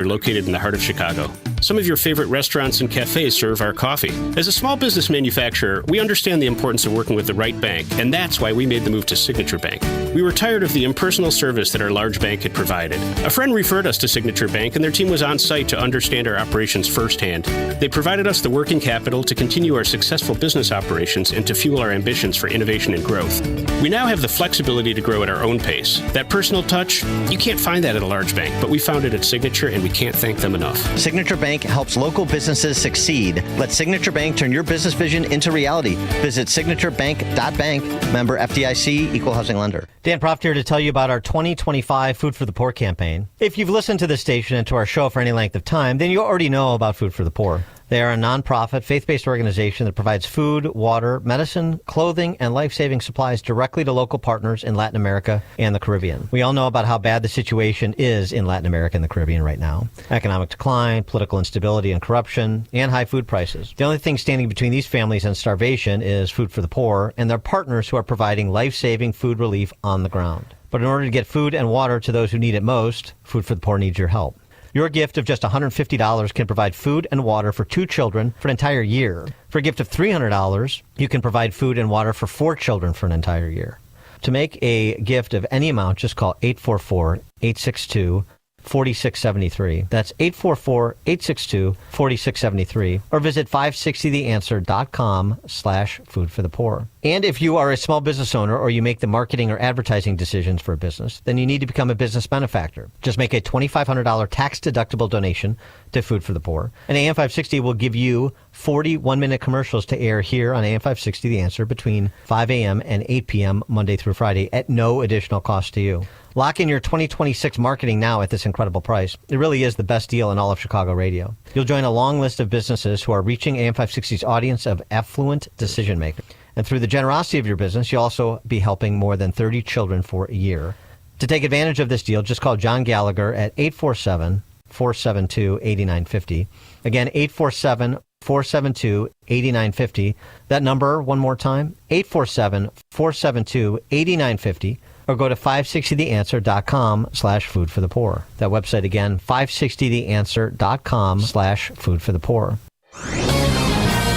We're located in the heart of Chicago. Some of your favorite restaurants and cafes serve our coffee. As a small business manufacturer, we understand the importance of working with the right bank, and that's why we made the move to Signature Bank. We were tired of the impersonal service that our large bank had provided. A friend referred us to Signature Bank, and their team was on site to understand our operations firsthand. They provided us the working capital to continue our successful business operations and to fuel our ambitions for innovation and growth. We now have the flexibility to grow at our own pace. That personal touch, you can't find that at a large bank, but we found it at Signature, and we can't thank them enough. Signature Bank helps local businesses succeed. Let Signature Bank turn your business vision into reality. Visit signaturebank.bank. Member FDIC, Equal Housing Lender. Dan Proft here to tell you about our 2025 Food for the Poor campaign. If you've listened to this station and to our show for any length of time, then you already know about Food for the Poor. They are a nonprofit, faith-based organization that provides food, water, medicine, clothing, and life-saving supplies directly to local partners in Latin America and the Caribbean. We all know about how bad the situation is in Latin America and the Caribbean right now. Economic decline, political instability and corruption, and high food prices. The only thing standing between these families and starvation is Food for the Poor and their partners who are providing life-saving food relief on the ground. But in order to get food and water to those who need it most, Food for the Poor needs your help. Your gift of just $150 can provide food and water for 2 children for an entire year. For a gift of $300, you can provide food and water for 4 children for an entire year. To make a gift of any amount, just call 844-862-4673. That's 844-862-4673. Or visit 560theanswer.com/foodforthepoor. And if you are a small business owner or you make the marketing or advertising decisions for a business, then you need to become a business benefactor. Just make a $2,500 tax-deductible donation to Food for the Poor. And AM 560 will give you 40 one-minute commercials to air here on AM 560 The Answer between 5 a.m. and 8 p.m. Monday through Friday at no additional cost to you. Lock in your 2026 marketing now at this incredible price. It really is the best deal in all of Chicago radio. You'll join a long list of businesses who are reaching AM 560's audience of affluent decision makers. And through the generosity of your business, you'll also be helping more than 30 children for a year. To take advantage of this deal, just call John Gallagher at 847-472-8950. Again, 847-472-8950. That number, one more time, 847-472-8950. Or go to 560theanswer.com/foodforthepoor. That website again, 560theanswer.com/foodforthepoor.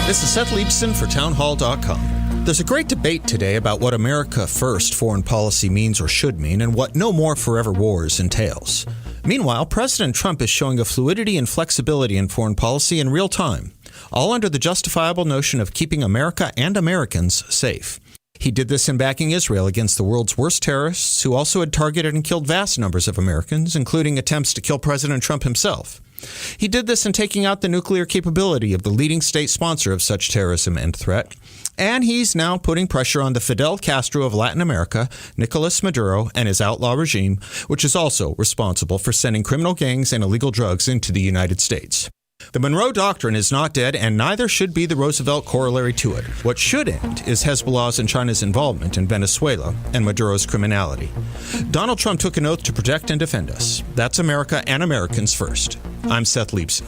This is Seth Leibson for townhall.com. There's a great debate today about what America First foreign policy means or should mean and what No More Forever Wars entails. Meanwhile, President Trump is showing a fluidity and flexibility in foreign policy in real time, all under the justifiable notion of keeping America and Americans safe. He did this in backing Israel against the world's worst terrorists, who also had targeted and killed vast numbers of Americans, including attempts to kill President Trump himself. He did this in taking out the nuclear capability of the leading state sponsor of such terrorism and threat. And he's now putting pressure on the Fidel Castro of Latin America, Nicolas Maduro, and his outlaw regime, which is also responsible for sending criminal gangs and illegal drugs into the United States. The Monroe Doctrine is not dead, and neither should be the Roosevelt corollary to it. What should end is Hezbollah's and China's involvement in Venezuela and Maduro's criminality. Donald Trump took an oath to protect and defend us. That's America and Americans first. I'm Seth Leibson.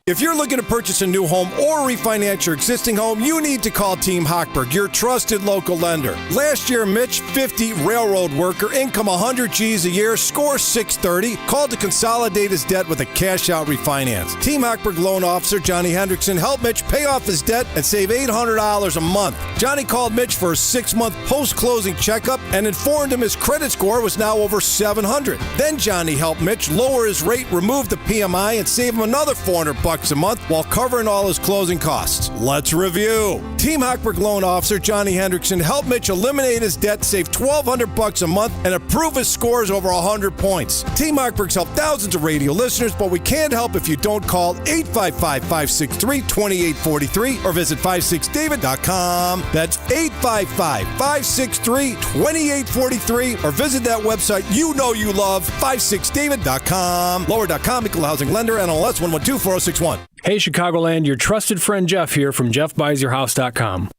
If you're looking to purchase a new home or refinance your existing home, you need to call Team Hochberg, your trusted local lender. Last year, Mitch, 50, railroad worker, income 100 G's a year, score 630, called to consolidate his debt with a cash-out refinance. Team Hochberg loan officer Johnny Hendrickson helped Mitch pay off his debt and save $800 a month. Johnny called Mitch for a 6-month post-closing checkup and informed him his credit score was now over 700. Then Johnny helped Mitch lower his rate, remove the PMI, and save him another $400 a month while covering all his closing costs. Let's review. Team Hochberg loan officer Johnny Hendrickson helped Mitch eliminate his debt, save $1,200 a month, and improve his scores over 100 points. Team Hochberg's helped thousands of radio listeners, but we can't help if you don't call 855-563-2843 or visit 56david.com. That's 855-563-2843 or visit that website you know you love, 56david.com. Lower.com, equal housing lender, NLS 1124061. Hey Chicagoland, your trusted friend Jeff here from JeffBuysYourHouse.com.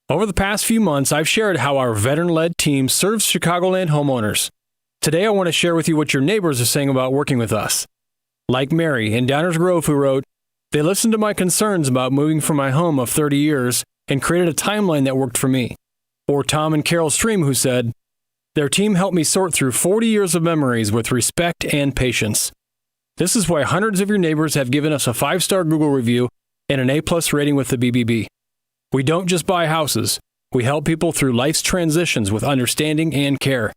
Over the past few months, I've shared how our veteran-led team serves Chicagoland homeowners. Today, I want to share with you what your neighbors are saying about working with us. Like Mary in Downers Grove, who wrote, "They listened to my concerns about moving from my home of 30 years and created a timeline that worked for me." Or Tom and Carol Stream, who said, "Their team helped me sort through 40 years of memories with respect and patience. This is why hundreds of your neighbors have given us a 5-star Google review and an A+ rating with the BBB. We don't just buy houses. We help people through life's transitions with understanding and care.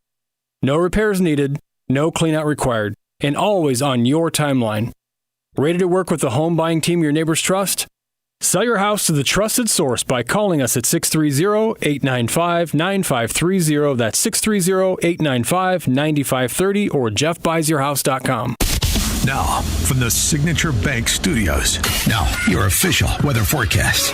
No repairs needed, no cleanout required, and always on your timeline. Ready to work with the home buying team your neighbors trust? Sell your house to the trusted source by calling us at 630-895-9530. That's 630-895-9530 or jeffbuysyourhouse.com. Now, from the Signature Bank Studios, now your official weather forecast.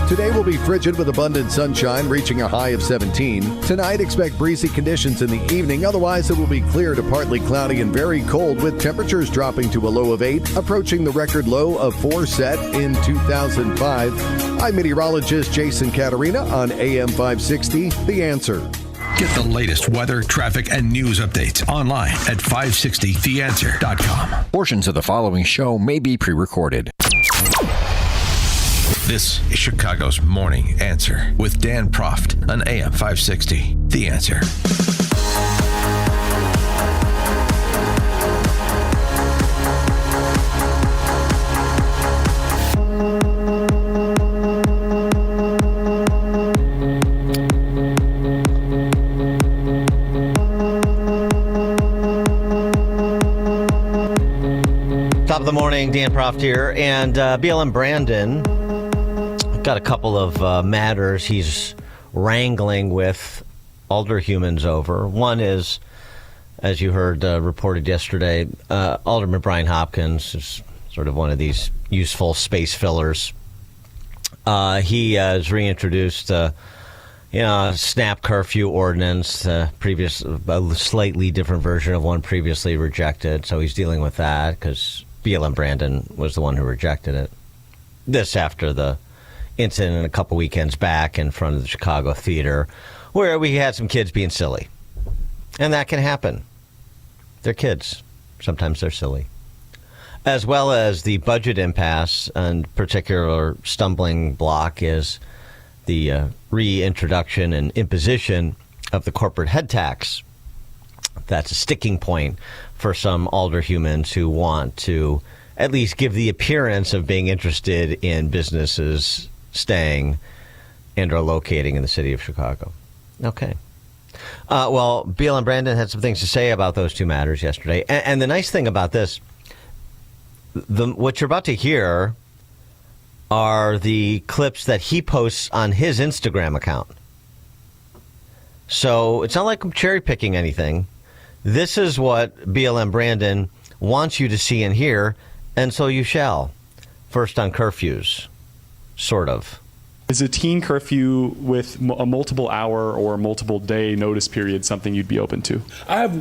Today will be frigid with abundant sunshine, reaching a high of 17. Tonight, expect breezy conditions in the evening. Otherwise, it will be clear to partly cloudy and very cold, with temperatures dropping to a low of 8, approaching the record low of 4 set in 2005. I'm meteorologist Jason Caterina on AM 560, The Answer. Get the latest weather, traffic, and news updates online at 560theanswer.com. Portions of the following show may be pre-recorded. This is Chicago's Morning Answer with Dan Proft on AM 560. The Answer. Top of the morning, Dan Proft here, and BLM Brandon got a couple of matters he's wrangling with alderhumans over. One is, as you heard reported yesterday, Alderman Brian Hopkins is sort of one of these useful space fillers. He has reintroduced snap curfew ordinance, a slightly different version of one previously rejected. So he's dealing with that because BLM Brandon was the one who rejected it. This after the incident a couple weekends back in front of the Chicago Theater where we had some kids being silly. And that can happen. They're kids. Sometimes they're silly. As well as the budget impasse, and particular stumbling block is the reintroduction and imposition of the corporate head tax. That's a sticking point for some alderhumans who want to at least give the appearance of being interested in businesses staying and or locating in the city of Chicago. Okay. Well, BLM Brandon had some things to say about those two matters yesterday. And the nice thing about this, what you're about to hear are the clips that he posts on his Instagram account. So it's not like I'm cherry picking anything. This is what BLM Brandon wants you to see and hear, and so you shall. First on curfews, sort of. Is a teen curfew with a multiple hour or multiple day notice period something you'd be open to? I have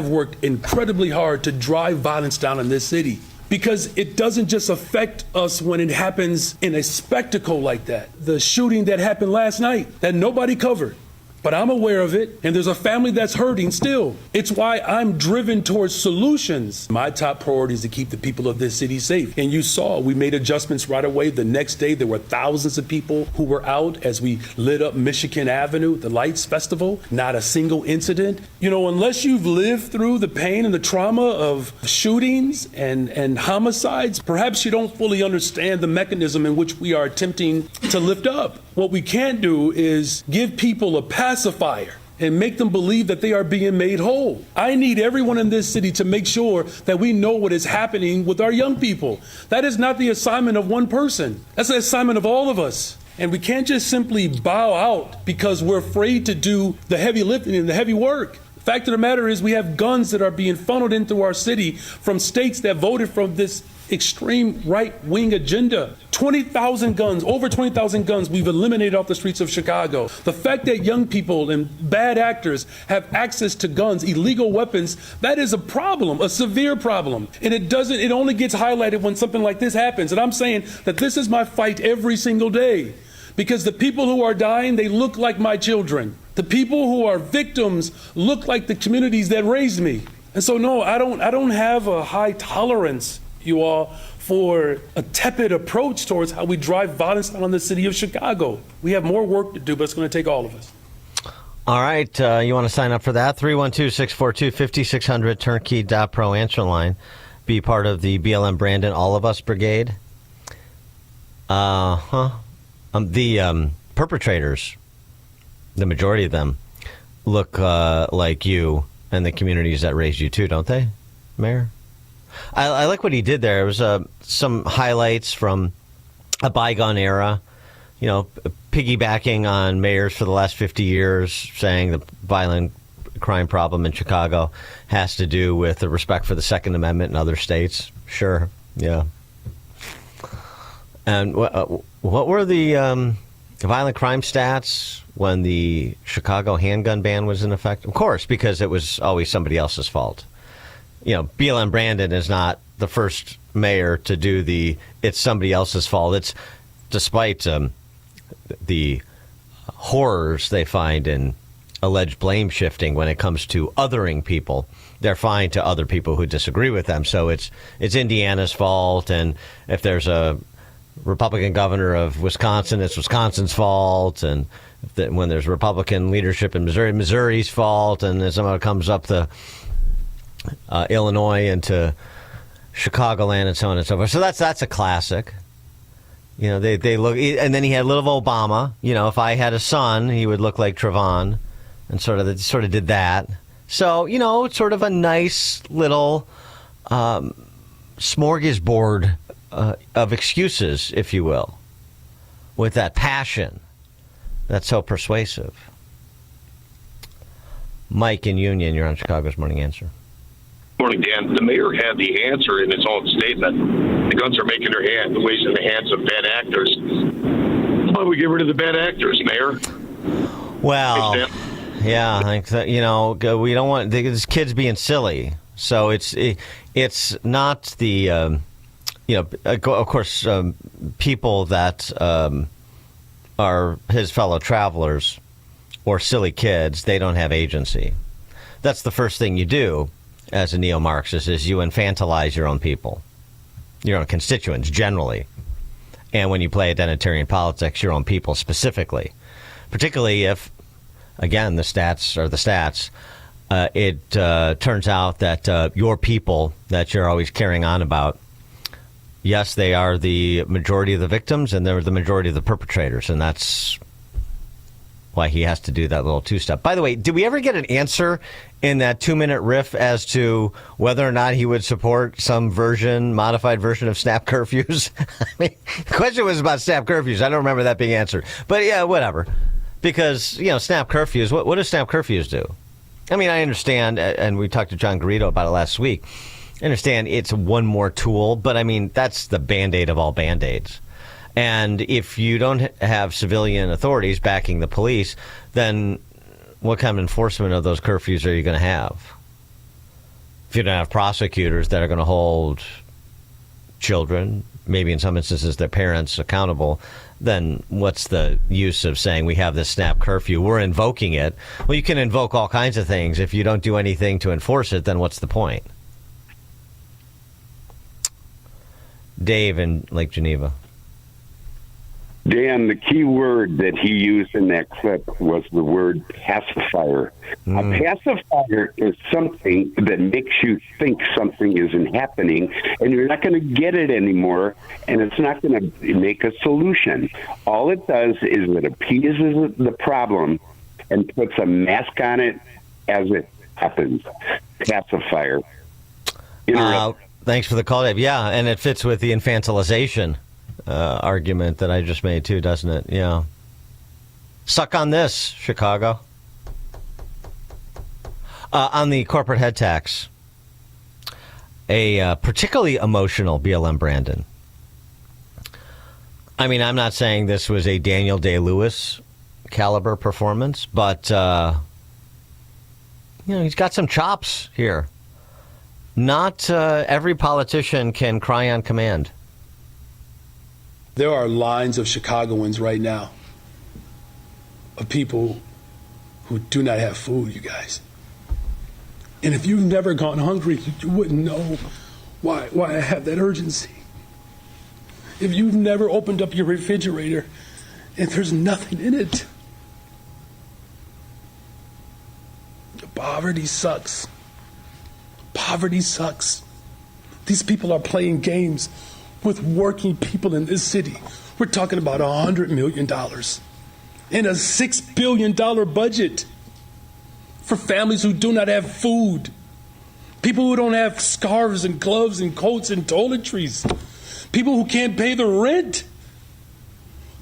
worked incredibly hard to drive violence down in this city, because it doesn't just affect us when it happens in a spectacle like that. The shooting that happened last night that nobody covered, but I'm aware of it, and there's a family that's hurting still. It's why I'm driven towards solutions. My top priority is to keep the people of this city safe. And you saw we made adjustments right away. The next day, there were thousands of people who were out as we lit up Michigan Avenue, the Lights Festival. Not a single incident. You know, unless you've lived through the pain and the trauma of shootings and homicides, perhaps you don't fully understand the mechanism in which we are attempting to lift up. What we can't do is give people a pacifier and make them believe that they are being made whole. I need everyone in this city to make sure that we know what is happening with our young people. That is not the assignment of one person. That's the assignment of all of us. And we can't just simply bow out because we're afraid to do the heavy lifting and the heavy work. The fact of the matter is we have guns that are being funneled into our city from states that voted from this extreme right-wing agenda. 20,000 guns, over 20,000 guns we've eliminated off the streets of Chicago. The fact that young people and bad actors have access to guns, illegal weapons, that is a problem, a severe problem. And it only gets highlighted when something like this happens. And I'm saying that this is my fight every single day. Because the people who are dying, they look like my children. The people who are victims look like the communities that raised me. And so no, I don't have a high tolerance, you all, for a tepid approach towards how we drive violence down on the city of Chicago. We have more work to do, but it's going to take all of us. All right. You want to sign up for that? 312-642-5600, turnkey.pro answer line. Be part of the BLM Brandon All of Us Brigade. The perpetrators, the majority of them, look like you and the communities that raised you too, don't they, Mayor? I like what he did there. It was some highlights from a bygone era, piggybacking on mayors for the last 50 years, saying the violent crime problem in Chicago has to do with the respect for the Second Amendment in other states. Sure, yeah. And what were the violent crime stats when the Chicago handgun ban was in effect? Of course, because it was always somebody else's fault. BLM Brandon is not the first mayor to do it's somebody else's fault. It's despite the horrors they find in alleged blame shifting when it comes to othering people. They're fine to other people who disagree with them. So it's Indiana's fault, and if there's a Republican governor of Wisconsin, it's Wisconsin's fault, and when there's Republican leadership in Missouri, Missouri's fault, and then someone comes up to Illinois and to Chicagoland and so on and so forth. So that's a classic. They look, and then he had little Obama. If I had a son, he would look like Trayvon, and sort of did that. So it's sort of a nice little smorgasbord of excuses, if you will, with that passion that's so persuasive. Mike in Union, you're on Chicago's Morning Answer. Morning, Dan. The mayor had the answer in his own statement. The guns are making their ways in the hands of bad actors. Why don't we get rid of the bad actors, Mayor? Well, yeah, we don't want these kids being silly. So it's not the, of course, people that are his fellow travelers or silly kids, they don't have agency. That's the first thing you do as a neo-Marxist, is you infantilize your own people, your own constituents generally. And when you play identitarian politics, your own people specifically, particularly if, again, the stats are the stats, it turns out that your people that you're always carrying on about, yes, they are the majority of the victims and they're the majority of the perpetrators. And that's why he has to do that little two-step. By the way, did we ever get an answer in that 2-minute riff as to whether or not he would support some modified version of snap curfews? I mean, the question was about snap curfews. I don't remember that being answered. But yeah, whatever. Because, snap curfews, what do snap curfews do? I mean, I understand, and we talked to John Garrido about it last week. I understand it's one more tool, but I mean, that's the Band-Aid of all Band-Aids. And if you don't have civilian authorities backing the police, then what kind of enforcement of those curfews are you going to have? If you don't have prosecutors that are going to hold children, maybe in some instances their parents, accountable, then what's the use of saying we have this snap curfew? We're invoking it. Well, you can invoke all kinds of things. If you don't do anything to enforce it, then what's the point? Dave in Lake Geneva. Dan, the key word that he used in that clip was the word pacifier. A pacifier is something that makes you think something isn't happening, and you're not going to get it anymore, and it's not going to make a solution. All it does is it appeases the problem and puts a mask on it as it happens. Pacifier. Thanks for the call, Dave. Yeah, and it fits with the infantilization argument that I just made too, doesn't it? Yeah. Suck on this, Chicago. On the corporate head tax, a particularly emotional BLM Brandon. I mean, I'm not saying this was a Daniel Day-Lewis caliber performance, but he's got some chops here. Not every politician can cry on command. There are lines of Chicagoans right now of people who do not have food, you guys. And if you've never gone hungry, you wouldn't know why I have that urgency. If you've never opened up your refrigerator and there's nothing in it, Poverty sucks. Poverty sucks. These people are playing games with working people in this city. We're talking about $100 million in a $6 billion budget for families who do not have food. People who don't have scarves and gloves and coats and toiletries. People who can't pay the rent.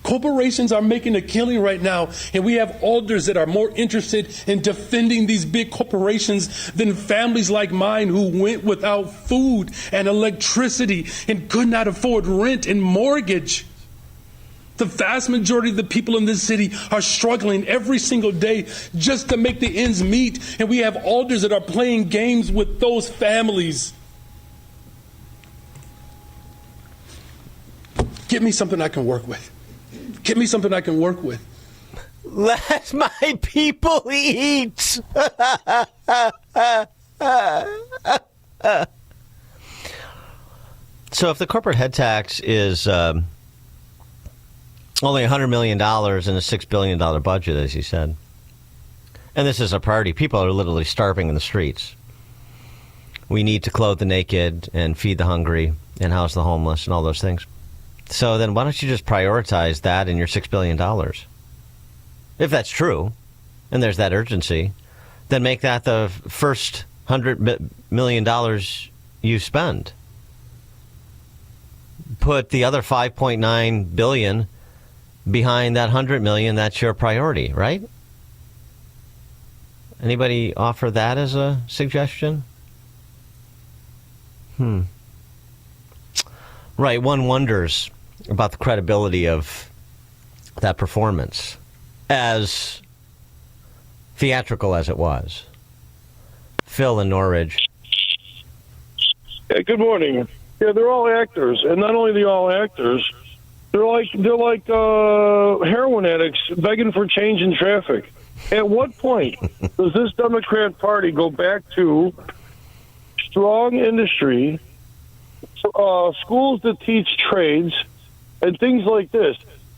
Corporations are making a killing right now, and we have alders that are more interested in defending these big corporations than families like mine who went without food and electricity and could not afford rent and mortgage. The vast majority of the people in this city are struggling every single day just to make the ends meet, and we have alders that are playing games with those families. Get me something I can work with. Get me something I can work with. Let my people eat. So if the corporate head tax is only $100 million in a $6 billion budget, as you said, and this is a priority, people are literally starving in the streets. We need to clothe the naked and feed the hungry and house the homeless and all those things. So then why don't you just prioritize that in your $6 billion? If that's true, and there's that urgency, then make that the first $100 million you spend. Put the other $5.9 billion behind that $100 million. That's your priority, right? Anybody offer that as a suggestion? Right, one wonders about the credibility of that performance, as theatrical as it was. Phil in Norridge. Hey, good morning. Yeah, they're all actors, and not only are they all actors, they're like heroin addicts begging for change in traffic. At what point does this Democrat Party go back to strong industry, schools that teach trades, and things like this?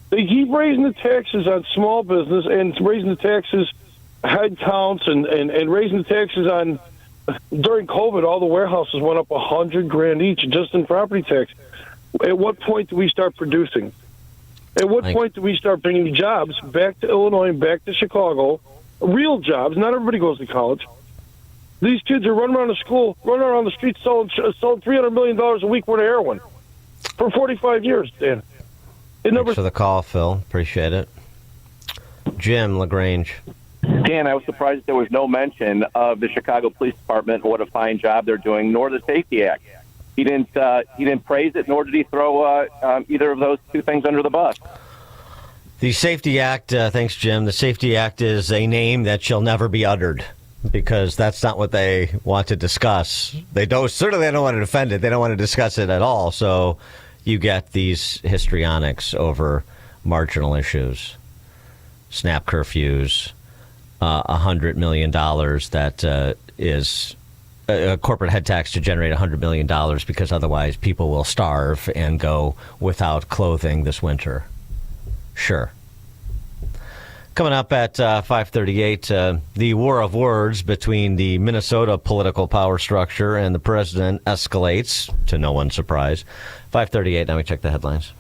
They keep raising the taxes on small business and raising the taxes, head counts, and raising the taxes on, during COVID, all the warehouses went up $100,000 each just in property tax. At what point do we start producing? At what point do we start bringing jobs back to Illinois and back to Chicago? Real jobs. Not everybody goes to college. These kids are running around the school, running around the streets selling $300 million a week worth of heroin for 45 years, Dan. Thanks for the call, Phil. Appreciate it. Jim LaGrange. Dan, I was surprised there was no mention of the Chicago Police Department and what a fine job they're doing, nor the Safety Act. He didn't praise it, nor did he throw either of those two things under the bus. The Safety Act, thanks, Jim. The Safety Act is a name that shall never be uttered, because that's not what they want to discuss. They don't want to defend it. They don't want to discuss it at all. So you get these histrionics over marginal issues, snap curfews, $100 million that is a corporate head tax to generate $100 million because otherwise people will starve and go without clothing this winter. Sure. Coming up at 5:38, the war of words between the Minnesota political power structure and the president escalates, to no one's surprise. 5:38, now we check the headlines.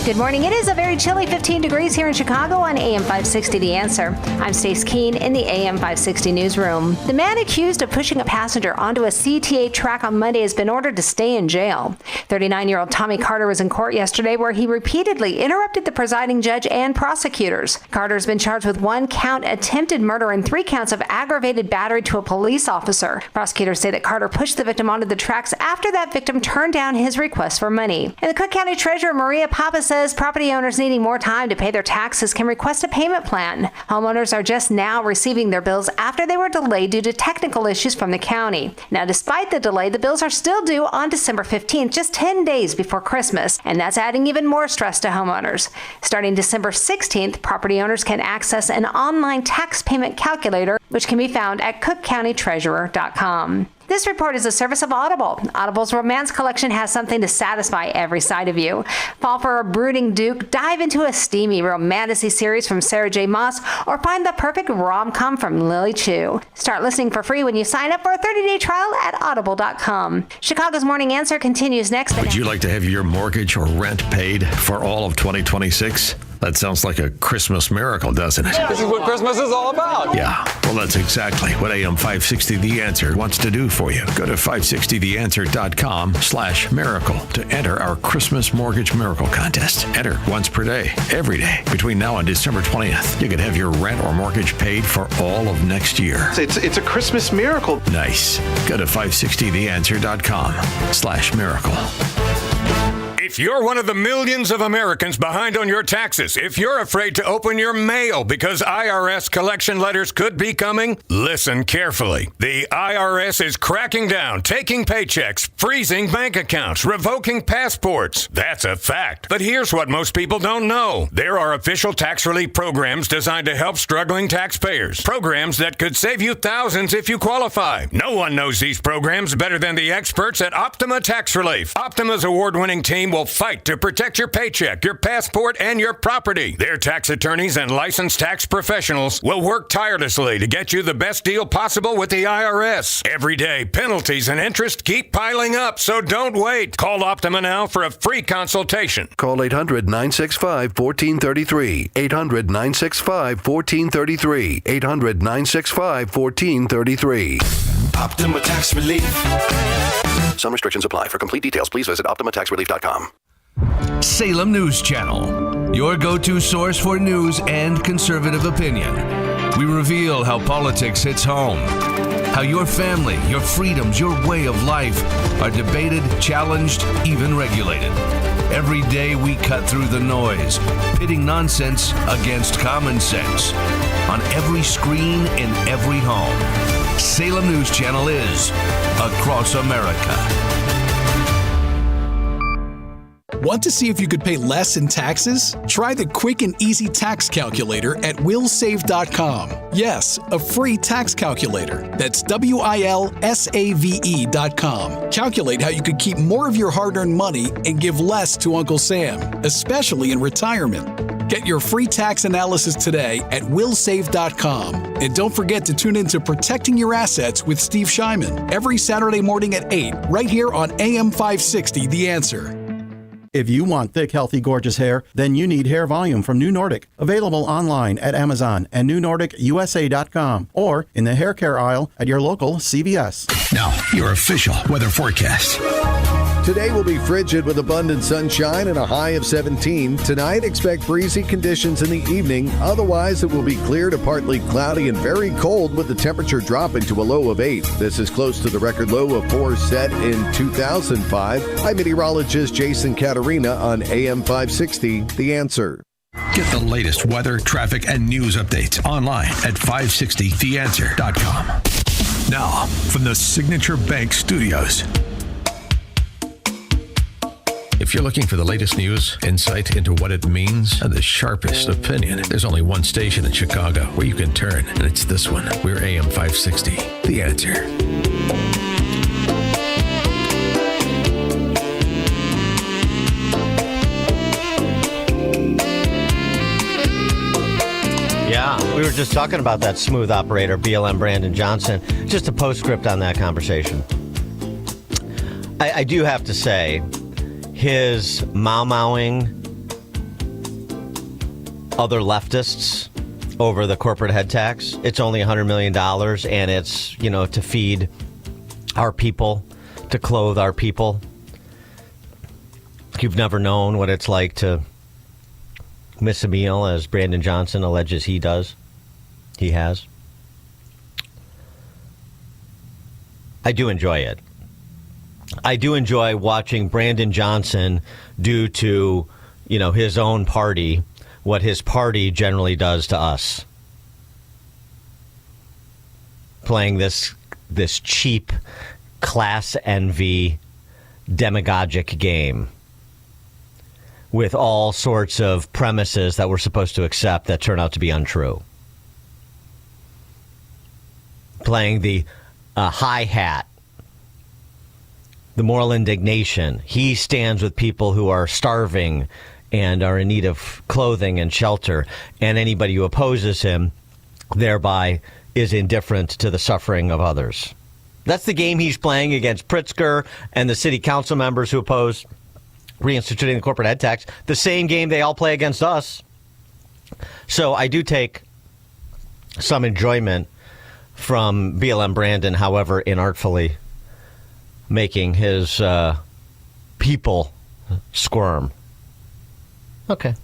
Good morning. It is a very chilly 15 degrees here in Chicago on AM 560 The Answer. I'm Stace Keene in the AM 560 newsroom. The man accused of pushing a passenger onto a CTA track on Monday has been ordered to stay in jail. 39-year-old Tommy Carter was in court yesterday where he repeatedly interrupted the presiding judge and prosecutors. Carter's been charged with 1 count attempted murder and 3 counts of aggravated battery to a police officer. Prosecutors say that Carter pushed the victim onto the tracks after that victim turned down his request for money. And the Cook County Treasurer Maria Papa says property owners needing more time to pay their taxes can request a payment plan. Homeowners are just now receiving their bills after they were delayed due to technical issues from the county. Now, despite the delay, the bills are still due on December 15th, just 10 days before Christmas, and that's adding even more stress to homeowners. Starting December 16th, property owners can access an online tax payment calculator which can be found at cookcountytreasurer.com. This report is a service of Audible. Audible's romance collection has something to satisfy every side of you. Fall for a brooding duke, dive into a steamy romantasy series from Sarah J. Maas, or find the perfect rom-com from Lily Chu. Start listening for free when you sign up for a 30-day trial at audible.com. Chicago's Morning Answer continues next. Would you like to have your mortgage or rent paid for all of 2026? That sounds like a Christmas miracle, doesn't it? This is what Christmas is all about. Yeah, well, that's exactly what AM 560 The Answer wants to do for you. Go to 560theanswer.com/miracle to enter our Christmas Mortgage Miracle Contest. Enter once per day, every day, between now and December 20th. You could have your rent or mortgage paid for all of next year. It's a Christmas miracle. Nice. Go to 560theanswer.com/miracle. If you're one of the millions of Americans behind on your taxes, if you're afraid to open your mail because IRS collection letters could be coming, listen carefully. The IRS is cracking down, taking paychecks, freezing bank accounts, revoking passports. That's a fact. But here's what most people don't know. There are official tax relief programs designed to help struggling taxpayers. Programs that could save you thousands if you qualify. No one knows these programs better than the experts at Optima Tax Relief. Optima's award-winning team will fight to protect your paycheck, your passport, and your property. Their tax attorneys and licensed tax professionals will work tirelessly to get you the best deal possible with the IRS. Every day, penalties and interest keep piling up, so don't wait. Call Optima now for a free consultation. Call 800-965-1433. 800-965-1433. 800-965-1433. Optima Tax Relief. Some restrictions apply. For complete details, please visit OptimaTaxRelief.com. Salem News Channel, your go-to source for news and conservative opinion. We reveal how politics hits home, how your family, your freedoms, your way of life are debated, challenged, even regulated. Every day we cut through the noise, pitting nonsense against common sense. On every screen, in every home, Salem News Channel is across America. Want to see if you could pay less in taxes? Try the quick and easy tax calculator at willsave.com. Yes, a free tax calculator. That's WILSAVE.com. Calculate how you could keep more of your hard-earned money and give less to Uncle Sam, especially in retirement. Get your free tax analysis today at willsave.com. And don't forget to tune in to Protecting Your Assets with Steve Shyman every Saturday morning at 8, right here on AM 560, The Answer. If you want thick, healthy, gorgeous hair, then you need Hair Volume from New Nordic. Available online at Amazon and newnordicusa.com or in the hair care aisle at your local CVS. Now, your official weather forecast. Today will be frigid with abundant sunshine and a high of 17. Tonight, expect breezy conditions in the evening. Otherwise, it will be clear to partly cloudy and very cold with the temperature dropping to a low of 8. This is close to the record low of 4 set in 2005. I'm meteorologist Jason Caterina on AM 560, The Answer. Get the latest weather, traffic, and news updates online at 560theanswer.com. Now, from the Signature Bank Studios. If you're looking for the latest news, insight into what it means, and the sharpest opinion, there's only one station in Chicago where you can turn, and it's this one. We're AM 560, The Answer. Yeah, we were just talking about that smooth operator, BLM Brandon Johnson. Just a postscript on that conversation. I do have to say, his mau-mauing other leftists over the corporate head tax, it's only $100 million, and it's, to feed our people, to clothe our people. You've never known what it's like to miss a meal, as Brandon Johnson alleges he does. He has. I do enjoy it. I do enjoy watching Brandon Johnson do to, his own party what his party generally does to us. Playing this cheap class envy demagogic game with all sorts of premises that we're supposed to accept that turn out to be untrue. playing the hi-hat, the moral indignation. He stands with people who are starving and are in need of clothing and shelter, and anybody who opposes him thereby is indifferent to the suffering of others. That's the game he's playing against Pritzker and the city council members who oppose reinstituting the corporate head tax, the same game they all play against us. So I do take some enjoyment from BLM Brandon, however inartfully making his people squirm. Okay.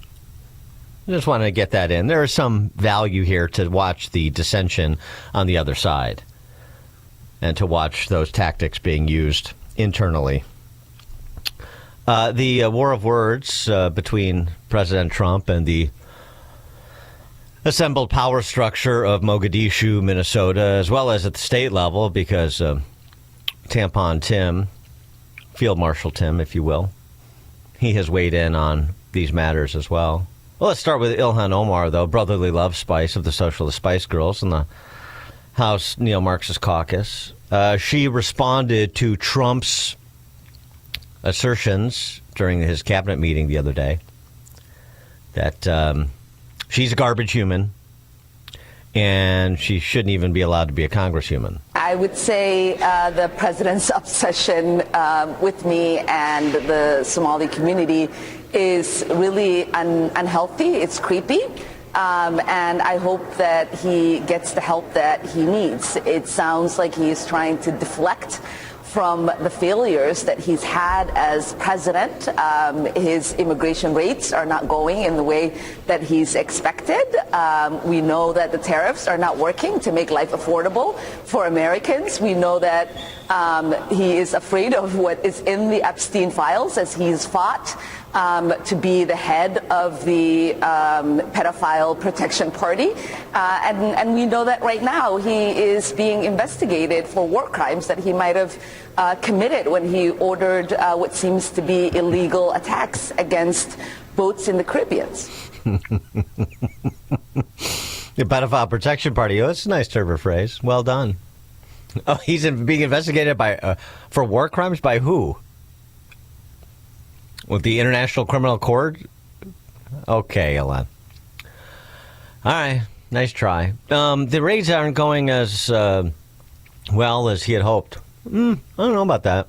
I just wanted to get that in. There is some value here to watch the dissension on the other side and to watch those tactics being used internally. The war of words between President Trump and the assembled power structure of Mogadishu, Minnesota, as well as at the state level, because Tampon Tim, Field Marshal Tim, if you will, he has weighed in on these matters as well. Well, let's start with Ilhan Omar, though, brotherly love Spice of the Socialist Spice Girls in the House Neo-Marxist Caucus. She responded to Trump's assertions during his cabinet meeting the other day that she's a garbage human and she shouldn't even be allowed to be a congresswoman. I would say the president's obsession with me and the Somali community is really unhealthy. It's creepy. And I hope that he gets the help that he needs. It sounds like he's trying to deflect from the failures that he's had as president. His immigration rates are not going in the way that he's expected. We know that the tariffs are not working to make life affordable for Americans. We know that he is afraid of what is in the Epstein files as he's fought to be the head of the pedophile protection party. And we know that right now he is being investigated for war crimes that he might have committed when he ordered what seems to be illegal attacks against boats in the Caribbean. The pedophile protection party. Oh, that's a nice turn of phrase. Well done. Oh, he's being investigated by for war crimes by who? With the International Criminal Court? Okay, Ellen. All right, nice try. The raids aren't going as well as he had hoped. I don't know about that.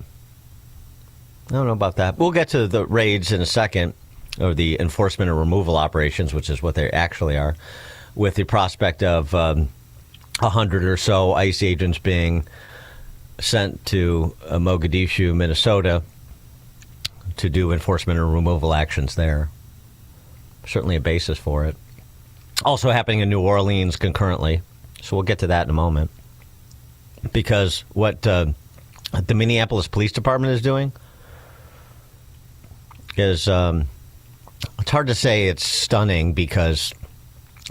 We'll get to the raids in a second, or the enforcement and removal operations, which is what they actually are, with the prospect of 100 or so ICE agents being sent to Mogadishu, Minnesota, to do enforcement and removal actions there. Certainly a basis for it. Also happening in New Orleans concurrently. So we'll get to that in a moment. Because what the Minneapolis Police Department is doing is, it's hard to say it's stunning because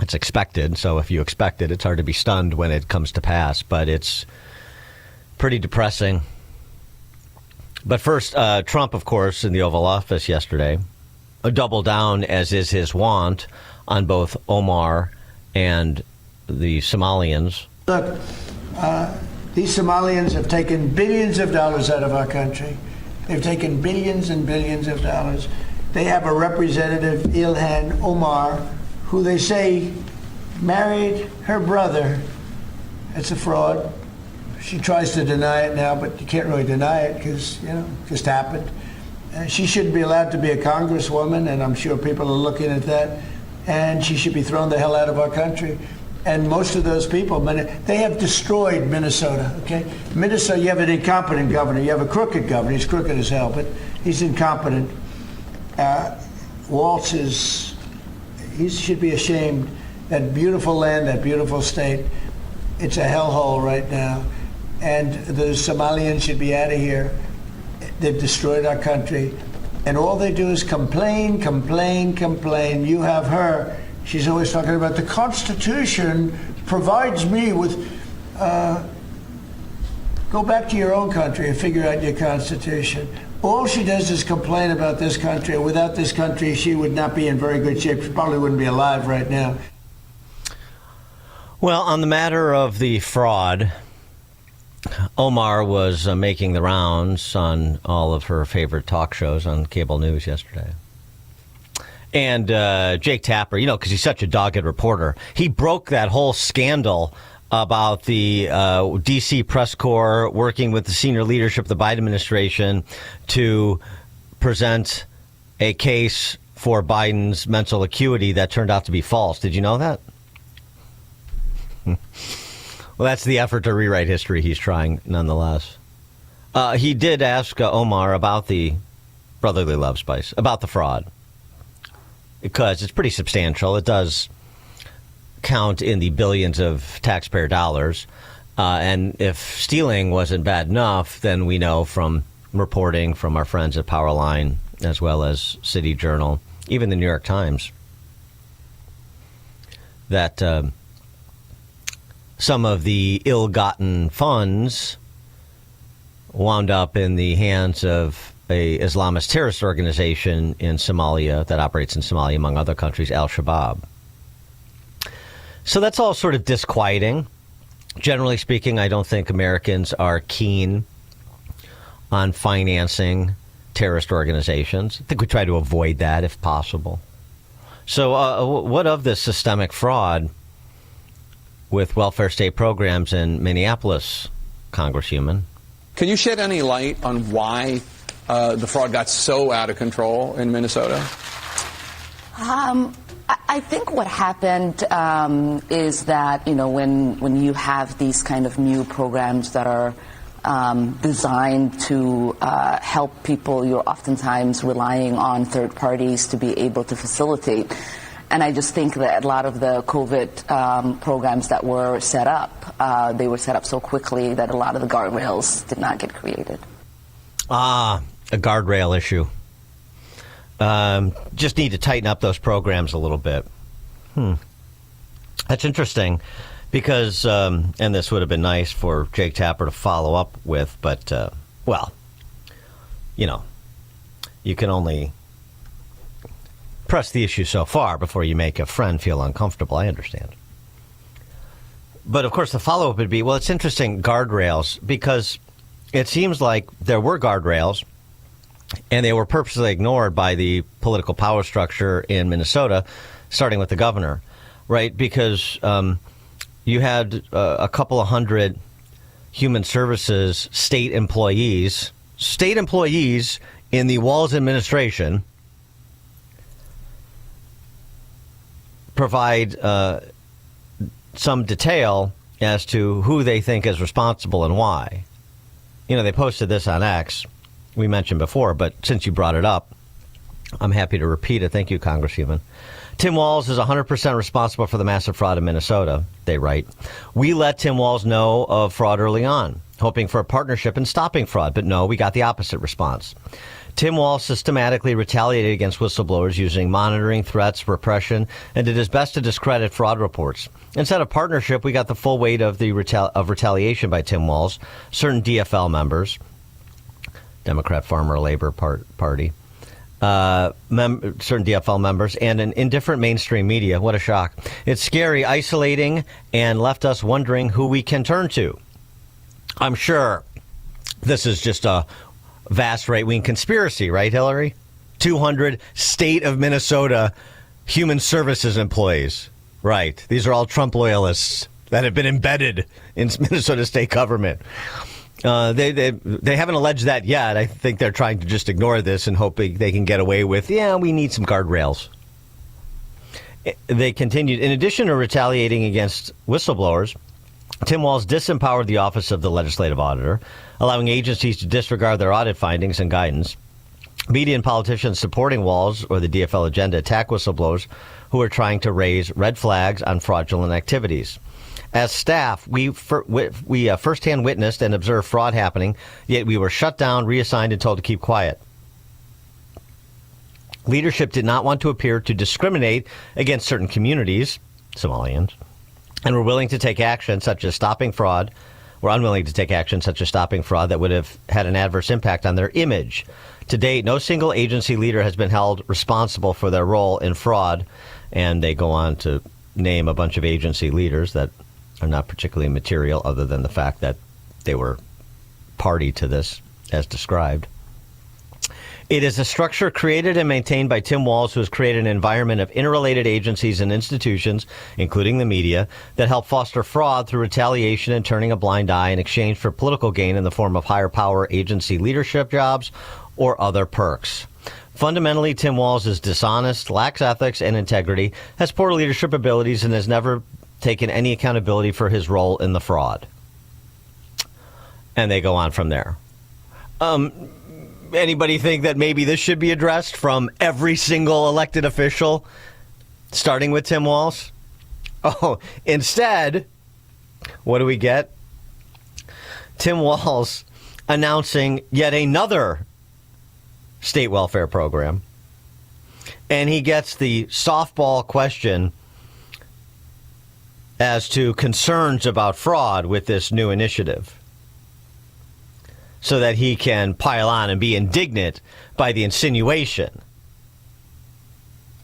it's expected. So if you expect it, it's hard to be stunned when it comes to pass. But it's pretty depressing. But first, Trump, of course, in the Oval Office yesterday, doubled down, as is his wont, on both Omar and the Somalians. Look, these Somalians have taken billions of dollars out of our country. They've taken billions and billions of dollars. They have a representative, Ilhan Omar, who they say married her brother. It's a fraud. She tries to deny it now, but you can't really deny it because, it just happened. She shouldn't be allowed to be a congresswoman, and I'm sure people are looking at that. And she should be thrown the hell out of our country. And most of those people, they have destroyed Minnesota, okay? Minnesota, you have an incompetent governor. You have a crooked governor. He's crooked as hell, but he's incompetent. Walz he should be ashamed. That beautiful land, that beautiful state, it's a hellhole right now. And the Somalians should be out of here. They've destroyed our country. And all they do is complain, complain, complain. You have her. She's always talking about the Constitution provides me with... go back to your own country and figure out your Constitution. All she does is complain about this country. Without this country, she would not be in very good shape. She probably wouldn't be alive right now. Well, on the matter of the fraud Omar was making the rounds on all of her favorite talk shows on cable news yesterday. And Jake Tapper, because he's such a dogged reporter, he broke that whole scandal about the D.C. press corps working with the senior leadership of the Biden administration to present a case for Biden's mental acuity that turned out to be false. Did you know that? Well, that's the effort to rewrite history he's trying, nonetheless. He did ask Omar about the brotherly love spice, about the fraud, because it's pretty substantial. It does count in the billions of taxpayer dollars. And if stealing wasn't bad enough, then we know from reporting from our friends at Powerline, as well as City Journal, even the New York Times, that some of the ill-gotten funds wound up in the hands of a Islamist terrorist organization in Somalia that operates in Somalia, among other countries, Al-Shabaab. So that's all sort of disquieting. Generally speaking, I don't think Americans are keen on financing terrorist organizations. I think we try to avoid that if possible. So what of this systemic fraud with welfare state programs in Minneapolis, Congresswoman? Can you shed any light on why the fraud got so out of control in Minnesota? I think what happened is that, when you have these kind of new programs that are designed to help people, you're oftentimes relying on third parties to be able to facilitate. And I just think that a lot of the COVID programs that were set up, they were set up so quickly that a lot of the guardrails did not get created. A guardrail issue. Just need to tighten up those programs a little bit. That's interesting because, and this would have been nice for Jake Tapper to follow up with, but, you can only press the issue so far before you make a friend feel uncomfortable. I understand. But, of course, the follow-up would be, well, it's interesting, guardrails, because it seems like there were guardrails, and they were purposely ignored by the political power structure in Minnesota, starting with the governor, right? Because you had a couple of hundred human services state employees in the Walz administration provide some detail as to who they think is responsible and why. They posted this on X. We mentioned before, but since you brought it up, I'm happy to repeat it. Thank you, Congresswoman. Tim Walz is 100% responsible for the massive fraud in Minnesota, they write. We let Tim Walz know of fraud early on, hoping for a partnership in stopping fraud, but no, we got the opposite response. Tim Walz systematically retaliated against whistleblowers using monitoring, threats, repression, and did his best to discredit fraud reports. Instead of partnership, we got the full weight of the retaliation by Tim Walz, certain DFL members, Democrat Farmer Labor Party, certain DFL members, and an indifferent mainstream media. What a shock. It's scary, isolating, and left us wondering who we can turn to. I'm sure this is just a vast right-wing conspiracy, right, Hillary? 200 state of Minnesota human services employees. Right. These are all Trump loyalists that have been embedded in Minnesota state government. They haven't alleged that yet. I think they're trying to just ignore this and hoping they can get away with, we need some guardrails. They continued, in addition to retaliating against whistleblowers, Tim Walz disempowered the Office of the Legislative Auditor, allowing agencies to disregard their audit findings and guidance. Media and politicians supporting Walz or the DFL agenda attack whistleblowers who are trying to raise red flags on fraudulent activities. As staff, we firsthand witnessed and observed fraud happening, yet we were shut down, reassigned, and told to keep quiet. Leadership did not want to appear to discriminate against certain communities, Somalians, and were willing to take action such as stopping fraud, were unwilling to take action such as stopping fraud that would have had an adverse impact on their image. To date, no single agency leader has been held responsible for their role in fraud, and they go on to name a bunch of agency leaders that are not particularly material other than the fact that they were party to this, as described. It is a structure created and maintained by Tim Walz, who has created an environment of interrelated agencies and institutions, including the media, that help foster fraud through retaliation and turning a blind eye in exchange for political gain in the form of higher power agency leadership jobs or other perks. Fundamentally, Tim Walz is dishonest, lacks ethics and integrity, has poor leadership abilities, and has never taken any accountability for his role in the fraud. And they go on from there. Anybody think that maybe this should be addressed from every single elected official, starting with Tim Walz? Oh, instead, what do we get? Tim Walz announcing yet another state welfare program. And he gets the softball question as to concerns about fraud with this new initiative, so that he can pile on and be indignant by the insinuation.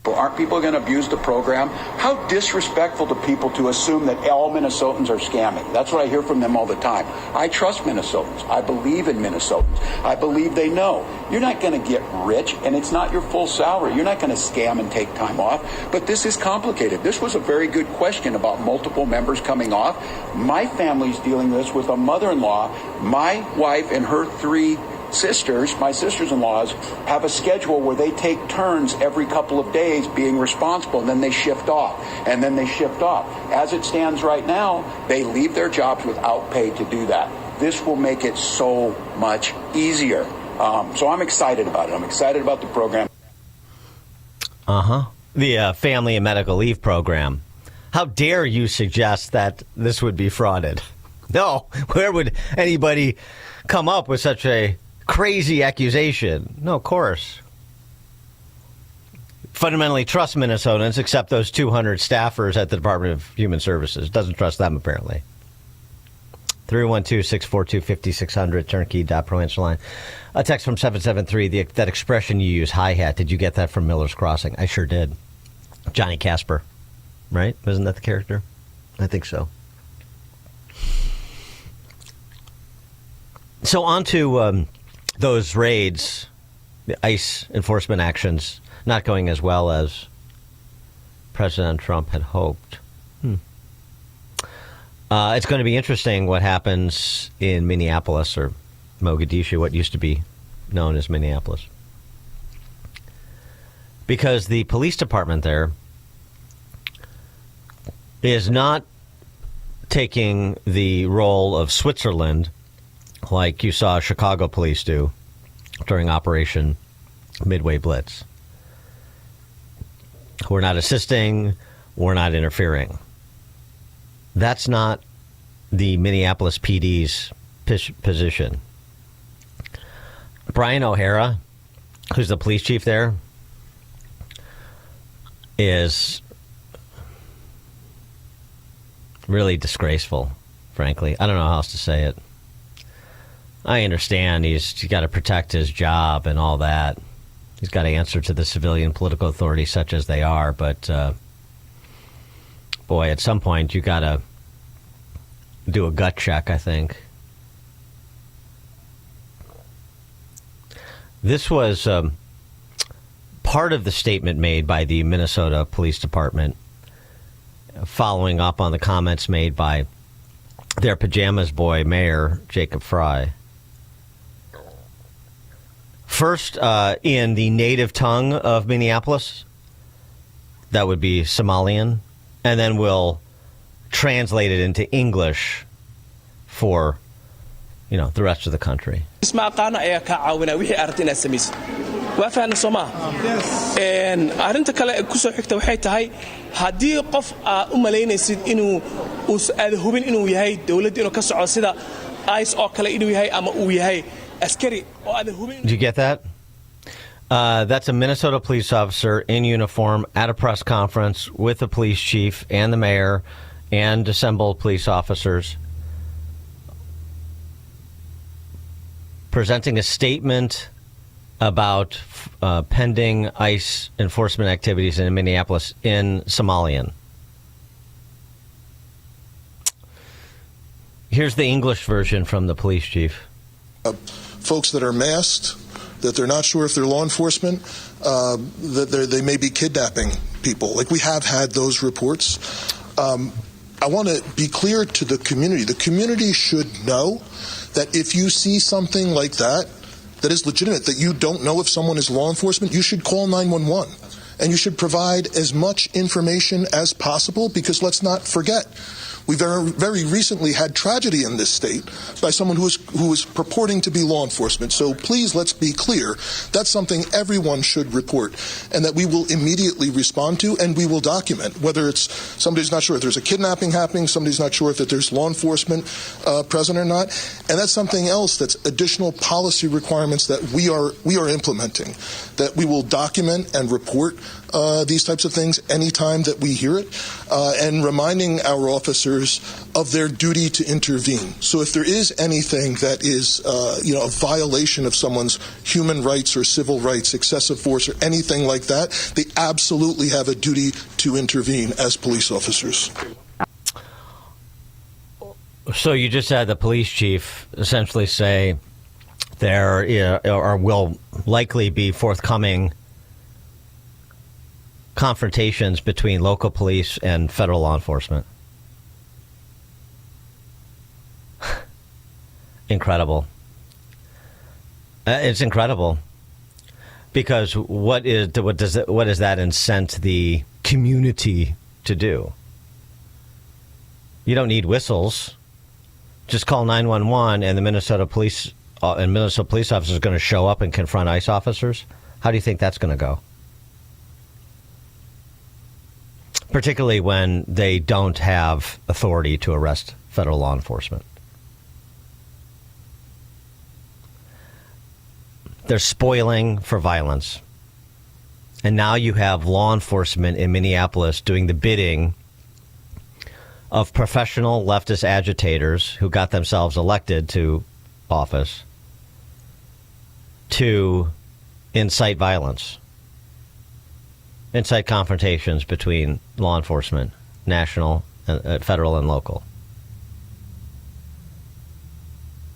Aren't people going to abuse the program? How disrespectful to people to assume that all Minnesotans are scamming. That's what I hear from them all the time. I trust Minnesotans. I believe in Minnesotans. I believe they know. You're not going to get rich, and it's not your full salary. You're not going to scam and take time off. But this is complicated. This was a very good question about multiple members coming off. My family's dealing with this with a mother-in-law. My wife and her 3 sisters, my sisters-in-laws, have a schedule where they take turns every couple of days being responsible, and then they shift off, and then they shift off. As it stands right now, they leave their jobs without pay to do that. This will make it so much easier. So I'm excited about it. I'm excited about the program. The Family and Medical Leave Program. How dare you suggest that this would be frauded? No, where would anybody come up with such a crazy accusation? No, of course. Fundamentally trust Minnesotans, except those 200 staffers at the Department of Human Services. Doesn't trust them, apparently. 312-642-5600, turnkey.pro answer line. A text from 773, that expression you use, hi-hat, did you get that from Miller's Crossing? I sure did. Johnny Casper, right? Wasn't that the character? I think so. So on to those raids, the ICE enforcement actions not going as well as President Trump had hoped. It's going to be interesting what happens in Minneapolis, or Mogadishu, what used to be known as Minneapolis. Because the police department there is not taking the role of Switzerland like you saw Chicago police do during Operation Midway Blitz. We're not assisting, we're not interfering. That's not the Minneapolis PD's position. Brian O'Hara, who's the police chief there, is really disgraceful, frankly. I don't know how else to say it. I understand he's got to protect his job and all that. He's got to answer to the civilian political authorities, such as they are. But, boy, at some point, you got to do a gut check, I think. This was part of the statement made by the Minnesota Police Department, following up on the comments made by their pajamas boy mayor, Jacob Frey. First, in the native tongue of Minneapolis, that would be Somalian, and then we'll translate it into English for, the rest of the country. waa fahanna soo maaha arrinta kale ee kusoo xigta waxay tahay haddii qof aad u malaynaysid inuu aad hubin inuu yahay dowladda inuu ka soco sida ICE oo kale inuu yahay ama uu yahay askari oo aad hubin. Did you get that? That's a Minnesota police officer in uniform at a press conference with the police chief and the mayor and assembled police officers, presenting a statement about pending ICE enforcement activities in Minneapolis in Somalian. Here's the English version from the police chief. Folks that are masked, that they're not sure if they're law enforcement, that they may be kidnapping people. Like, we have had those reports. I want to be clear to the community. The community should know that if you see something like that is legitimate, that you don't know if someone is law enforcement, you should call 911. And you should provide as much information as possible, because let's not forget, we very recently had tragedy in this state by someone who was purporting to be law enforcement. So please, let's be clear. That's something everyone should report, and that we will immediately respond to, and we will document. Whether it's somebody's not sure if there's a kidnapping happening, somebody's not sure if that there's law enforcement present or not, and that's something else. That's additional policy requirements that we are implementing. That we will document and report these types of things anytime that we hear it, and reminding our officers of their duty to intervene. So if there is anything that is, a violation of someone's human rights or civil rights, excessive force or anything like that, they absolutely have a duty to intervene as police officers. So you just had the police chief essentially say there or will likely be forthcoming confrontations between local police and federal law enforcement. Incredible. It's incredible, because what does that incent the community to do? You don't need whistles. Just call 911, and the Minnesota police officers are going to show up and confront ICE officers. How do you think that's going to go? Particularly when they don't have authority to arrest federal law enforcement. They're spoiling for violence. And now you have law enforcement in Minneapolis doing the bidding of professional leftist agitators who got themselves elected to office to incite violence, incite confrontations between law enforcement, national, federal, and local.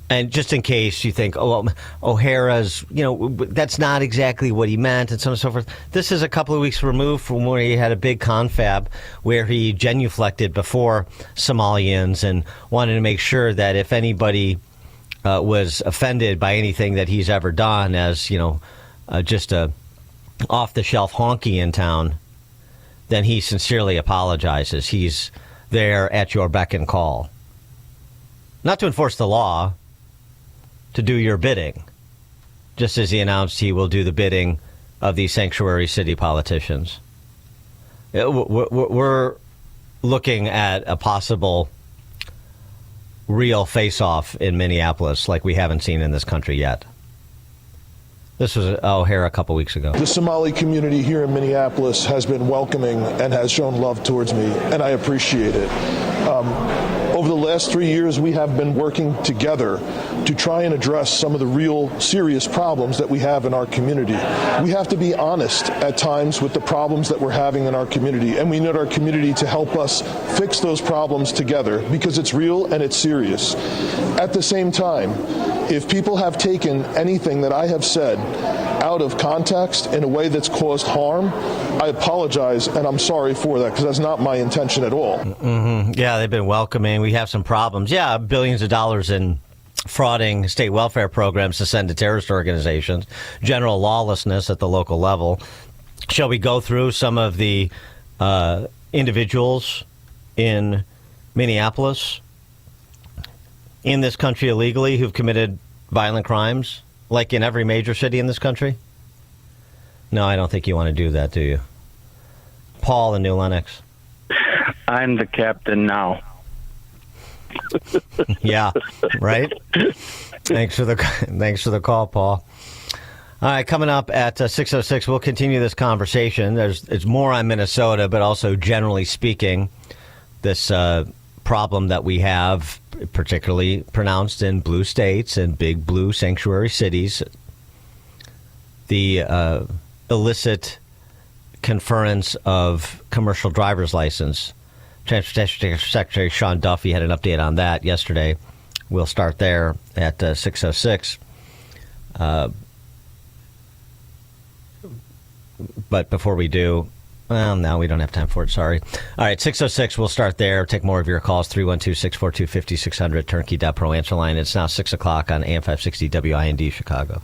And just in case you think, O'Hara's, that's not exactly what he meant, and so on and so forth. This is a couple of weeks removed from where he had a big confab where he genuflected before Somalians and wanted to make sure that if anybody was offended by anything that he's ever done as, just a off-the-shelf honky in town, then he sincerely apologizes. He's there at your beck and call. Not to enforce the law, to do your bidding, just as he announced he will do the bidding of these sanctuary city politicians. We're looking at a possible real face-off in Minneapolis like we haven't seen in this country yet. This was O'Hara a couple weeks ago. The Somali community here in Minneapolis has been welcoming and has shown love towards me, and I appreciate it. Over the last 3 years, we have been working together to try and address some of the real serious problems that we have in our community. We have to be honest at times with the problems that we're having in our community, and we need our community to help us fix those problems together, because it's real and it's serious. At the same time, if people have taken anything that I have said out of context in a way that's caused harm, I apologize, and I'm sorry for that, because that's not my intention at all. Mm-hmm. Yeah, they've been welcoming. We have some problems. Yeah, billions of dollars in frauding state welfare programs to send to terrorist organizations, general lawlessness at the local level. Shall we go through some of the individuals in Minneapolis, in this country illegally, who've committed violent crimes, like in every major city in this country? No, I don't think you want to do that, do you? Paul in New Lenox. I'm the captain now. Yeah, right? Thanks for the call, Paul. All right, coming up at 6:06, we'll continue this conversation. It's more on Minnesota, but also generally speaking, this problem that we have, particularly pronounced in blue states and big blue sanctuary cities, the illicit conference of commercial driver's license Transportation Secretary Sean Duffy had an update on that yesterday. We'll start there at 6:06. But before we do, well, no, we don't have time for it. Sorry. All right, 6:06. We'll start there. Take more of your calls. 312-642-5600. Turnkey.pro answer line. It's now 6 o'clock on AM 560 WIND Chicago.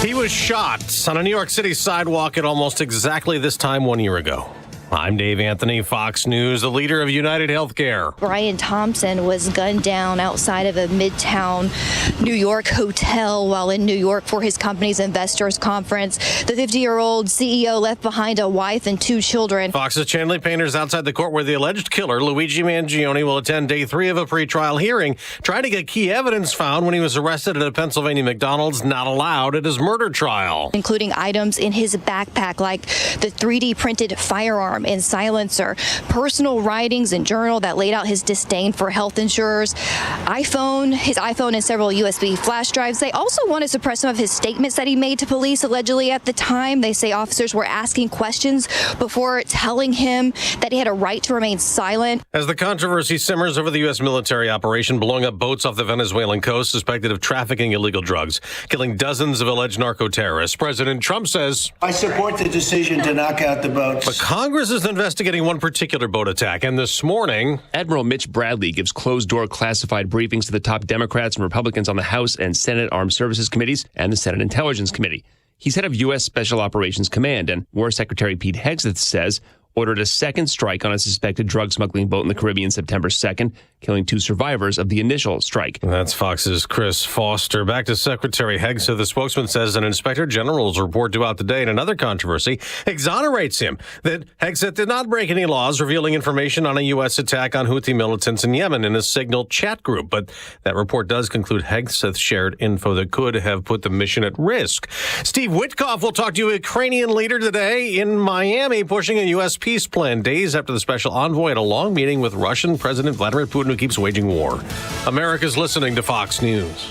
He was shot on a New York City sidewalk at almost exactly this time 1 year ago. I'm Dave Anthony, Fox News, the leader of United Healthcare. Brian Thompson was gunned down outside of a Midtown New York hotel while in New York for his company's investors conference. The 50-year-old CEO left behind a wife and 2 children. Fox's Chanley Painter's outside the court where the alleged killer, Luigi Mangione, will attend day 3 of a pretrial hearing, trying to get key evidence found when he was arrested at a Pennsylvania McDonald's not allowed at his murder trial. Including items in his backpack like the 3D printed firearm and silencer, personal writings and journal that laid out his disdain for health insurers, his iPhone and several USB flash drives. They also want to suppress some of his statements that he made to police allegedly at the time. They say officers were asking questions before telling him that he had a right to remain silent. As the controversy simmers over the U.S. military operation blowing up boats off the Venezuelan coast suspected of trafficking illegal drugs, killing dozens of alleged narco-terrorists, President Trump says, I support the decision to knock out the boats. But Congress is investigating one particular boat attack, and this morning, Admiral Mitch Bradley gives closed-door classified briefings to the top Democrats and Republicans on the House and Senate Armed Services Committees and the Senate Intelligence Committee. He's head of U.S. Special Operations Command, and War Secretary Pete Hegseth says ordered a second strike on a suspected drug smuggling boat in the Caribbean September 2nd, killing 2 survivors of the initial strike. That's Fox's Chris Foster. Back to Secretary Hegseth. The spokesman says an inspector general's report due out today in another controversy exonerates him that Hegseth did not break any laws revealing information on a U.S. attack on Houthi militants in Yemen in a Signal chat group. But that report does conclude Hegseth shared info that could have put the mission at risk. Steve Witkoff will talk to a Ukrainian leader today in Miami, pushing a U.S. peace plan days after the special envoy had a long meeting with Russian President Vladimir Putin, who keeps waging war. America's listening to Fox News.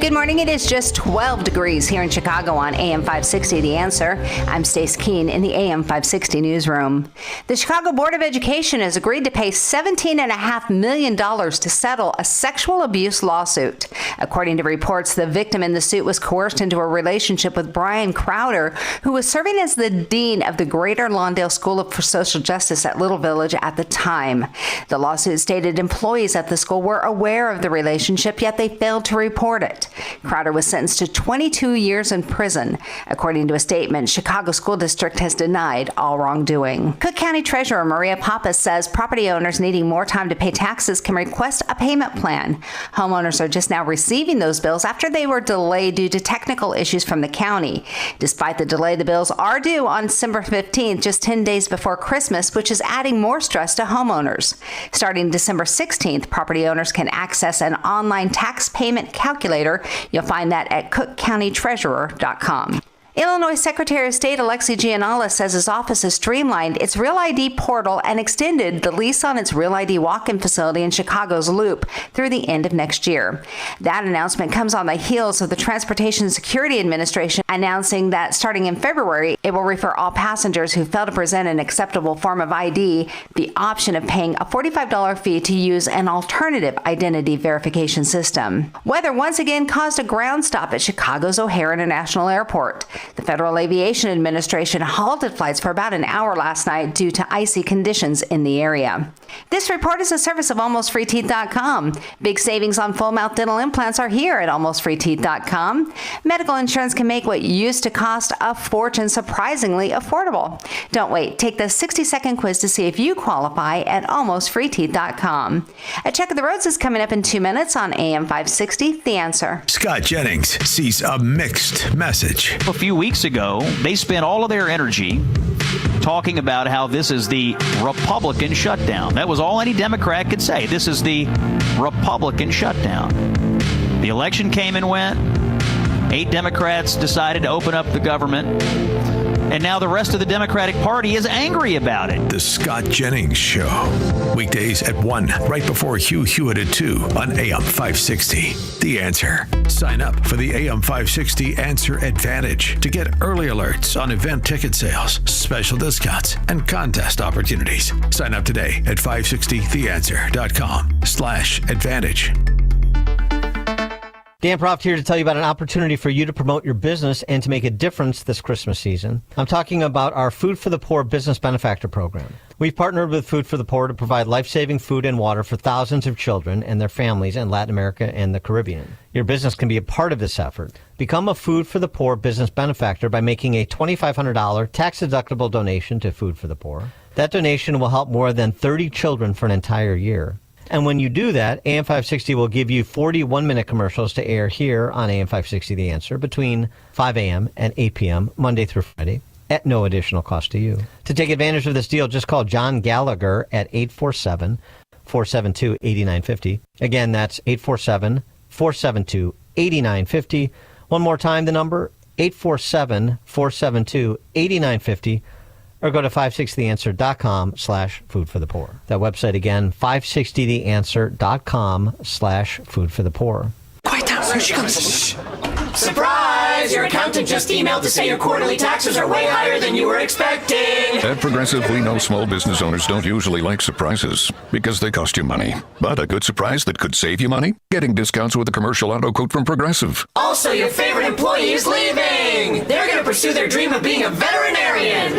Good morning. It is just 12 degrees here in Chicago on AM 560, The Answer. I'm Stace Keene in the AM 560 newsroom. The Chicago Board of Education has agreed to pay $17.5 million to settle a sexual abuse lawsuit. According to reports, the victim in the suit was coerced into a relationship with Brian Crowder, who was serving as the dean of the Greater Lawndale School for Social Justice at Little Village at the time. The lawsuit stated employees at the school were aware of the relationship, yet they failed to report it. Crowder was sentenced to 22 years in prison. According to a statement, Chicago School District has denied all wrongdoing. Cook County Treasurer Maria Pappas says property owners needing more time to pay taxes can request a payment plan. Homeowners are just now receiving those bills after they were delayed due to technical issues from the county. Despite the delay, the bills are due on December 15th, just 10 days before Christmas, which is adding more stress to homeowners. Starting December 16th, property owners can access an online tax payment calculator. You'll find that at cookcountytreasurer.com. Illinois Secretary of State Alexi Giannola says his office has streamlined its Real ID portal and extended the lease on its Real ID walk-in facility in Chicago's Loop through the end of next year. That announcement comes on the heels of the Transportation Security Administration announcing that starting in February, it will refer all passengers who fail to present an acceptable form of ID the option of paying a $45 fee to use an alternative identity verification system. Weather once again caused a ground stop at Chicago's O'Hare International Airport. The Federal Aviation Administration halted flights for about an hour last night due to icy conditions in the area. This report is a service of AlmostFreeTeeth.com. Big savings on full mouth dental implants are here at AlmostFreeTeeth.com. Medical insurance can make what used to cost a fortune surprisingly affordable. Don't wait. Take the 60-second quiz to see if you qualify at AlmostFreeTeeth.com. A check of the roads is coming up in 2 minutes on AM 560, The Answer. Scott Jennings sees a mixed message. A few weeks ago, they spent all of their energy talking about how this is the Republican shutdown. That was all any Democrat could say. This is the Republican shutdown. The election came and went. 8 Democrats decided to open up the government. And now the rest of the Democratic Party is angry about it. The Scott Jennings Show. Weekdays at 1, right before Hugh Hewitt at 2 on AM 560. The Answer. Sign up for the AM 560 Answer Advantage to get early alerts on event ticket sales, special discounts, and contest opportunities. Sign up today at 560theanswer.com/advantage. Dan Proft here to tell you about an opportunity for you to promote your business and to make a difference this Christmas season. I'm talking about our Food for the Poor Business Benefactor Program. We've partnered with Food for the Poor to provide life-saving food and water for thousands of children and their families in Latin America and the Caribbean. Your business can be a part of this effort. Become a Food for the Poor business benefactor by making a $2,500 tax-deductible donation to Food for the Poor. That donation will help more than 30 children for an entire year. And when you do that, AM 560 will give you 40 one-minute commercials to air here on AM 560 The Answer between 5 a.m. and 8 p.m. Monday through Friday at no additional cost to you. To take advantage of this deal, just call John Gallagher at 847-472-8950. Again, that's 847-472-8950. One more time, the number, 847-472-8950. Or go to 560theanswer.com/food for the poor. That website again, 560theanswer.com/food for the poor. Quiet down, here she comes. Surprise! Your accountant just emailed to say your quarterly taxes are way higher than you were expecting. At Progressive, we know small business owners don't usually like surprises because they cost you money. But a good surprise that could save you money? Getting discounts with a commercial auto quote from Progressive. Also, your favorite employee is leaving. They're going to pursue their dream of being a veterinarian.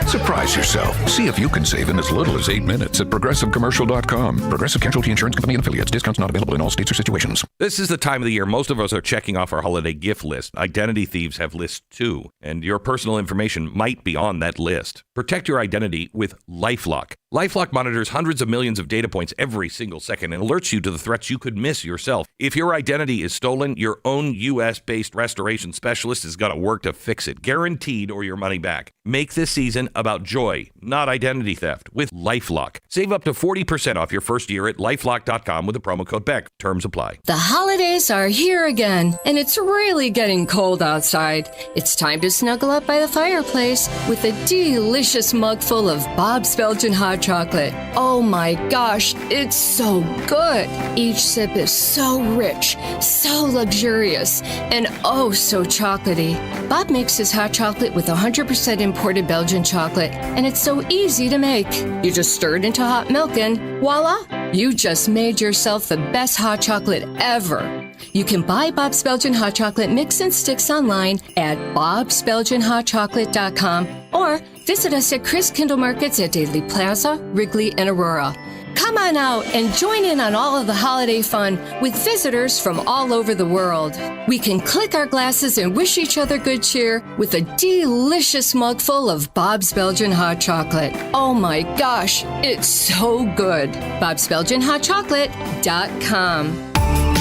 Surprise yourself. See if you can save in as little as 8 minutes at ProgressiveCommercial.com. Progressive Casualty Insurance Company and Affiliates. Discounts not available in all states or situations. This is the time of the year most of us are checking off our holiday gift list. Identity thieves have lists too, and your personal information might be on that list. Protect your identity with LifeLock. LifeLock monitors hundreds of millions of data points every single second and alerts you to the threats you could miss yourself. If your identity is stolen, your own U.S.-based restoration specialist has got to work to fix it, guaranteed, or your money back. Make this season about joy, not identity theft, with LifeLock. Save up to 40% off your first year at LifeLock.com with the promo code BECK. Terms apply. The holidays are here again, and it's really getting cold outside. It's time to snuggle up by the fireplace with a delicious mug full of Bob's Belgian hot chocolate. Oh my gosh, it's so good. Each sip is so rich, so luxurious, and oh so chocolatey. Bob makes his hot chocolate with 100% imported Belgian chocolate, and it's so easy to make. You just stir it into hot milk and voila, you just made yourself the best hot chocolate ever. You can buy Bob's Belgian hot chocolate mix and sticks online at bobsbelgianhotchocolate.com or visit us at Chris Kindle Markets at Daily Plaza, Wrigley, and Aurora. Come on out and join in on all of the holiday fun with visitors from all over the world. We can click our glasses and wish each other good cheer with a delicious mug full of Bob's Belgian hot chocolate. Oh my gosh, it's so good. bobsbelgianhotchocolate.com.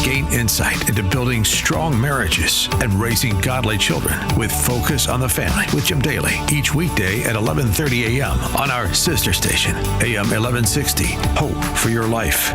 Gain insight into building strong marriages and raising godly children with Focus on the Family with Jim Daly each weekday at 11:30 a.m. on our sister station, AM 1160. Hope for your life.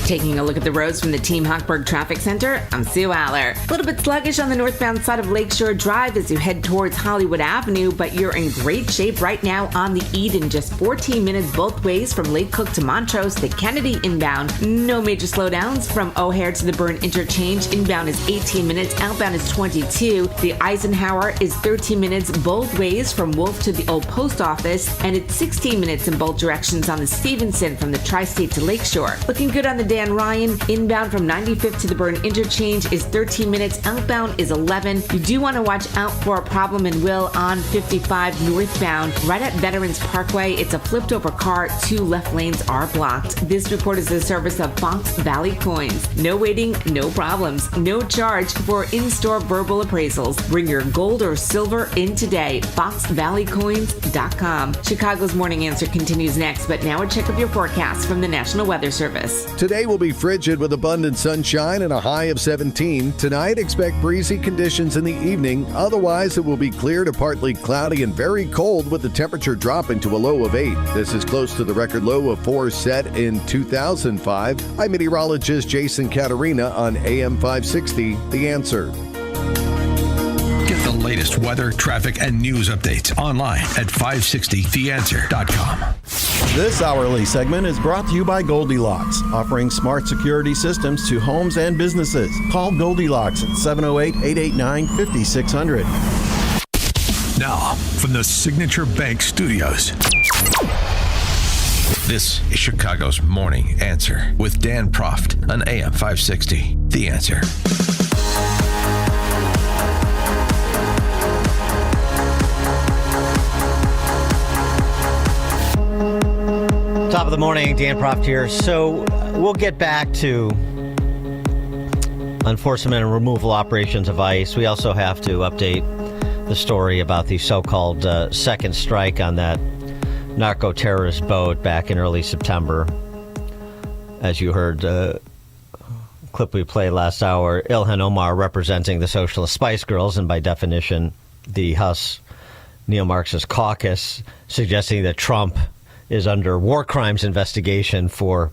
Taking a look at the roads from the Team Hochberg Traffic Center, I'm Sue Aller. A little bit sluggish on the northbound side of Lakeshore Drive as you head towards Hollywood Avenue, but you're in great shape right now on the Eden. Just 14 minutes both ways from Lake Cook to Montrose to Kennedy inbound. No major slowdowns from O'Hare to the Byrne Interchange. Inbound is 18 minutes, outbound is 22. The Eisenhower is 13 minutes both ways from Wolf to the Old Post Office, and it's 16 minutes in both directions on the Stevenson from the Tri-State to Lakeshore. Looking good on the Dan Ryan. Inbound from 95th to the Byrne Interchange is 13 minutes. Outbound is 11. You do want to watch out for a problem in Will on 55 northbound. Right at Veterans Parkway, it's a flipped over car. 2 left lanes are blocked. This report is the service of Fox Valley Coins. No waiting, no problems. No charge for in-store verbal appraisals. Bring your gold or silver in today. FoxValleyCoins.com. Chicago's Morning Answer continues next, but now a check of your forecast from the National Weather Service. Today Today will be frigid with abundant sunshine and a high of 17. Tonight, expect breezy conditions in the evening. Otherwise, it will be clear to partly cloudy and very cold with the temperature dropping to a low of 8. This is close to the record low of 4 set in 2005. I'm meteorologist Jason Caterina on AM 560, The Answer. Get the latest weather, traffic, and news updates online at 560theanswer.com. This hourly segment is brought to you by Goldilocks, offering smart security systems to homes and businesses. Call Goldilocks at 708-889-5600. Now, from the Signature Bank Studios. This is Chicago's Morning Answer with Dan Proft on AM 560. The Answer. Top of the morning, Dan Proft here. So we'll get back to enforcement and removal operations of ICE. We also have to update the story about the so-called second strike on that narco-terrorist boat back in early September. As you heard, clip we played last hour, Ilhan Omar representing the Socialist Spice Girls, and by definition, the House Neo-Marxist Caucus, suggesting that Trump is under war crimes investigation for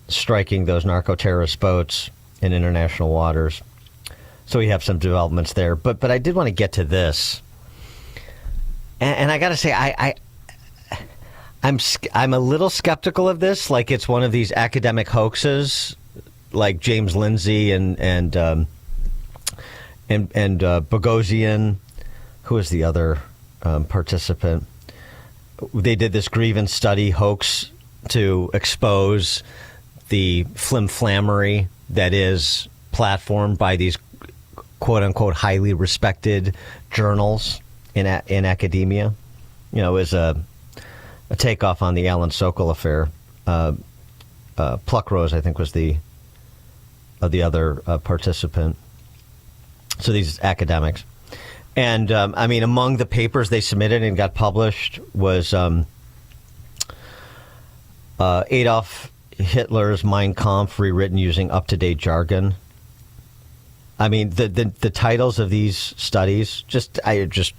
striking those narco-terrorist boats in international waters. So we have some developments there. But I did want to get to this. And I got to say, I'm a little skeptical of this, like it's one of these academic hoaxes, like James Lindsay and Boghossian. Who is the other participant? They did this grievance study hoax to expose the flimflammery that is platformed by these quote-unquote highly respected journals in academia. You know, as a takeoff on the Alan Sokol affair. Pluckrose, I think, was the other participant. So these academics. And, I mean, among the papers they submitted and got published was Adolf Hitler's Mein Kampf rewritten using up-to-date jargon. I mean, the titles of these studies, just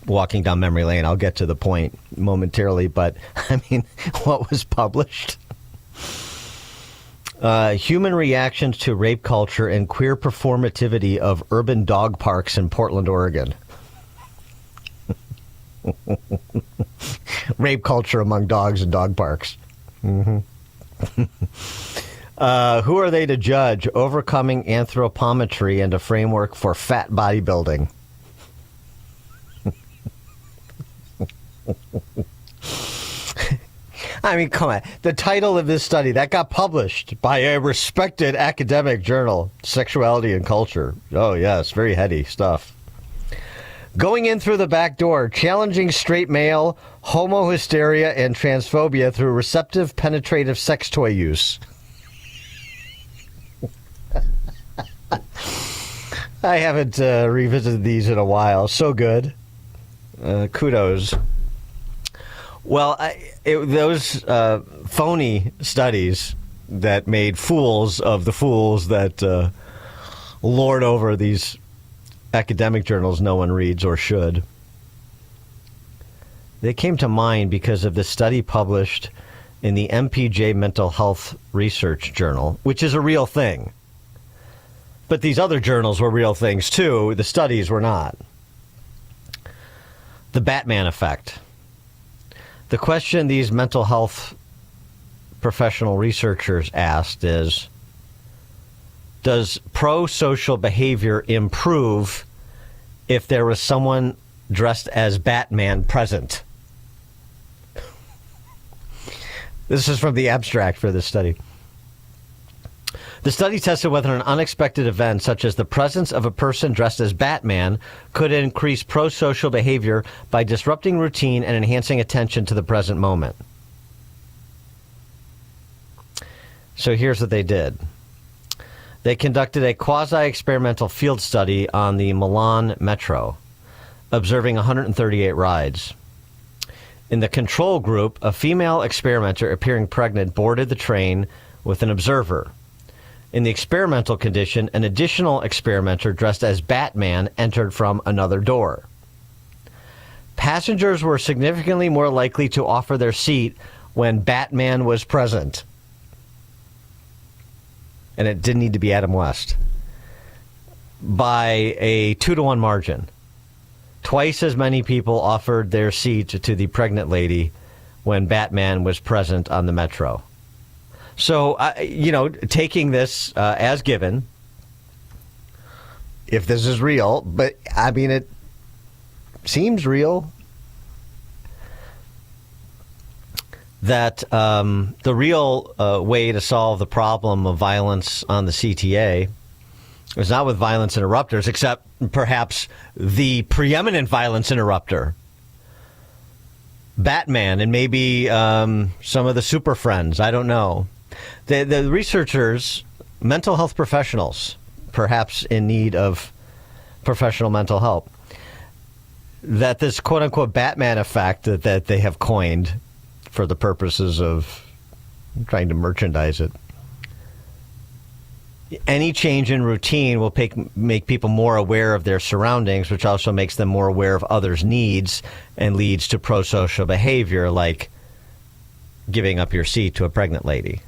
walking down memory lane, I'll get to the point momentarily, but, I mean, what was published? Human reactions to rape culture and queer performativity of urban dog parks in Portland, Oregon. Rape culture among dogs and dog parks. Mm-hmm. Who are they to judge? Overcoming anthropometry and a framework for fat bodybuilding. I mean, come on. The title of this study, that got published by a respected academic journal, Sexuality and Culture. Oh, yes, very heady stuff. Going in through the back door, challenging straight male, homo hysteria, and transphobia through receptive, penetrative sex toy use. I haven't revisited these in a while. So good. Kudos. Well, those phony studies that made fools of the fools that lord over these academic journals no one reads or should. They came to mind because of the study published in the MPJ Mental Health Research Journal, which is a real thing. But these other journals were real things too. The studies were not. The Batman effect. The question these mental health professional researchers asked is, does pro-social behavior improve if there was someone dressed as Batman present? This is from the abstract for this study. The study tested whether an unexpected event, such as the presence of a person dressed as Batman, could increase pro-social behavior by disrupting routine and enhancing attention to the present moment. So here's what they did. They conducted a quasi-experimental field study on the Milan Metro, observing 138 rides. In the control group, a female experimenter appearing pregnant boarded the train with an observer. In the experimental condition, an additional experimenter dressed as Batman entered from another door. Passengers were significantly more likely to offer their seat when Batman was present. And it didn't need to be Adam West. By a 2-to-1 margin. Twice as many people offered their seat to the pregnant lady when Batman was present on the Metro. So, taking this as given, if this is real, but I mean, it seems real, that the real way to solve the problem of violence on the CTA is not with violence interrupters, except perhaps the preeminent violence interrupter, Batman, and maybe some of the Super Friends. I don't know. The researchers, mental health professionals, perhaps in need of professional mental help, that this quote-unquote Batman effect that they have coined for the purposes of trying to merchandise it, any change in routine will make people more aware of their surroundings, which also makes them more aware of others' needs and leads to prosocial behavior like giving up your seat to a pregnant lady.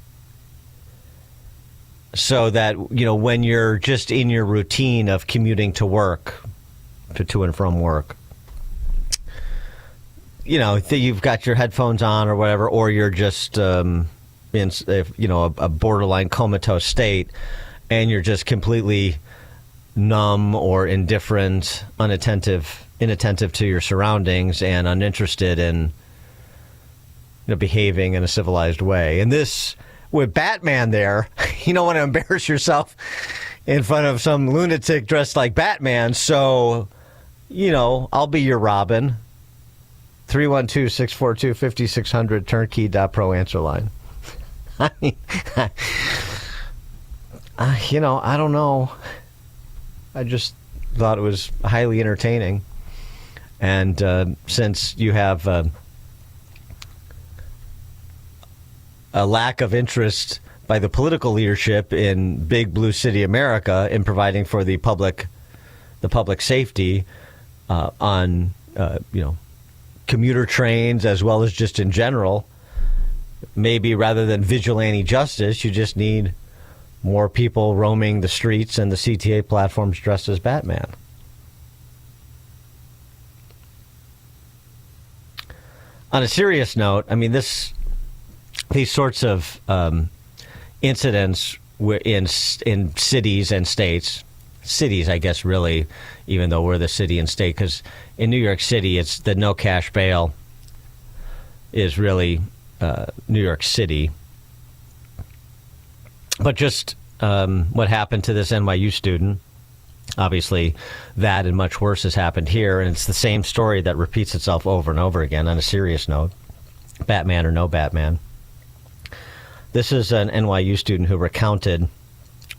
So that, when you're just in your routine of commuting to work, to and from work, you've got your headphones on or whatever, or you're just in, a borderline comatose state, and you're just completely numb or indifferent, inattentive to your surroundings, and uninterested in behaving in a civilized way. And this, with Batman there, you don't want to embarrass yourself in front of some lunatic dressed like Batman. So, I'll be your Robin. 312-642-5600, turnkey.pro answer line. I mean, I don't know. I just thought it was highly entertaining. And since you have a lack of interest by the political leadership in big blue city America in providing for the public safety on commuter trains, as well as just in general, maybe rather than vigilante justice, you just need more people roaming the streets and the CTA platforms dressed as Batman. On a serious note, I mean, these sorts of incidents in cities and states, cities, I guess, really, even though we're the city and state, because in New York City, it's the no cash bail is really New York City. But just what happened to this NYU student, obviously that and much worse has happened here, and it's the same story that repeats itself over and over again. On a serious note, Batman or no Batman. This is an NYU student who recounted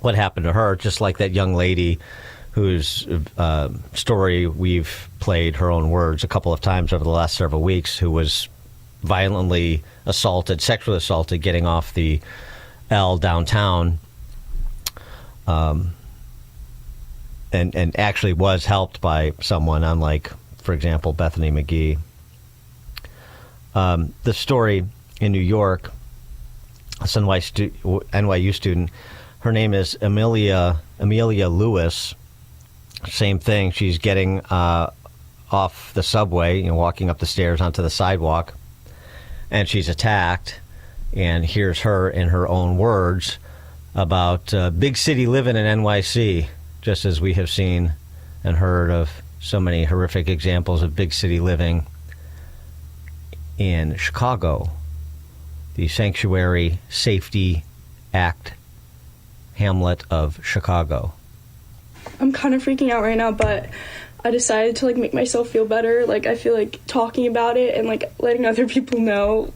what happened to her, just like that young lady whose story we've played, her own words, a couple of times over the last several weeks, who was violently assaulted, sexually assaulted, getting off the L downtown, and actually was helped by someone, unlike, for example, Bethany McGee. The story in New York, this NYU student, her name is Amelia Lewis. Same thing. She's getting off the subway, walking up the stairs onto the sidewalk, and she's attacked. And here's her in her own words about big city living in NYC, just as we have seen and heard of so many horrific examples of big city living in Chicago, the Sanctuary Safety Act hamlet of Chicago. I'm kind of freaking out right now, but I decided to make myself feel better. I feel like talking about it and letting other people know,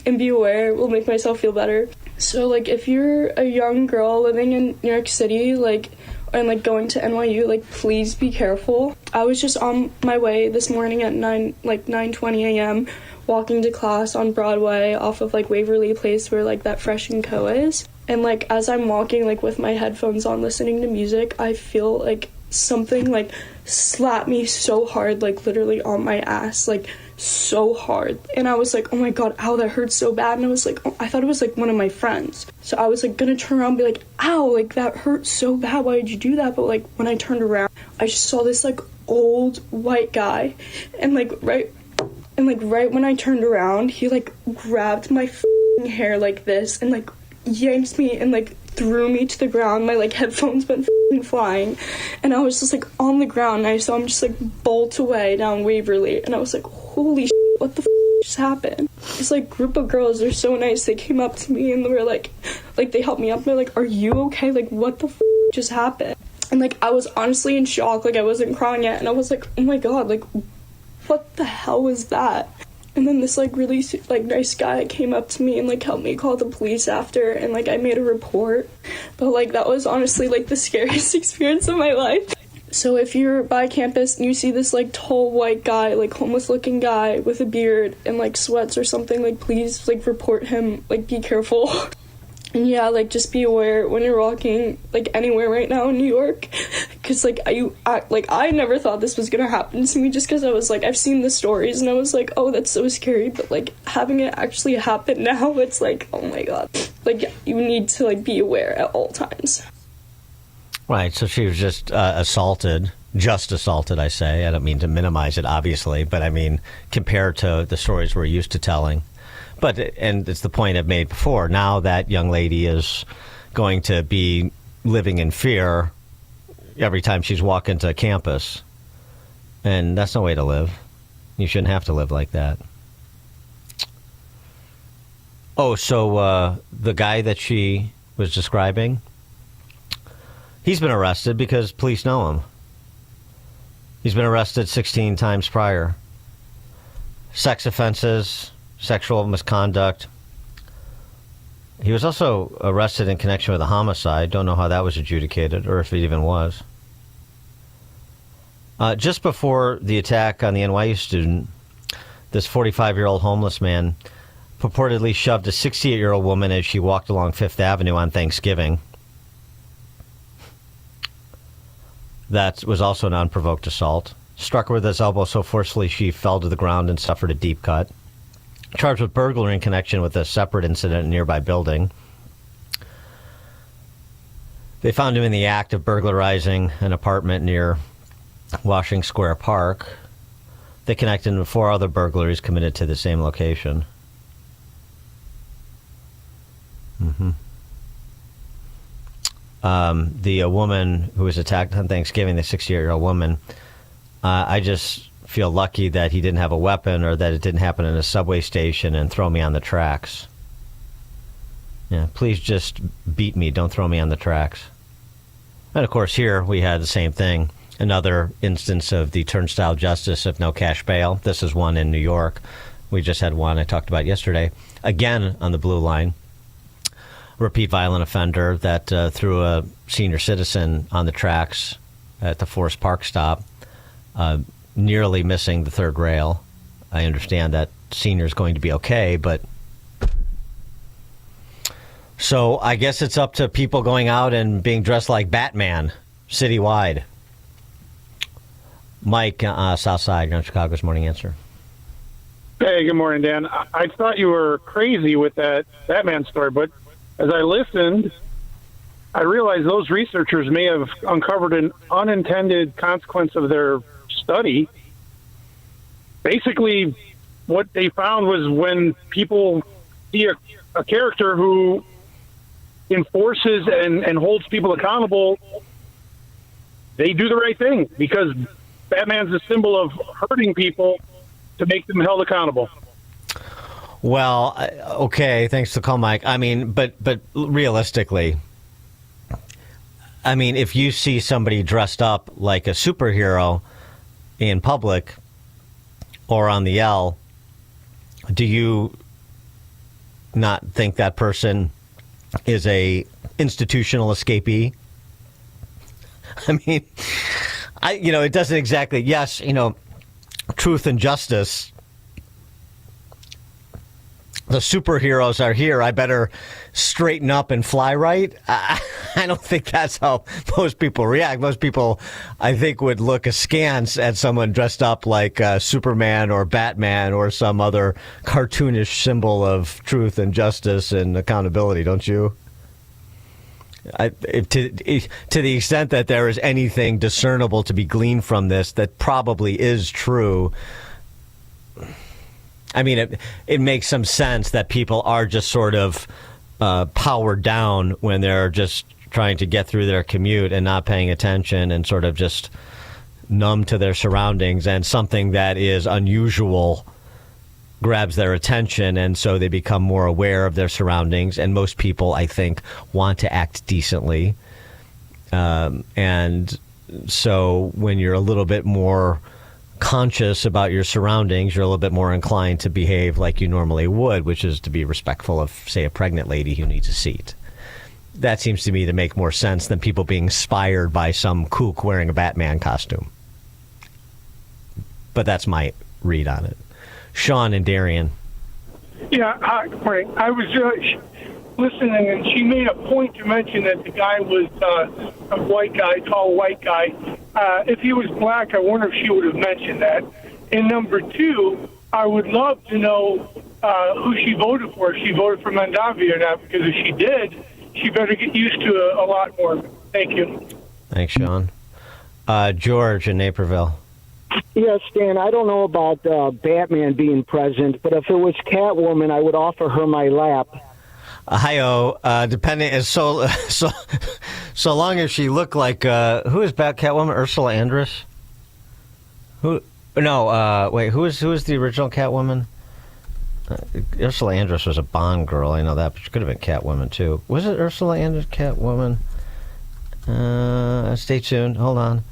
and be aware will make myself feel better. So if you're a young girl living in New York City, and going to NYU, please be careful. I was just on my way this morning at 9:20 a.m. walking to class on Broadway off of Waverly Place where that Fresh & Co is. And like as I'm walking like with my headphones on listening to music, I feel like something like slap me so hard, like literally on my ass, like so hard. And I was like, oh my god, ow, that hurts so bad. And I was like, oh, I thought it was like one of my friends. So I was like gonna turn around and be like, ow, like that hurts so bad, why did you do that? But like when I turned around, I just saw this like old white guy, and like right when I turned around, he like grabbed my hair like this and like yanked me and like threw me to the ground. My like headphones went flying, and I was just like on the ground, and I saw him just like bolt away down Waverly, and I was like, holy shit, what the just happened? This like group of girls, they're so nice, they came up to me and they were like they helped me up, they're like, are you okay? Like what the just happened? And like I was honestly in shock, like I wasn't crying yet, and I was like, oh my god, like what the hell was that? And then this like really like nice guy came up to me and like helped me call the police after, and like I made a report. But like that was honestly like the scariest experience of my life. So if you're by campus and you see this like tall white guy, like homeless looking guy with a beard and like sweats or something, like please like report him, like be careful. And yeah, like just be aware when you're walking like anywhere right now in New York, because like I never thought this was gonna happen to me, just because I was like, I've seen the stories and I was like, oh, that's so scary, but like having it actually happen now, it's like, oh my god, like you need to like be aware at all times. Right, so she was just assaulted, I say. I don't mean to minimize it, obviously, but I mean compared to the stories we're used to telling. But, and it's the point I've made before, now that young lady is going to be living in fear every time she's walking to campus. And that's no way to live. You shouldn't have to live like that. Oh, so the guy that she was describing, he's been arrested because police know him. He's been arrested 16 times prior. Sex offenses, sexual misconduct. He was also arrested in connection with a homicide. Don't know how that was adjudicated or if it even was. Just before the attack on the NYU student, this 45-year-old homeless man purportedly shoved a 68-year-old woman as she walked along Fifth Avenue on Thanksgiving. That was also an unprovoked assault. Struck her with his elbow so forcefully she fell to the ground and suffered a deep cut. Charged with burglary in connection with a separate incident in a nearby building. They found him in the act of burglarizing an apartment near Washington Square Park. They connected him to 4 other burglaries committed to the same location. The woman who was attacked on Thanksgiving, the 68-year-old woman, I just feel lucky that he didn't have a weapon or that it didn't happen in a subway station and throw me on the tracks. Yeah, please just beat me. Don't throw me on the tracks. And of course, here we had the same thing. Another instance of the turnstile justice of no cash bail. This is one in New York. We just had one I talked about yesterday. Again, on the Blue Line. Repeat violent offender that threw a senior citizen on the tracks at the Forest Park stop. Nearly missing the third rail. I understand that senior's going to be okay, but so I guess it's up to people going out and being dressed like Batman citywide. Mike, Southside, Young Chicago's Morning Answer. Hey, good morning, Dan. I thought you were crazy with that Batman story, but as I listened, I realized those researchers may have uncovered an unintended consequence of their study. Basically, what they found was when people see a character who enforces and holds people accountable, they do the right thing, because Batman's a symbol of hurting people to make them held accountable. Well, okay, thanks for the call, Mike. I mean, but realistically, I mean, if you see somebody dressed up like a superhero in public or on the L, do you not think that person is a institutional escapee? I mean, it doesn't exactly, yes, truth and justice the superheroes are here, I better straighten up and fly right. I don't think that's how most people react. Most people, I think, would look askance at someone dressed up like Superman or Batman or some other cartoonish symbol of truth and justice and accountability, don't you? To the extent that there is anything discernible to be gleaned from this that probably is true, I mean, it makes some sense that people are just sort of powered down when they're just trying to get through their commute and not paying attention and sort of just numb to their surroundings, and something that is unusual grabs their attention, and so they become more aware of their surroundings. And most people, I think, want to act decently. And so when you're a little bit more conscious about your surroundings, you're a little bit more inclined to behave like you normally would, which is to be respectful of, say, a pregnant lady who needs a seat. That seems to me to make more sense than people being inspired by some kook wearing a Batman costume. But that's my read on it. Sean and Darien. Yeah, right. I was listening, and she made a point to mention that the guy was a white guy, tall white guy. If he was black, I wonder if she would have mentioned that. And number two, I would love to know who she voted for. If she voted for Mondavi or not, because if she did, she better get used to a lot more. Thank you. Thanks, Sean. George in Naperville. Yes, Dan, I don't know about Batman being present, but if it was Catwoman, I would offer her my lap. Hi-oh, depending, so long as she looked like, who is Catwoman? Ursula Andress? Who is the original Catwoman? Ursula Andress was a Bond girl, I know that, but she could have been Catwoman, too. Was it Ursula Andress, Catwoman? Stay tuned, hold on.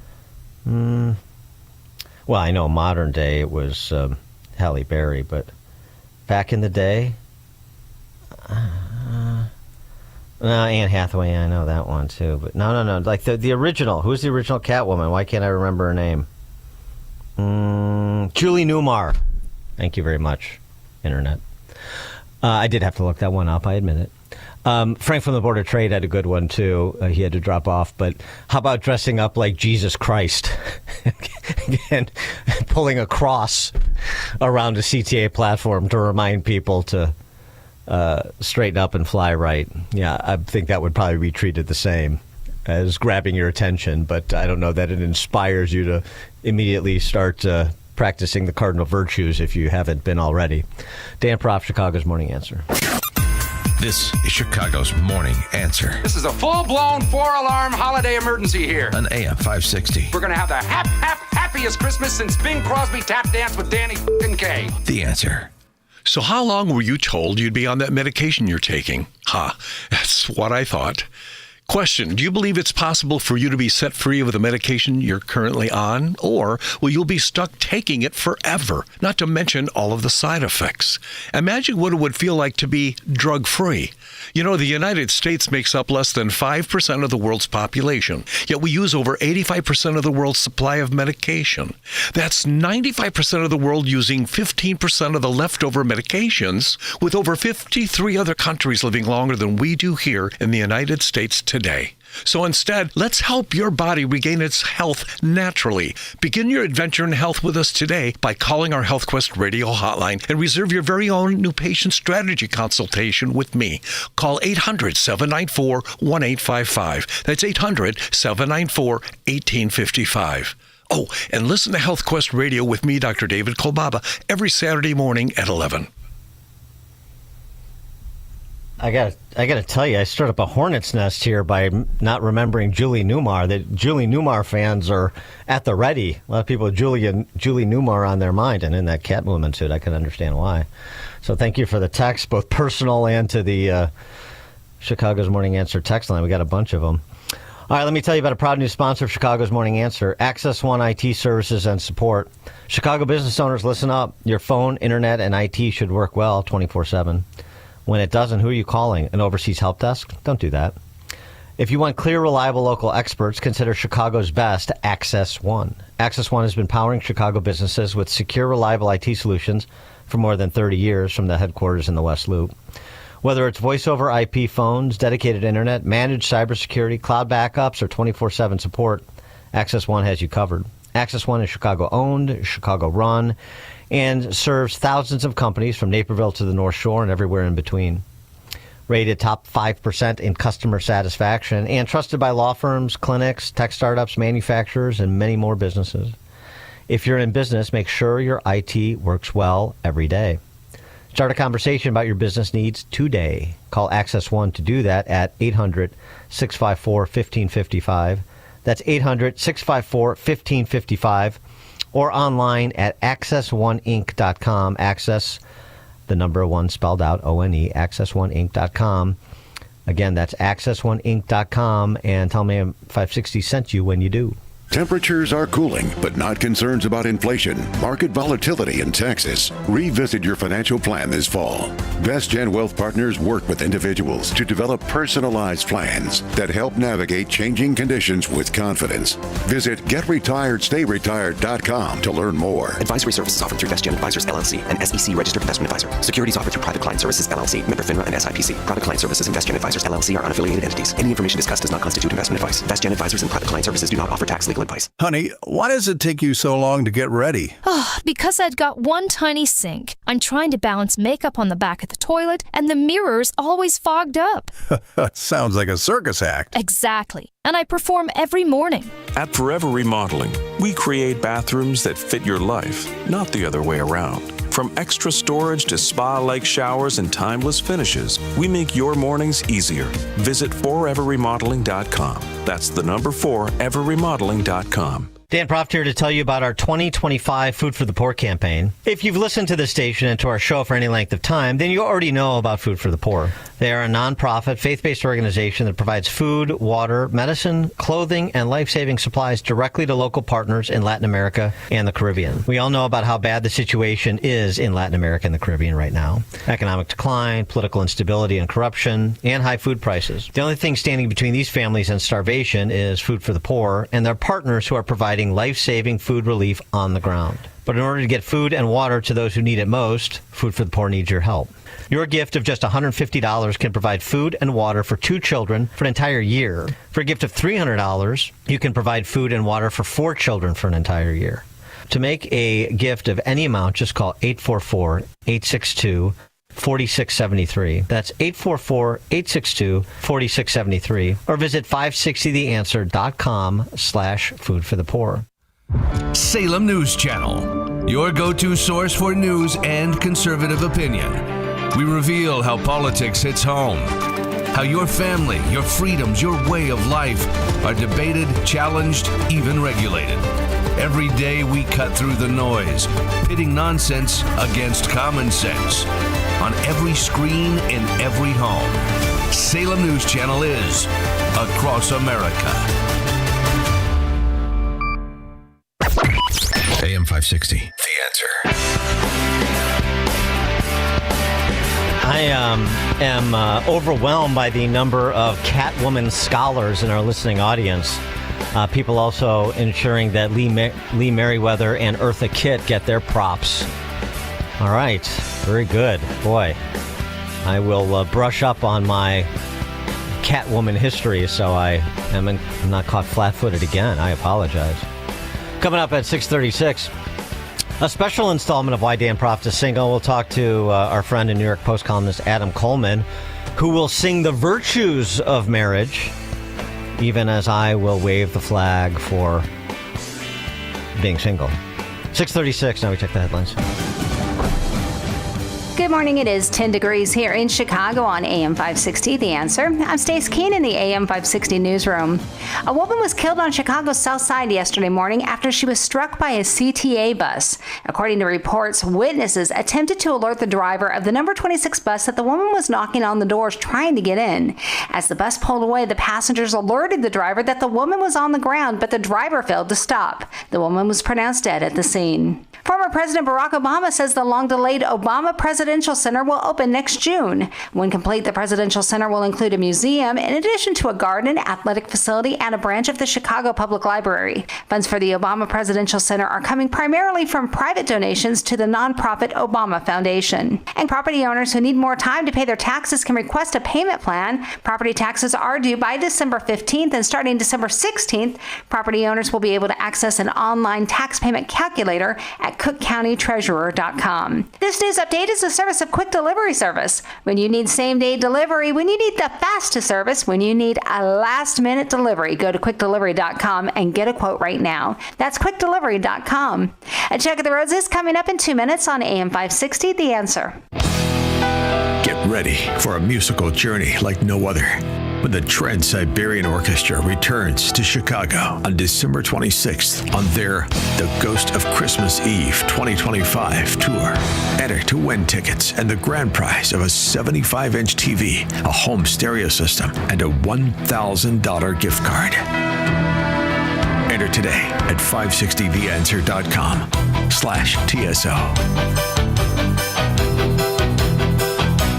Well, I know modern day it was Halle Berry, but back in the day, Anne Hathaway, I know that one too. But no, like the original. Who's the original Catwoman? Why can't I remember her name? Julie Newmar. Thank you very much, Internet. I did have to look that one up, I admit it. Frank from the Board of Trade had a good one, too. He had to drop off. But how about dressing up like Jesus Christ and pulling a cross around a CTA platform to remind people to straighten up and fly right? Yeah, I think that would probably be treated the same as grabbing your attention. But I don't know that it inspires you to immediately start practicing the cardinal virtues if you haven't been already. Dan Proft, Chicago's Morning Answer. This is Chicago's Morning Answer. This is a full-blown 4-alarm holiday emergency here. On AM 560. We're going to have the happiest Christmas since Bing Crosby tap danced with Danny Kaye. The Answer. So how long were you told you'd be on that medication you're taking? That's what I thought. Question, do you believe it's possible for you to be set free of the medication you're currently on? Or will you be stuck taking it forever, not to mention all of the side effects? Imagine what it would feel like to be drug-free. You know, the United States makes up less than 5% of the world's population, yet we use over 85% of the world's supply of medication. That's 95% of the world using 15% of the leftover medications, with over 53 other countries living longer than we do here in the United States today. So instead, let's help your body regain its health naturally. Begin your adventure in health with us today by calling our HealthQuest radio hotline and reserve your very own new patient strategy consultation with me. Call 800-794-1855. That's 800-794-1855. Oh, and listen to HealthQuest Radio with me, Dr. David Kolbaba, every Saturday morning at 11. I gotta tell you, I stirred up a hornet's nest here by not remembering Julie Newmar. The Julie Newmar fans are at the ready. A lot of people with Julie Newmar on their mind, and in that Catwoman suit, I can understand why. So thank you for the text, both personal and to the Chicago's Morning Answer text line. We got a bunch of them. All right, let me tell you about a proud new sponsor of Chicago's Morning Answer, Access One IT Services and Support. Chicago business owners, listen up. Your phone, internet, and IT should work well 24/7. When it doesn't, who are you calling? An overseas help desk? Don't do that. If you want clear, reliable local experts, consider Chicago's best, Access One. Access One has been powering Chicago businesses with secure, reliable IT solutions for more than 30 years from the headquarters in the West Loop. Whether it's voice over IP phones, dedicated internet, managed cybersecurity, cloud backups, or 24/7 support, Access One has you covered. Access One is Chicago-owned, Chicago-run, and serves thousands of companies from Naperville to the North Shore and everywhere in between. Rated top 5% in customer satisfaction and trusted by law firms, clinics, tech startups, manufacturers, and many more businesses. If you're in business, make sure your IT works well every day. Start a conversation about your business needs today. Call Access One to do that at 800-654-1555. That's 800-654-1555. Or online at access1inc.com. Access, the number one spelled out, O-N-E, access1inc.com. Again, that's access1inc.com. And tell me 560 sent you when you do. Temperatures are cooling, but not concerns about inflation, market volatility, and taxes. Revisit your financial plan this fall. BestGen Wealth Partners work with individuals to develop personalized plans that help navigate changing conditions with confidence. Visit GetRetiredStayRetired.com to learn more. Advisory services offered through BestGen Advisors, LLC, an SEC registered investment advisor. Securities offered through Private Client Services, LLC, member FINRA and SIPC. Private Client Services and BestGen Advisors, LLC are unaffiliated entities. Any information discussed does not constitute investment advice. BestGen Advisors and Private Client Services do not offer tax legal advice. Honey, why does it take you so long to get ready? Because I've got one tiny sink. I'm trying to balance makeup on the back of the toilet, and the mirror's always fogged up. Sounds like a circus act. Exactly. And I perform every morning. At Forever Remodeling, we create bathrooms that fit your life, not the other way around. From extra storage to spa-like showers and timeless finishes, we make your mornings easier. Visit foreverremodeling.com. That's the number 4everremodeling.com. Dan Proft here to tell you about our 2025 Food for the Poor campaign. If you've listened to this station and to our show for any length of time, then you already know about Food for the Poor. They are a nonprofit, faith-based organization that provides food, water, medicine, clothing, and life-saving supplies directly to local partners in Latin America and the Caribbean. We all know about how bad the situation is in Latin America and the Caribbean right now. Economic decline, political instability and corruption, and high food prices. The only thing standing between these families and starvation is Food for the Poor and their partners who are providing life-saving food relief on the ground. But in order to get food and water to those who need it most, Food for the Poor needs your help. Your gift of just $150 can provide food and water for 2 children for an entire year. For a gift of $300, you can provide food and water for 4 children for an entire year. To make a gift of any amount, just call 844-862-4673. That's 844-862-4673. Or visit 560theanswer.com/foodforthepoor. Salem News Channel, your go-to source for news and conservative opinion. We reveal how politics hits home, how your family, your freedoms, your way of life are debated, challenged, even regulated. Every day we cut through the noise, pitting nonsense against common sense. On every screen, in every home. Salem News Channel is across America. AM 560, The Answer. I am overwhelmed by the number of Catwoman scholars in our listening audience. People also ensuring that Lee Merriweather and Eartha Kitt get their props. All right. Very good. Boy, I will brush up on my Catwoman history so I'm not caught flat-footed again. I apologize. Coming up at 6:36, a special installment of Why Dan Proft is Single. We'll talk to our friend and New York Post columnist Adam Coleman, who will sing the virtues of marriage, even as I will wave the flag for being single. 6:36, now we check the headlines. Good morning. It is 10 degrees here in Chicago on AM 560, The Answer. I'm Stace Keene in the AM 560 newsroom. A woman was killed on Chicago's South Side yesterday morning after she was struck by a CTA bus. According to reports, witnesses attempted to alert the driver of the number 26 bus that the woman was knocking on the doors trying to get in. As the bus pulled away, the passengers alerted the driver that the woman was on the ground, but the driver failed to stop. The woman was pronounced dead at the scene. Former President Barack Obama says the long-delayed Obama presidential Presidential Center will open next June. When complete, the Presidential Center will include a museum in addition to a garden, athletic facility, and a branch of the Chicago Public Library. Funds for the Obama Presidential Center are coming primarily from private donations to the nonprofit Obama Foundation. And property owners who need more time to pay their taxes can request a payment plan. Property taxes are due by December 15th, and starting December 16th, property owners will be able to access an online tax payment calculator at cookcountytreasurer.com. This news update is a service of Quick Delivery Service. When you need same-day delivery, when you need the fastest service, when you need a last-minute delivery, go to quickdelivery.com and get a quote right now. That's quickdelivery.com. A check of the roads is coming up in 2 minutes on AM 560, The Answer. Get ready for a musical journey like no other when the Trans-Siberian Orchestra returns to Chicago on December 26th on their The Ghost of Christmas Eve 2025 tour. Enter to win tickets and the grand prize of a 75-inch TV, a home stereo system, and a $1,000 gift card. Enter today at 560theanswer.com/TSO.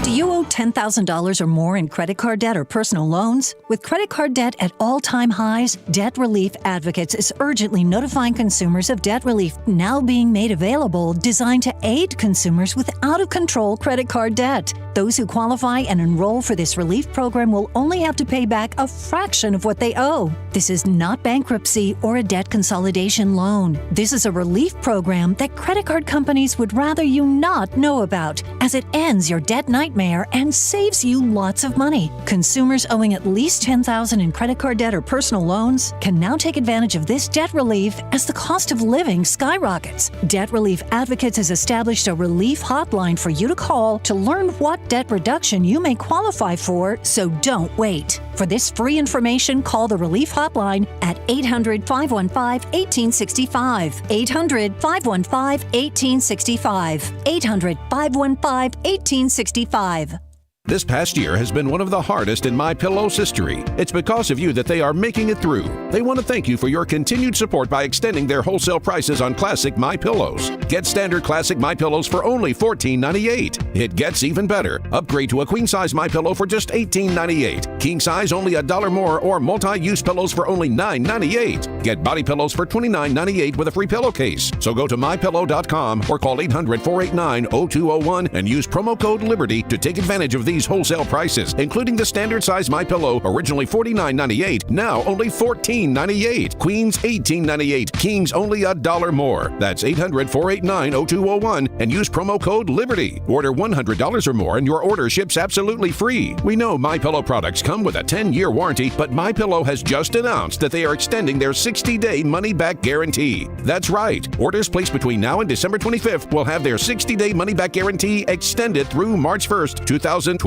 Do you owe $10,000 or more in credit card debt or personal loans? With credit card debt at all-time highs, Debt Relief Advocates is urgently notifying consumers of debt relief now being made available, designed to aid consumers with out-of-control credit card debt. Those who qualify and enroll for this relief program will only have to pay back a fraction of what they owe. This is not bankruptcy or a debt consolidation loan. This is a relief program that credit card companies would rather you not know about, as it ends your debt nightmare and saves you lots of money. Consumers owing at least $10,000 in credit card debt or personal loans can now take advantage of this debt relief as the cost of living skyrockets. Debt Relief Advocates has established a relief hotline for you to call to learn what debt reduction you may qualify for, so don't wait. For this free information, call the Relief Hotline at 800-515-1865. 800-515-1865. 800-515-1865. This past year has been one of the hardest in MyPillow's history. It's because of you that they are making it through. They want to thank you for your continued support by extending their wholesale prices on classic MyPillows. Get standard classic MyPillows for only $14.98. It gets even better. Upgrade to a queen size MyPillow for just $18.98. King size only $1 more, or multi-use pillows for only $9.98. Get body pillows for $29.98 with a free pillowcase. So go to mypillow.com or call 800-489-0201 and use promo code LIBERTY to take advantage of these wholesale prices, including the standard size MyPillow, originally $49.98, now only $14.98. Queens $18.98, Kings only $1 more. That's 800-489-0201 and use promo code LIBERTY. Order $100 or more and your order ships absolutely free. We know MyPillow products come with a 10-year warranty, but MyPillow has just announced that they are extending their 60-day money-back guarantee. That's right. Orders placed between now and December 25th will have their 60-day money-back guarantee extended through March 1st, 2026.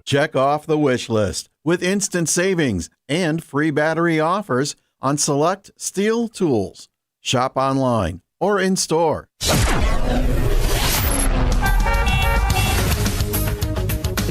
Check off the wish list with instant savings and free battery offers on select Steel tools. Shop online or in store.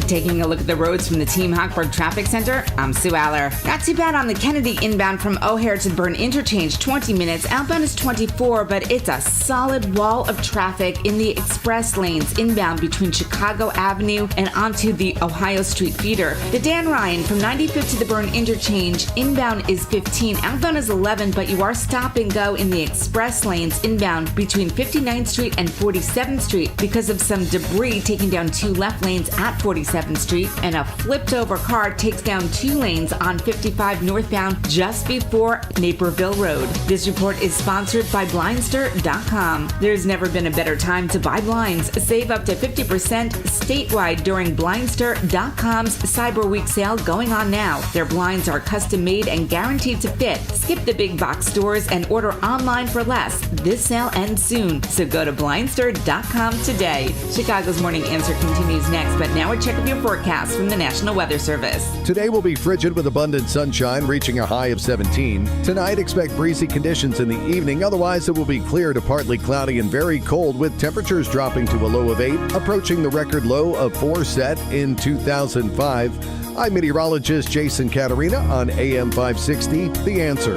Taking a look at the roads from the Team Hochberg Traffic Center, I'm Sue Aller. Not too bad on the Kennedy inbound from O'Hare to Byrne Interchange, 20 minutes. Outbound is 24, but it's a solid wall of traffic in the express lanes inbound between Chicago Avenue and onto the Ohio Street feeder. The Dan Ryan from 95th to the Byrne Interchange, inbound is 15, outbound is 11, but you are stop and go in the express lanes inbound between 59th Street and 47th Street because of some debris taking down 2 left lanes at 47th Street, and a flipped over car takes down 2 lanes on 55 northbound just before Naperville Road. This report is sponsored by Blindster.com. There's never been a better time to buy blinds. Save up to 50% statewide during Blindster.com's Cyber Week sale going on now. Their blinds are custom made and guaranteed to fit. Skip the big box stores and order online for less. This sale ends soon, so go to Blindster.com today. Chicago's Morning Answer continues next, but now a check of your forecast from the National Weather Service. Today will be frigid with abundant sunshine, reaching a high of 17. Tonight, expect breezy conditions in the evening. Otherwise, it will be clear to partly cloudy and very cold, with temperatures dropping to a low of 8, approaching the record low of 4 set in 2005. I'm meteorologist Jason Caterina on AM 560, The Answer.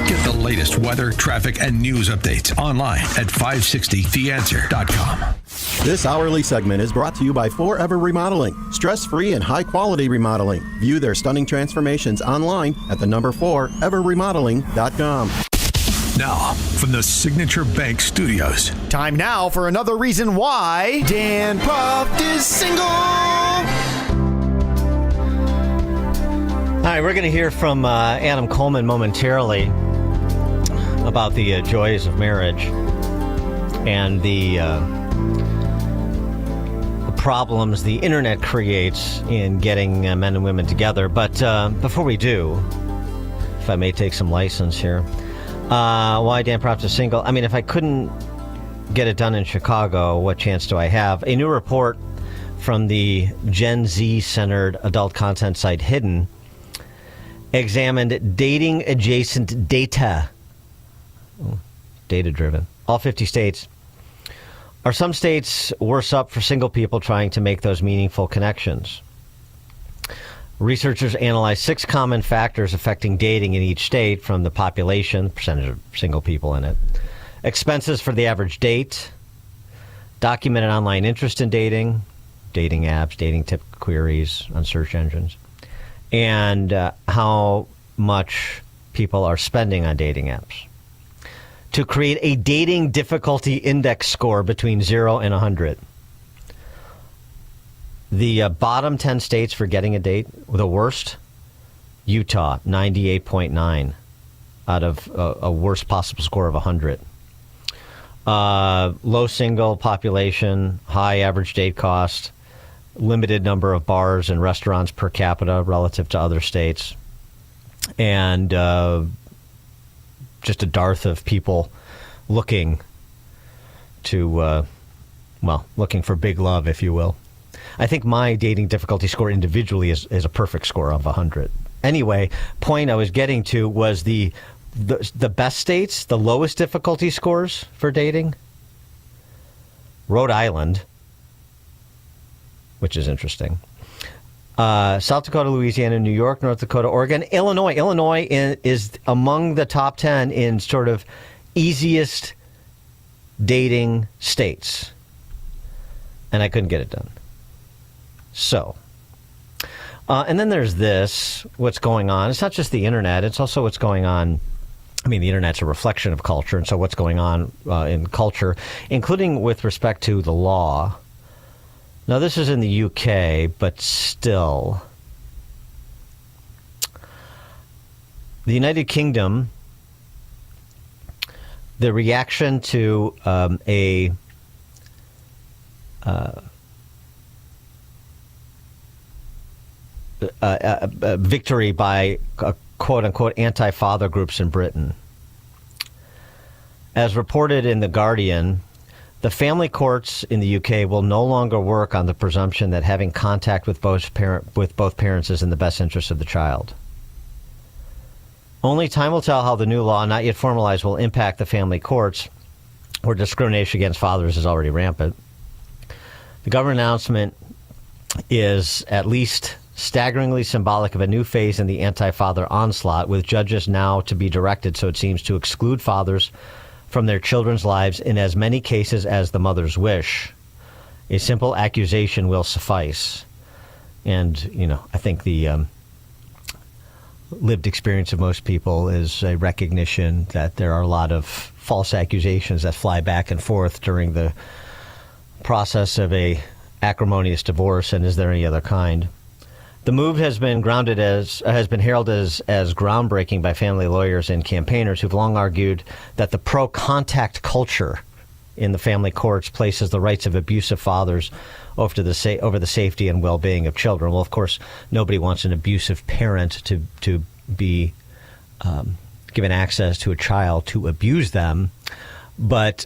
Get the latest weather, traffic, and news updates online at 560theanswer.com. This hourly segment is brought to you by Forever Remodeling. Stress-free and high-quality remodeling. View their stunning transformations online at the number 4everremodeling.com. Now, from the Signature Bank Studios. Time now for another reason why Dan Proft is single. All right, we're going to hear from Adam Coleman momentarily about the joys of marriage and the problems the internet creates in getting men and women together. But before we do, if I may take some license here, why Dan Proft is single? I mean, if I couldn't get it done in Chicago, what chance do I have? A new report from the Gen Z-centered adult content site Hidden examined dating-adjacent data. Data-driven. All 50 states. Are some states worse up for single people trying to make those meaningful connections? Researchers analyzed 6 common factors affecting dating in each state, from the population, percentage of single people in it, expenses for the average date, documented online interest in dating, dating apps, dating tip queries on search engines, and how much people are spending on dating apps, to create a dating difficulty index score between 0 and 100. The bottom 10 states for getting a date, the worst, Utah, 98.9 out of a worst possible score of 100. Low single population, high average date cost, limited number of bars and restaurants per capita relative to other states, and just a dearth of people looking to, looking for big love, if you will. I think my dating difficulty score individually is a perfect score of 100. Anyway, point I was getting to was the best states, the lowest difficulty scores for dating. Rhode Island, which is interesting. South Dakota, Louisiana, New York, North Dakota, Oregon, Illinois. Illinois is among the top 10 in sort of easiest dating states. And I couldn't get it done. So, and then there's this, what's going on. It's not just the internet, it's also what's going on. I mean, the internet's a reflection of culture, and so what's going on in culture, including with respect to the law. Now, this is in the UK, but still. The United Kingdom, the reaction to a victory by quote-unquote anti-father groups in Britain. As reported in The Guardian, the family courts in the UK will no longer work on the presumption that having contact with both parents is in the best interest of the child. Only time will tell how the new law, not yet formalized, will impact the family courts, where discrimination against fathers is already rampant. The government announcement is at least staggeringly symbolic of a new phase in the anti-father onslaught, with judges now to be directed, so it seems, to exclude fathers from their children's lives in as many cases as the mothers wish. A simple accusation will suffice. And, I think the lived experience of most people is a recognition that there are a lot of false accusations that fly back and forth during the process of a acrimonious divorce, and is there any other kind? The move has been heralded as groundbreaking by family lawyers and campaigners who've long argued that the pro-contact culture in the family courts places the rights of abusive fathers over the safety and well-being of children. Well, of course, nobody wants an abusive parent to be given access to a child to abuse them, but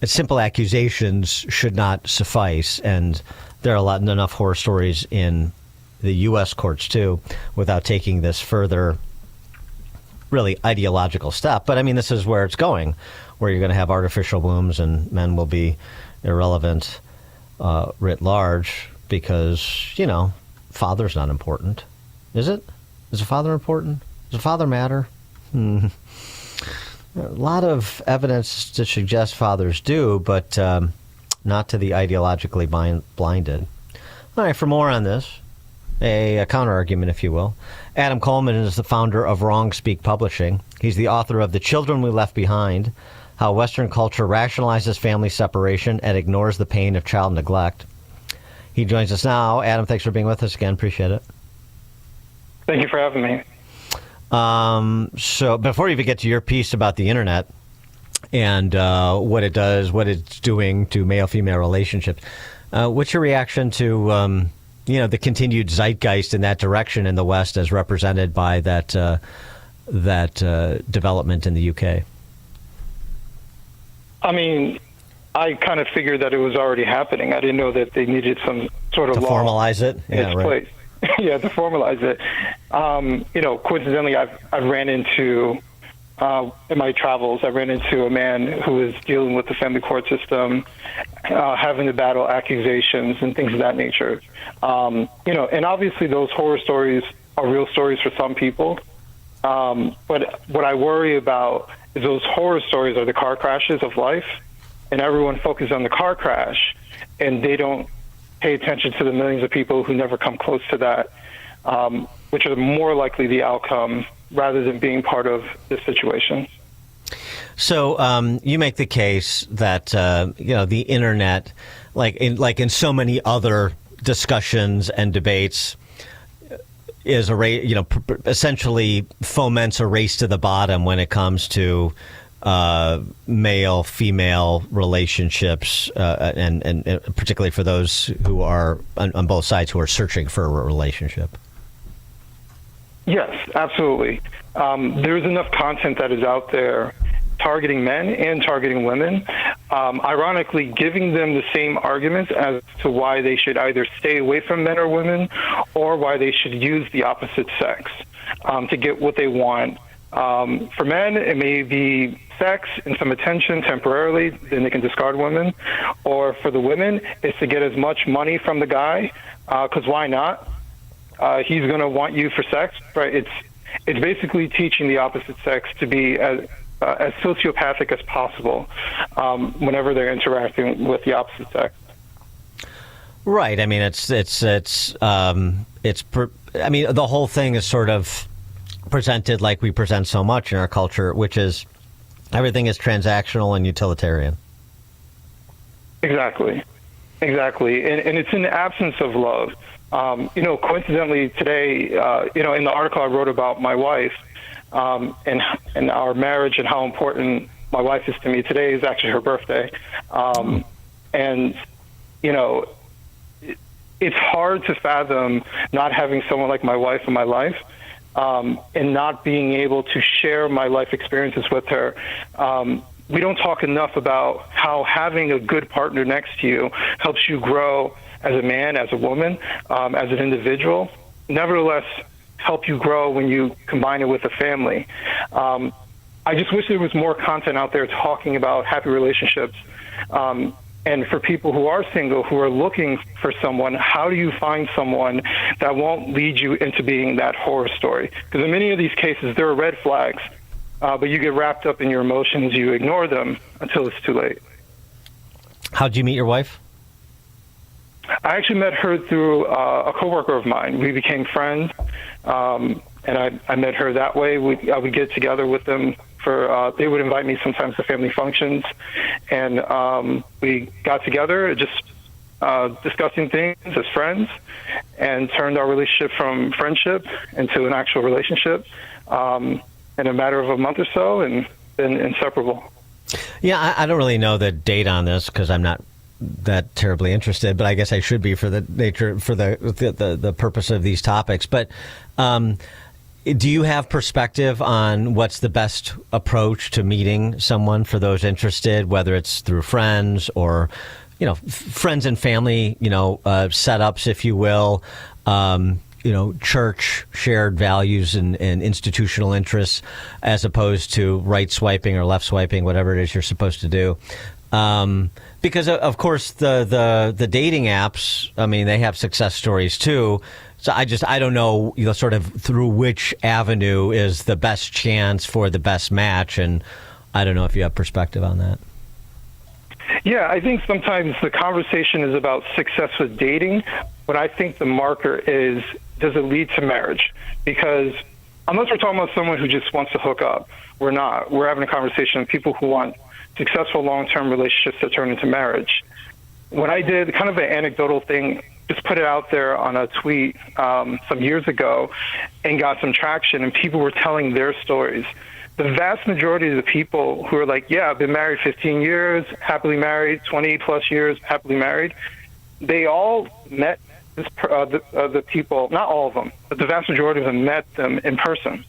simple accusations should not suffice, and there are enough horror stories in the U.S. courts, too, without taking this further, really ideological step. But, I mean, this is where it's going, where you're going to have artificial wombs and men will be irrelevant writ large because, father's not important. Is it? Is a father important? Does a father matter? A lot of evidence to suggest fathers do, but not to the ideologically blinded. All right, for more on this, a counter-argument, if you will, Adam Coleman is the founder of Wrong Speak Publishing. He's the author of The Children We Left Behind, How Western Culture Rationalizes Family Separation and Ignores the Pain of Child Neglect. He joins us now. Adam, thanks for being with us again. Appreciate it. Thank you for having me. So before you even get to your piece about the internet and what it does, what it's doing to male-female relationships, what's your reaction to the continued zeitgeist in that direction in the West, as represented by that development in the UK? I mean, I kind of figured that it was already happening. I didn't know that they needed some sort of to law formalize it. In its place. Yeah, to formalize it. Coincidentally, I've ran into in my travels, I ran into a man who is dealing with the family court system, having to battle accusations and things of that nature. And obviously those horror stories are real stories for some people. But what I worry about is those horror stories are the car crashes of life, and everyone focuses on the car crash, and they don't pay attention to the millions of people who never come close to that, which are more likely the outcome rather than being part of this situation. So you make the case that the internet, like in so many other discussions and debates, is essentially foments a race to the bottom when it comes to male-female relationships, and particularly for those who are on both sides who are searching for a relationship. Yes, absolutely. There's enough content that is out there targeting men and targeting women, ironically giving them the same arguments as to why they should either stay away from men or women, or why they should use the opposite sex to get what they want. For men, it may be sex and some attention temporarily, then they can discard women. Or for the women, it's to get as much money from the guy, because why not? He's going to want you for sex, right? It's basically teaching the opposite sex to be as sociopathic as possible whenever they're interacting with the opposite sex. Right. I mean, the whole thing is sort of presented like we present so much in our culture, which is everything is transactional and utilitarian. Exactly. And it's in the absence of love. Coincidentally today, in the article I wrote about my wife, and our marriage and how important my wife is to me, today is actually her birthday. And, it's hard to fathom not having someone like my wife in my life, and not being able to share my life experiences with her. We don't talk enough about how having a good partner next to you helps you grow as a man, as a woman, as an individual. Nevertheless, help you grow when you combine it with a family. I just wish there was more content out there talking about happy relationships. And for people who are single, who are looking for someone, how do you find someone that won't lead you into being that horror story? Because in many of these cases, there are red flags, but you get wrapped up in your emotions, you ignore them until it's too late. How'd you meet your wife? I actually met her through a coworker of mine. We became friends, and I met her that way. I would get together with them for they would invite me sometimes to family functions, and we got together just discussing things as friends, and turned our relationship from friendship into an actual relationship in a matter of a month or so, and been inseparable. Yeah, I don't really know the date on this because I'm not that terribly interested, but I guess I should be for the nature, for the purpose of these topics. But do you have perspective on what's the best approach to meeting someone for those interested, whether it's through friends or, friends and family, setups, if you will, church shared values and institutional interests, as opposed to right swiping or left swiping, whatever it is you're supposed to do? Because of course the dating apps, I mean, they have success stories too. So I don't know, sort of through which avenue is the best chance for the best match, and I don't know if you have perspective on that. Yeah, I think sometimes the conversation is about success with dating, but I think the marker is, does it lead to marriage? Because unless we're talking about someone who just wants to hook up, we're not. We're having a conversation with people who want successful long-term relationships that turn into marriage. When I did kind of an anecdotal thing, just put it out there on a tweet some years ago and got some traction, and people were telling their stories. The vast majority of the people who are like, yeah, I've been married 15 years, happily married, 20 plus years, happily married, they all met the people, not all of them, but the vast majority of them met them in person.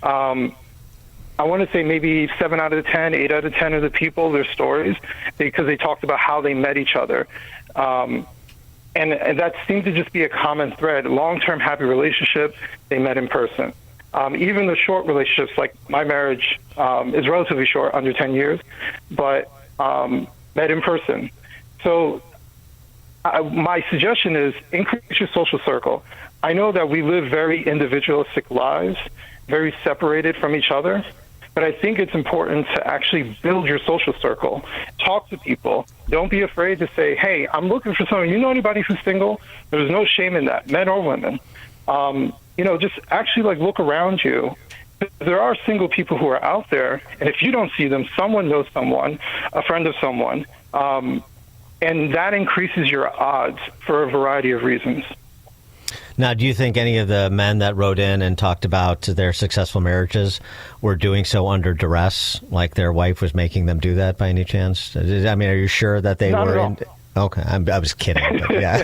I want to say maybe 7 out of 10, 8 out of 10 of the people, their stories, because they talked about how they met each other. And that seemed to just be a common thread. Long-term happy relationship, they met in person. Even the short relationships, like my marriage is relatively short, under 10 years, but met in person. So my suggestion is increase your social circle. I know that we live very individualistic lives, very separated from each other, but I think it's important to actually build your social circle. Talk to people. Don't be afraid to say, hey, I'm looking for someone. You know anybody who's single? There's no shame in that, men or women. Just actually look around you. There are single people who are out there, and if you don't see them, someone knows someone, a friend of someone, and that increases your odds for a variety of reasons. Now, do you think any of the men that wrote in and talked about their successful marriages were doing so under duress, like their wife was making them do that by any chance? I mean, are you sure that they Not were? at all. Okay, I was kidding. But yeah,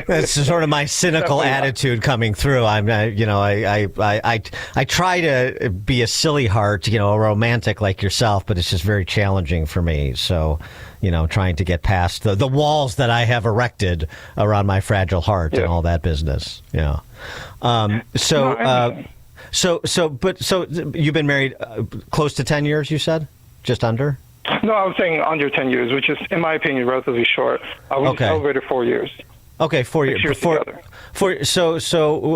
that's sort of my cynical attitude coming through. I try to be a silly heart, a romantic like yourself, but it's just very challenging for me. So, trying to get past the walls that I have erected around my fragile heart and all that business. Yeah. So you've been married close to 10 years, you said? Just under? No, I was saying under 10 years, which is, in my opinion, relatively short. We celebrated 4 years. Okay, 4 years. 6 years together. So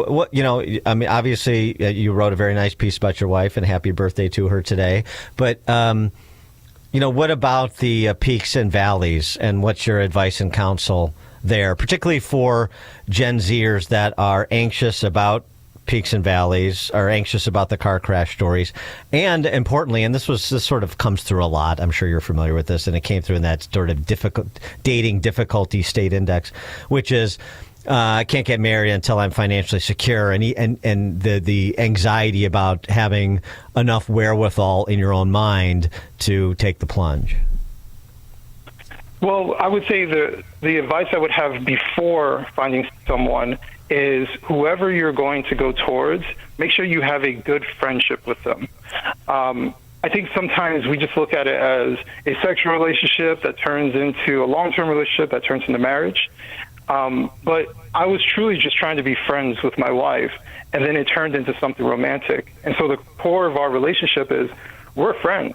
what, I mean, obviously you wrote a very nice piece about your wife, and happy birthday to her today. But, what about the peaks and valleys, and what's your advice and counsel there, particularly for Gen Zers that are anxious about peaks and valleys, are anxious about the car crash stories, and importantly, and this sort of comes through a lot, I'm sure you're familiar with this, and it came through in that sort of dating difficulty state index, which is I can't get married until I'm financially secure, and the anxiety about having enough wherewithal in your own mind to take the plunge. Well, I would say the advice I would have before finding someone is whoever you're going to go towards, make sure you have a good friendship with them. I think sometimes we just look at it as a sexual relationship that turns into a long-term relationship that turns into marriage. But I was truly just trying to be friends with my wife, and then it turned into something romantic. And so the core of our relationship is we're friends.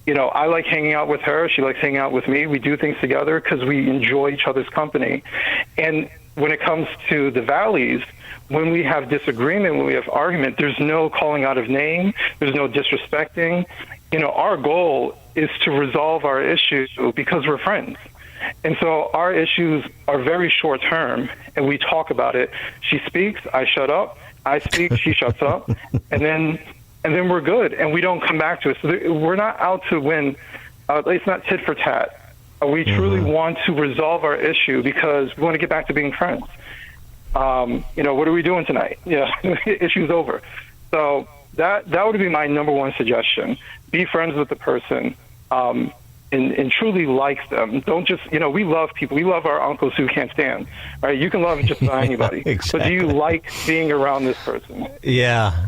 I like hanging out with her. She likes hanging out with me. We do things together because we enjoy each other's company. And when it comes to the valleys, when we have disagreement, when we have argument, there's no calling out of name. There's no disrespecting. Our goal is to resolve our issue because we're friends. And so our issues are very short term, and we talk about it. She speaks, I shut up. I speak, she shuts up. And then we're good, and we don't come back to it. So we're not out to win. It's not tit for tat. We truly want to resolve our issue because we want to get back to being friends. What are we doing tonight? Yeah, issue's over. So that would be my number one suggestion. Be friends with the person and truly like them. Don't just, we love people. We love our uncles who can't stand, right? You can love just about anybody. Exactly. But do you like being around this person? Yeah.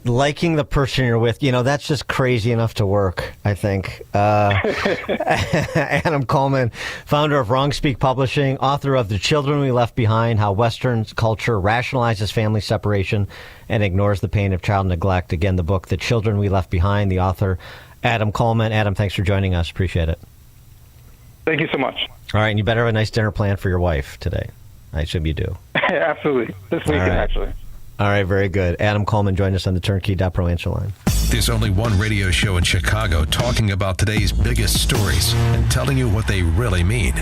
Liking the person you're with, that's just crazy enough to work, I think. Adam Coleman, founder of Wrong Speak Publishing, author of The Children We Left Behind, How Western Culture Rationalizes Family Separation and Ignores the Pain of Child Neglect. Again, the book, The Children We Left Behind, the author, Adam Coleman. Adam, thanks for joining us. Appreciate it. Thank you so much. All right, and you better have a nice dinner plan for your wife today. I assume you do. Absolutely. This weekend, actually. All right, very good. Adam Coleman joined us on the Turnkey.Pro answer line. There's only one radio show in Chicago talking about today's biggest stories and telling you what they really mean.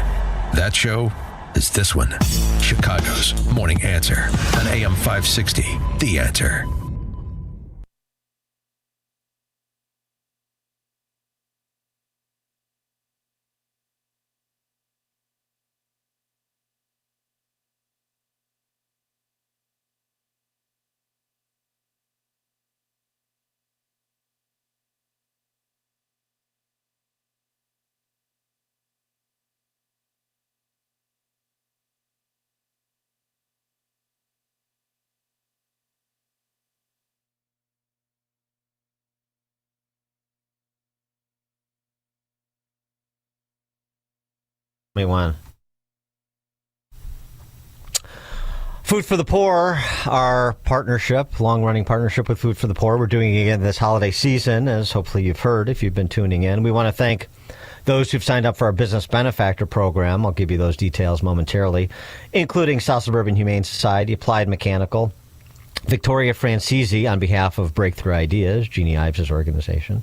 That show is this one, Chicago's Morning Answer on AM 560, The Answer. Food for the Poor, our partnership, long-running partnership with Food for the Poor. We're doing it again this holiday season, as hopefully you've heard if you've been tuning in. We want to thank those who've signed up for our Business Benefactor Program. I'll give you those details momentarily, including South Suburban Humane Society, Applied Mechanical, Victoria Francisi on behalf of Breakthrough Ideas, Jeannie Ives' organization,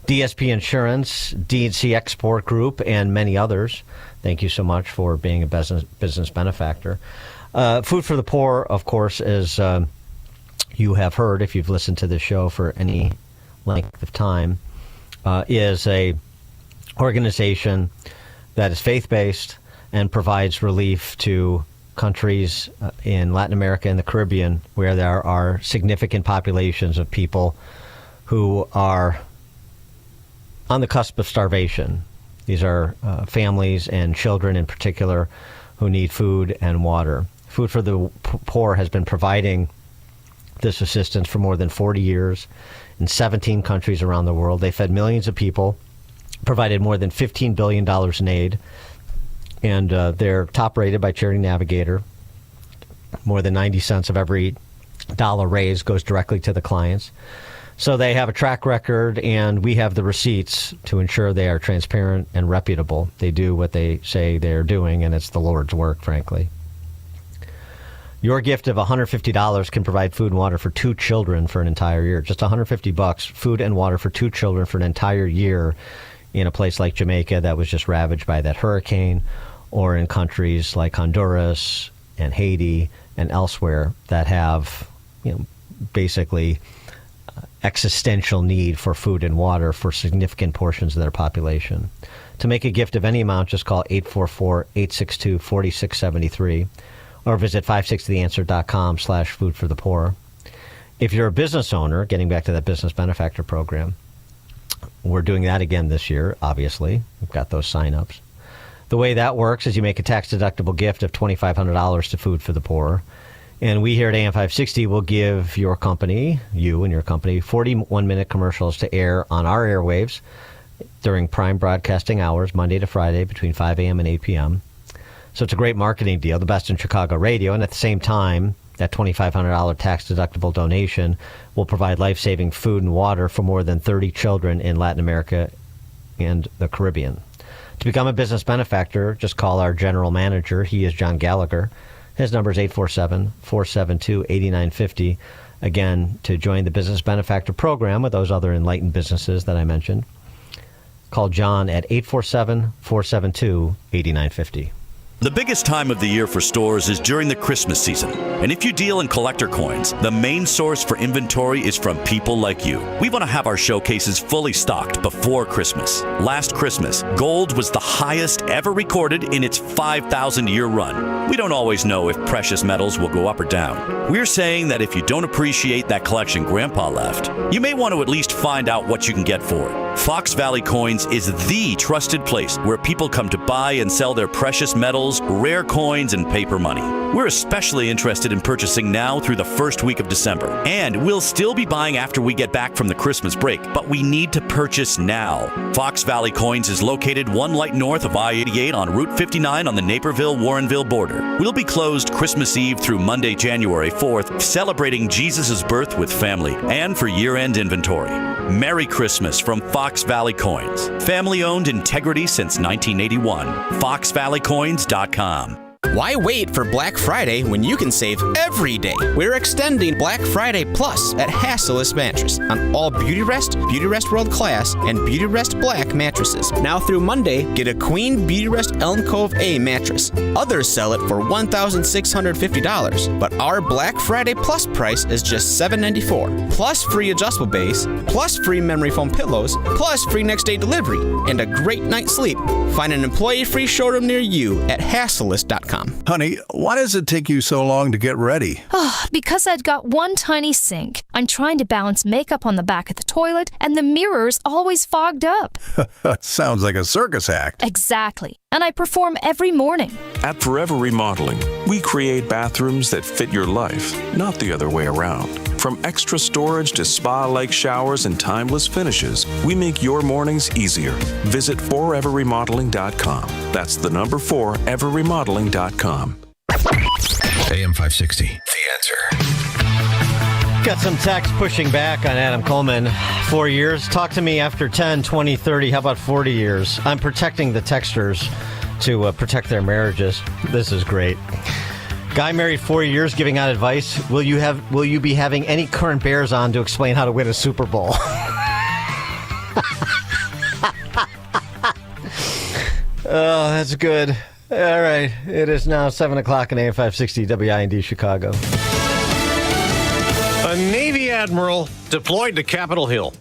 DSP Insurance, D&C Export Group, and many others. Thank you so much for being a business benefactor. Food for the Poor, of course, as you have heard if you've listened to this show for any length of time, is a organization that is faith-based and provides relief to countries in Latin America and the Caribbean where there are significant populations of people who are on the cusp of starvation. These are families and children in particular who need food and water. Food for the Poor has been providing this assistance for more than 40 years in 17 countries around the world. They fed millions of people, provided more than $15 billion in aid, and they're top rated by Charity Navigator. More than 90 cents of every dollar raised goes directly to the clients. So they have a track record, and we have the receipts to ensure they are transparent and reputable. They do what they say they're doing, and it's the Lord's work, frankly. Your gift of $150 can provide food and water for 2 children for an entire year. Just $150, food and water for 2 children for an entire year in a place like Jamaica that was just ravaged by that hurricane, or in countries like Honduras and Haiti and elsewhere that have, basically existential need for food and water for significant portions of their population. To make a gift of any amount, just call 844-862-4673 or visit 560theanswer.com/foodforthepoor. If you're a business owner, getting back to that Business Benefactor Program, we're doing that again this year, obviously. We've got those sign-ups. The way that works is you make a tax-deductible gift of $2,500 to Food for the Poor. And we here at AM 560 will give your company, you and your company, 41-minute commercials to air on our airwaves during prime broadcasting hours, Monday to Friday, between 5 a.m. and 8 p.m. So it's a great marketing deal, the best in Chicago radio. And at the same time, that $2,500 tax-deductible donation will provide life-saving food and water for more than 30 children in Latin America and the Caribbean. To become a business benefactor, just call our general manager. He is John Gallagher. His number is 847-472-8950. Again, to join the Business Benefactor Program with those other enlightened businesses that I mentioned, call John at 847-472-8950. The biggest time of the year for stores is during the Christmas season. And if you deal in collector coins, the main source for inventory is from people like you. We want to have our showcases fully stocked before Christmas. Last Christmas, gold was the highest ever recorded in its 5,000-year run. We don't always know if precious metals will go up or down. We're saying that if you don't appreciate that collection Grandpa left, you may want to at least find out what you can get for it. Fox Valley Coins is the trusted place where people come to buy and sell their precious metals, rare coins, and paper money. We're especially interested in purchasing now through the first week of December. And we'll still be buying after we get back from the Christmas break, but we need to purchase now. Fox Valley Coins is located one light north of I-88 on Route 59 on the Naperville-Warrenville border. We'll be closed Christmas Eve through Monday, January 4th, celebrating Jesus' birth with family and for year-end inventory. Merry Christmas from Fox Valley Coins. Family-owned integrity since 1981. FoxValleyCoins.com. Why wait for Black Friday when you can save every day? We're extending Black Friday Plus at Hassellus Mattress on all Beautyrest, Beautyrest World Class, and Beautyrest Black mattresses. Now through Monday, get a Queen Beautyrest Elm Cove A mattress. Others sell it for $1,650, but our Black Friday Plus price is just $794, plus free adjustable base, plus free memory foam pillows, plus free next day delivery, and a great night's sleep. Find an employee-free showroom near you at Hassellus.com. Honey, why does it take you so long to get ready? Because I've got one tiny sink. I'm trying to balance makeup on the back of the toilet, and the mirror's always fogged up. Sounds like a circus act. Exactly. And I perform every morning. At Forever Remodeling, we create bathrooms that fit your life, not the other way around. From extra storage to spa-like showers and timeless finishes, we make your mornings easier. Visit foreverremodeling.com. That's the number 4, everremodeling.com. AM 560, The Answer. Got some text pushing back on Adam Coleman. 4 years. Talk to me after 10, 20, 30. How about 40 years? I'm protecting the texters to protect their marriages. This is great. Guy married 4 years, giving out advice. Will you be having any current Bears on to explain how to win a Super Bowl? Oh, that's good. All right. It is now 7 o'clock in AM 560 WIND Chicago. A Navy admiral deployed to Capitol Hill.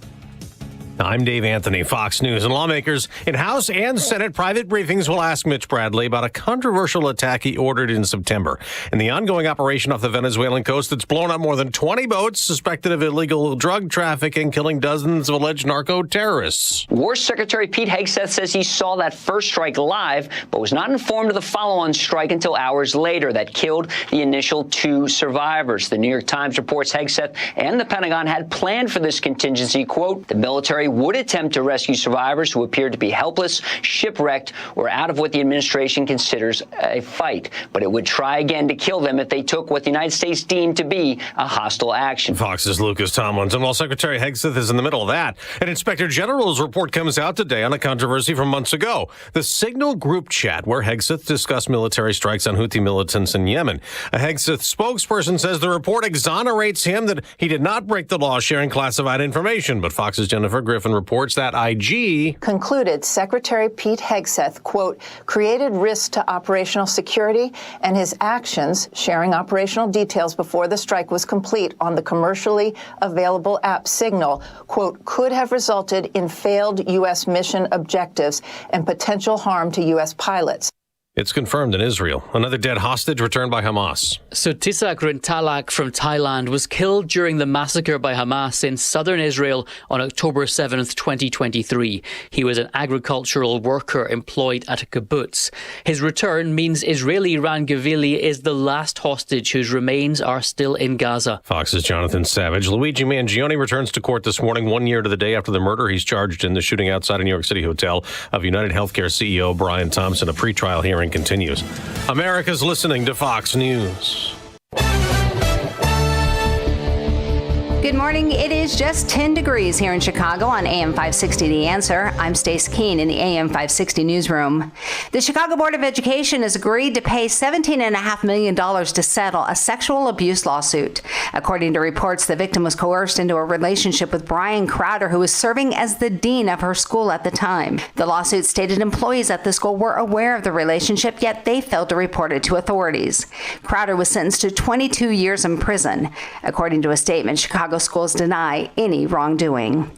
I'm Dave Anthony, Fox News, and lawmakers in House and Senate private briefings will ask Mitch Bradley about a controversial attack he ordered in September. In the ongoing operation off the Venezuelan coast that's blown up more than 20 boats suspected of illegal drug trafficking, killing dozens of alleged narco-terrorists. War Secretary Pete Hegseth says he saw that first strike live, but was not informed of the follow-on strike until hours later that killed the initial 2 survivors. The New York Times reports Hegseth and the Pentagon had planned for this contingency. Quote, the military would attempt to rescue survivors who appeared to be helpless, shipwrecked, or out of what the administration considers a fight. But it would try again to kill them if they took what the United States deemed to be a hostile action. Fox's Lucas Tomlinson. While Secretary Hegseth is in the middle of that, an Inspector General's report comes out today on a controversy from months ago. The Signal group chat where Hegseth discussed military strikes on Houthi militants in Yemen. A Hegseth spokesperson says the report exonerates him that he did not break the law sharing classified information. But Fox's Jennifer Griffin reports that IG concluded Secretary Pete Hegseth, quote, created risk to operational security, and his actions, sharing operational details before the strike was complete on the commercially available app Signal, quote, could have resulted in failed U.S. mission objectives and potential harm to U.S. pilots. It's confirmed in Israel. Another dead hostage returned by Hamas. So Tisak Rintalak from Thailand was killed during the massacre by Hamas in southern Israel on October 7th, 2023. He was an agricultural worker employed at a kibbutz. His return means Israeli Ran Gavili is the last hostage whose remains are still in Gaza. Fox's Jonathan Savage. Luigi Mangione returns to court this morning, 1 year to the day after the murder. He's charged in the shooting outside a New York City hotel of United Healthcare CEO Brian Thompson. A pretrial hearing continues. America's listening to Fox News. Good morning. It is just 10 degrees here in Chicago on AM 560 The Answer. I'm Stace Keene in the AM 560 newsroom. The Chicago Board of Education has agreed to pay $17.5 million to settle a sexual abuse lawsuit. According to reports, the victim was coerced into a relationship with Brian Crowder, who was serving as the dean of her school at the time. The lawsuit stated employees at the school were aware of the relationship, yet they failed to report it to authorities. Crowder was sentenced to 22 years in prison. According to a statement, Chicago schools deny any wrongdoing.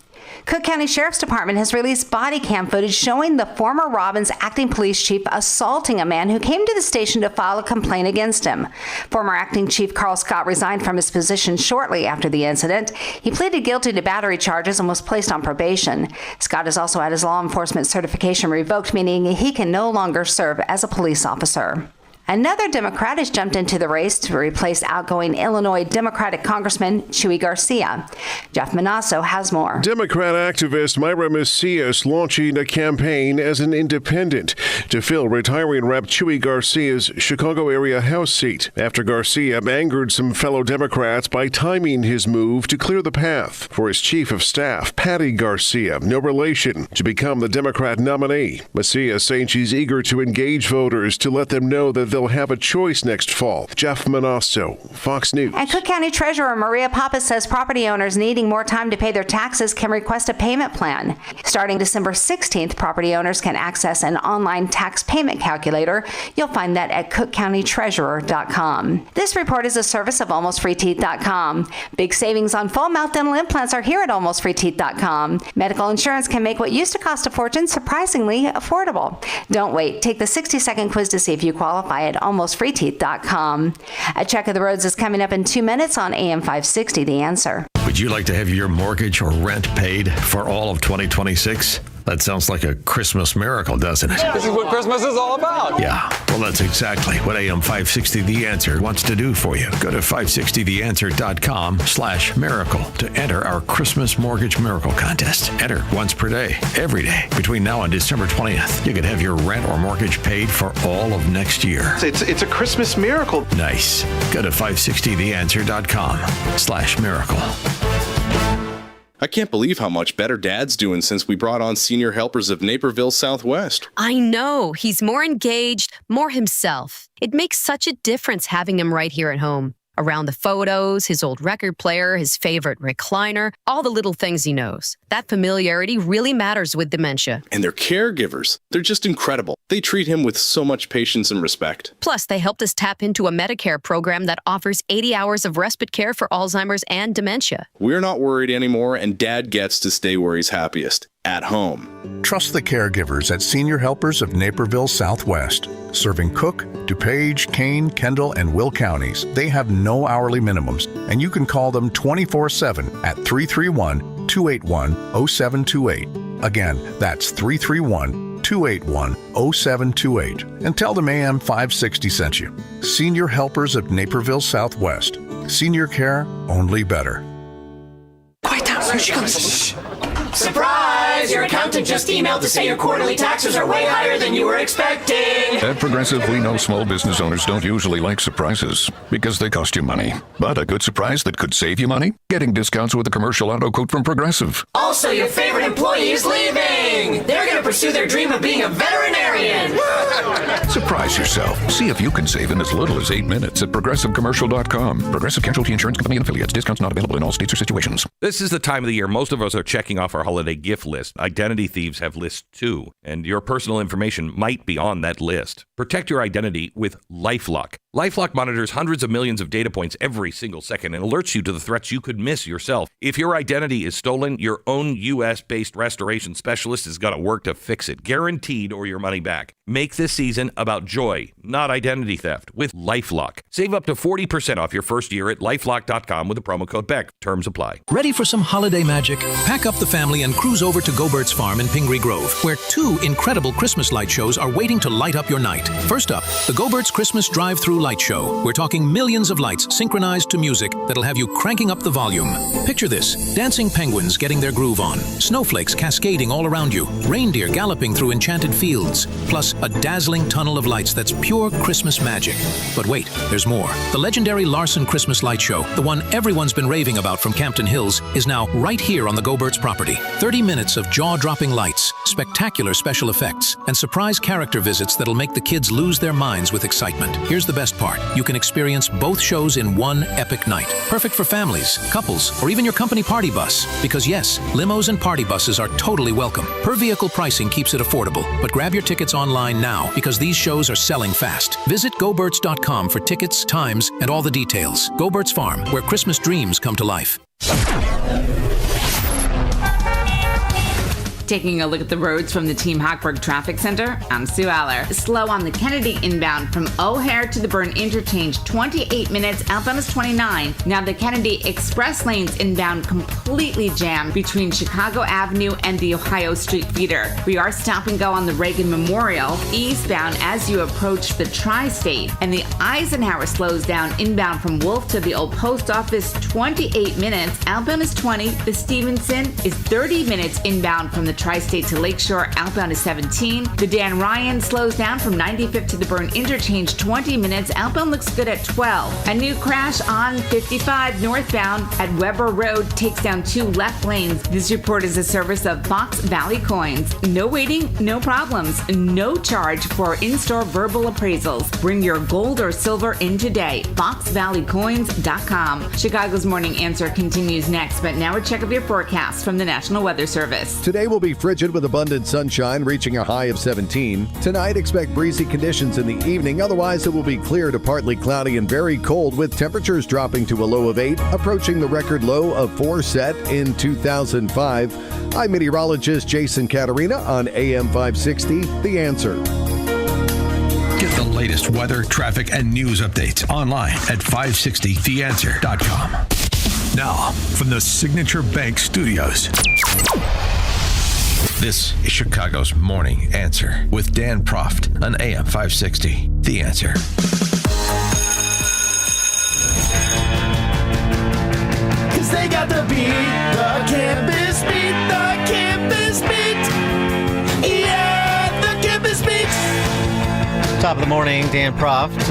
Cook County Sheriff's Department has released body cam footage showing the former Robbins acting police chief assaulting a man who came to the station to file a complaint against him. Former acting chief Carl Scott resigned from his position shortly after the incident. He pleaded guilty to battery charges and was placed on probation. Scott has also had his law enforcement certification revoked, meaning he can no longer serve as a police officer. Another Democrat has jumped into the race to replace outgoing Illinois Democratic Congressman Chuy Garcia. Jeff Manasso has more. Democrat activist Myra Macias launching a campaign as an independent to fill retiring Rep. Chuy Garcia's Chicago area House seat after Garcia angered some fellow Democrats by timing his move to clear the path for his chief of staff, Patty Garcia, no relation, to become the Democrat nominee. Macias saying she's eager to engage voters to let them know that they'll they'll have a choice next fall. Jeff Monosso, Fox News. And Cook County Treasurer Maria Pappas says property owners needing more time to pay their taxes can request a payment plan. Starting December 16th, property owners can access an online tax payment calculator. You'll find that at cookcountytreasurer.com. This report is a service of almostfreeteeth.com. Big savings on full mouth dental implants are here at almostfreeteeth.com. Medical insurance can make what used to cost a fortune surprisingly affordable. Don't wait. Take the 60-second quiz to see if you qualify at almostfreeteeth.com. A check of the roads is coming up in 2 minutes on AM 560, The Answer. Would you like to have your mortgage or rent paid for all of 2026? That sounds like a Christmas miracle, doesn't it? This is what Christmas is all about. Yeah, well, that's exactly what AM 560 The Answer wants to do for you. Go to 560theanswer.com/miracle to enter our Christmas Mortgage Miracle Contest. Enter once per day, every day, between now and December 20th. You could have your rent or mortgage paid for all of next year. It's a Christmas miracle. Nice. Go to 560theanswer.com/miracle. I can't believe how much better Dad's doing since we brought on Senior Helpers of Naperville Southwest. I know. He's more engaged, more himself. It makes such a difference having him right here at home. Around the photos, his old record player, his favorite recliner, all the little things he knows. That familiarity really matters with dementia. And their caregivers, they're just incredible. They treat him with so much patience and respect. Plus, they helped us tap into a Medicare program that offers 80 hours of respite care for Alzheimer's and dementia. We're not worried anymore, and Dad gets to stay where he's happiest, at home. Trust the caregivers at Senior Helpers of Naperville Southwest. Serving Cook, DuPage, Kane, Kendall, and Will counties. They have no hourly minimums, and you can call them 24/7 at 331-281-0728. Again, that's 331-281-0728. And tell them AM 560 sent you. Senior Helpers of Naperville Southwest. Senior care, only better. Quiet down, here she comes. Surprise! Your accountant just emailed to say your quarterly taxes are way higher than you were expecting. At Progressive, we know small business owners don't usually like surprises because they cost you money. But a good surprise that could save you money? Getting discounts with a commercial auto quote from Progressive. Also, your favorite employee is leaving. They're going to pursue their dream of being a veterinarian. Surprise yourself. See if you can save in as little as 8 minutes at ProgressiveCommercial.com. Progressive Casualty Insurance Company and Affiliates. Discounts not available in all states or situations. This is the time of the year most of us are checking off our holiday gift list. Identity thieves have lists too, and your personal information might be on that list. Protect your identity with LifeLock. LifeLock monitors hundreds of millions of data points every single second and alerts you to the threats you could miss yourself. If your identity is stolen, your own U.S.-based restoration specialist is going to work to fix it, guaranteed, or your money back. Make this season about joy, not identity theft, with LifeLock. Save up to 40% off your first year at LifeLock.com with the promo code BECK. Terms apply. Ready for some holiday magic? Pack up the family and cruise over to Go-Bert's Farm in Pingree Grove, where 2 incredible Christmas light shows are waiting to light up your night. First up, the Go-Bert's Christmas Drive-Thru Light Show. We're talking millions of lights synchronized to music that'll have you cranking up the volume. Picture this: dancing penguins getting their groove on, snowflakes cascading all around you, reindeer galloping through enchanted fields, plus a dazzling tunnel of lights that's pure Christmas magic. But wait, there's more. The legendary Larson Christmas Light Show, the one everyone's been raving about from Campton Hills, is now right here on the Go-Bert's property. 30 minutes of jaw-dropping lights, spectacular special effects, and surprise character visits that'll make the kids lose their minds with excitement. Here's the best part. You can experience both shows in one epic night. Perfect for families, couples, or even your company party bus. Because yes, limos and party buses are totally welcome. Per vehicle pricing keeps it affordable, but grab your tickets online now because these shows are selling fast. Visit GoBerts.com for tickets, times, and all the details. Go-Bert's Farm, where Christmas dreams come to life. Taking a look at the roads from the Team Hochberg Traffic Center, I'm Sue Aller. Slow on the Kennedy inbound from O'Hare to the Byrne Interchange, 28 minutes, outbound is 29. Now the Kennedy Express lanes inbound completely jammed between Chicago Avenue and the Ohio Street feeder. We are stop and go on the Reagan Memorial, eastbound as you approach the Tri-State. And the Eisenhower slows down inbound from Wolf to the Old Post Office, 28 minutes, outbound is 20. The Stevenson is 30 minutes inbound from the Tri-State to Lakeshore, outbound is 17. The Dan Ryan slows down from 95th to the Burn Interchange, 20 minutes. Outbound looks good at 12. A new crash on 55 northbound at Weber Road takes down 2 left lanes. This report is a service of Fox Valley Coins. No waiting, no problems, no charge for in-store verbal appraisals. Bring your gold or silver in today. FoxValleyCoins.com. Chicago's Morning Answer continues next, but now a check of your forecast from the National Weather Service. Today will be frigid with abundant sunshine, reaching a high of 17. Tonight, expect breezy conditions in the evening. Otherwise, it will be clear to partly cloudy and very cold, with temperatures dropping to a low of 8, approaching the record low of 4 set in 2005. I'm meteorologist Jason Caterina on AM 560, The Answer. Get the latest weather, traffic, and news updates online at 560theanswer.com. Now, from the Signature Bank Studios, this is Chicago's Morning Answer with Dan Proft on AM 560, The Answer. Cause they got the beat, the campus beat, the campus beat. Yeah, the campus beat. Top of the morning, Dan Proft.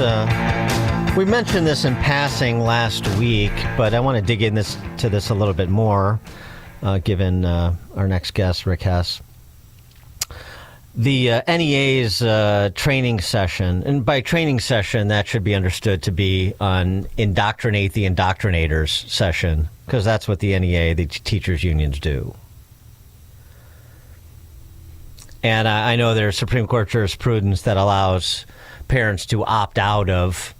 We mentioned this in passing last week, but I want to dig into this a little bit more, given our next guest, Rick Hess. The NEA's training session, and by training session, that should be understood to be an Indoctrinate the Indoctrinators session, because that's what the NEA, the teachers' unions, do. And I know there's Supreme Court jurisprudence that allows parents to opt out of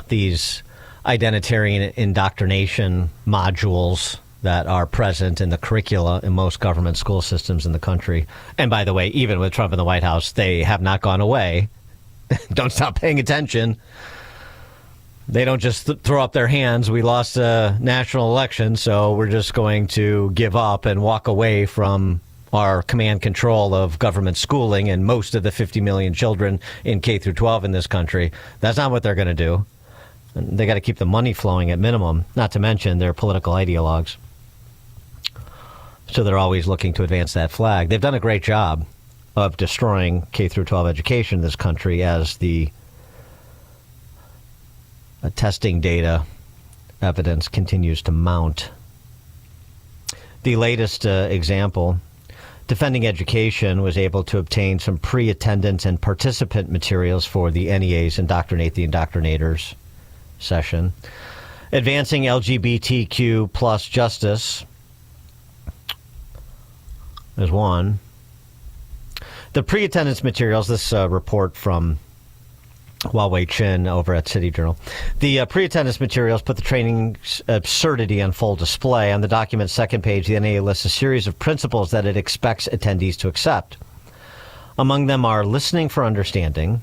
these identitarian indoctrination modules that are present in the curricula in most government school systems in the country. And by the way, even with Trump in the White House, they have not gone away. Don't stop paying attention. They don't just throw up their hands. We lost a national election, so we're just going to give up and walk away from our command control of government schooling and most of the 50 million children in K through 12 in this country. That's not what they're going to do. They got to keep the money flowing at minimum, not to mention their political ideologues. So they're always looking to advance that flag. They've done a great job of destroying K through 12 education in this country as the testing data evidence continues to mount. The latest example, Defending Education was able to obtain some pre-attendance and participant materials for the NEA's Indoctrinate the Indoctrinators session. Advancing LGBTQ plus justice is one. The pre-attendance materials, this report from Huawei Chin over at City Journal. The pre-attendance materials put the training's absurdity on full display. On the document's second page, the NEA lists a series of principles that it expects attendees to accept. Among them are listening for understanding,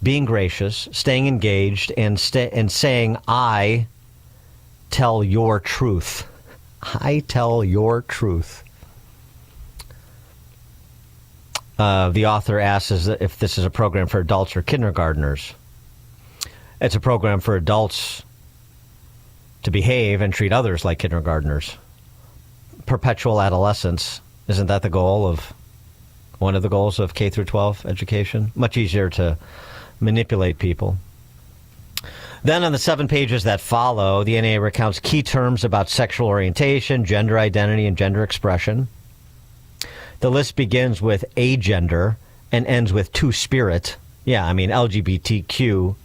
being gracious, staying engaged, and saying, I tell your truth. I tell your truth. The author asks if this is a program for adults or kindergartners. It's a program for adults to behave and treat others like kindergartners. Perpetual adolescence. Isn't that the goal of one of the goals of K through 12 education? Much easier to manipulate people. Then on the 7 pages that follow, the NEA recounts key terms about sexual orientation, gender identity, and gender expression. The list begins with agender and ends with two-spirit. Yeah, I mean, LGBTQIA,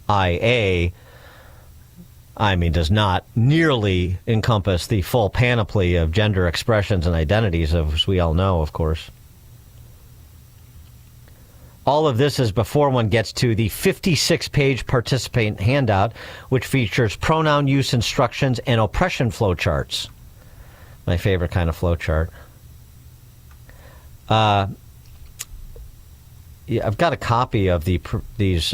does not nearly encompass the full panoply of gender expressions and identities, as we all know, of course. All of this is before one gets to the 56-page participant handout, which features pronoun use instructions and oppression flowcharts. My favorite kind of flowchart. I've got a copy of these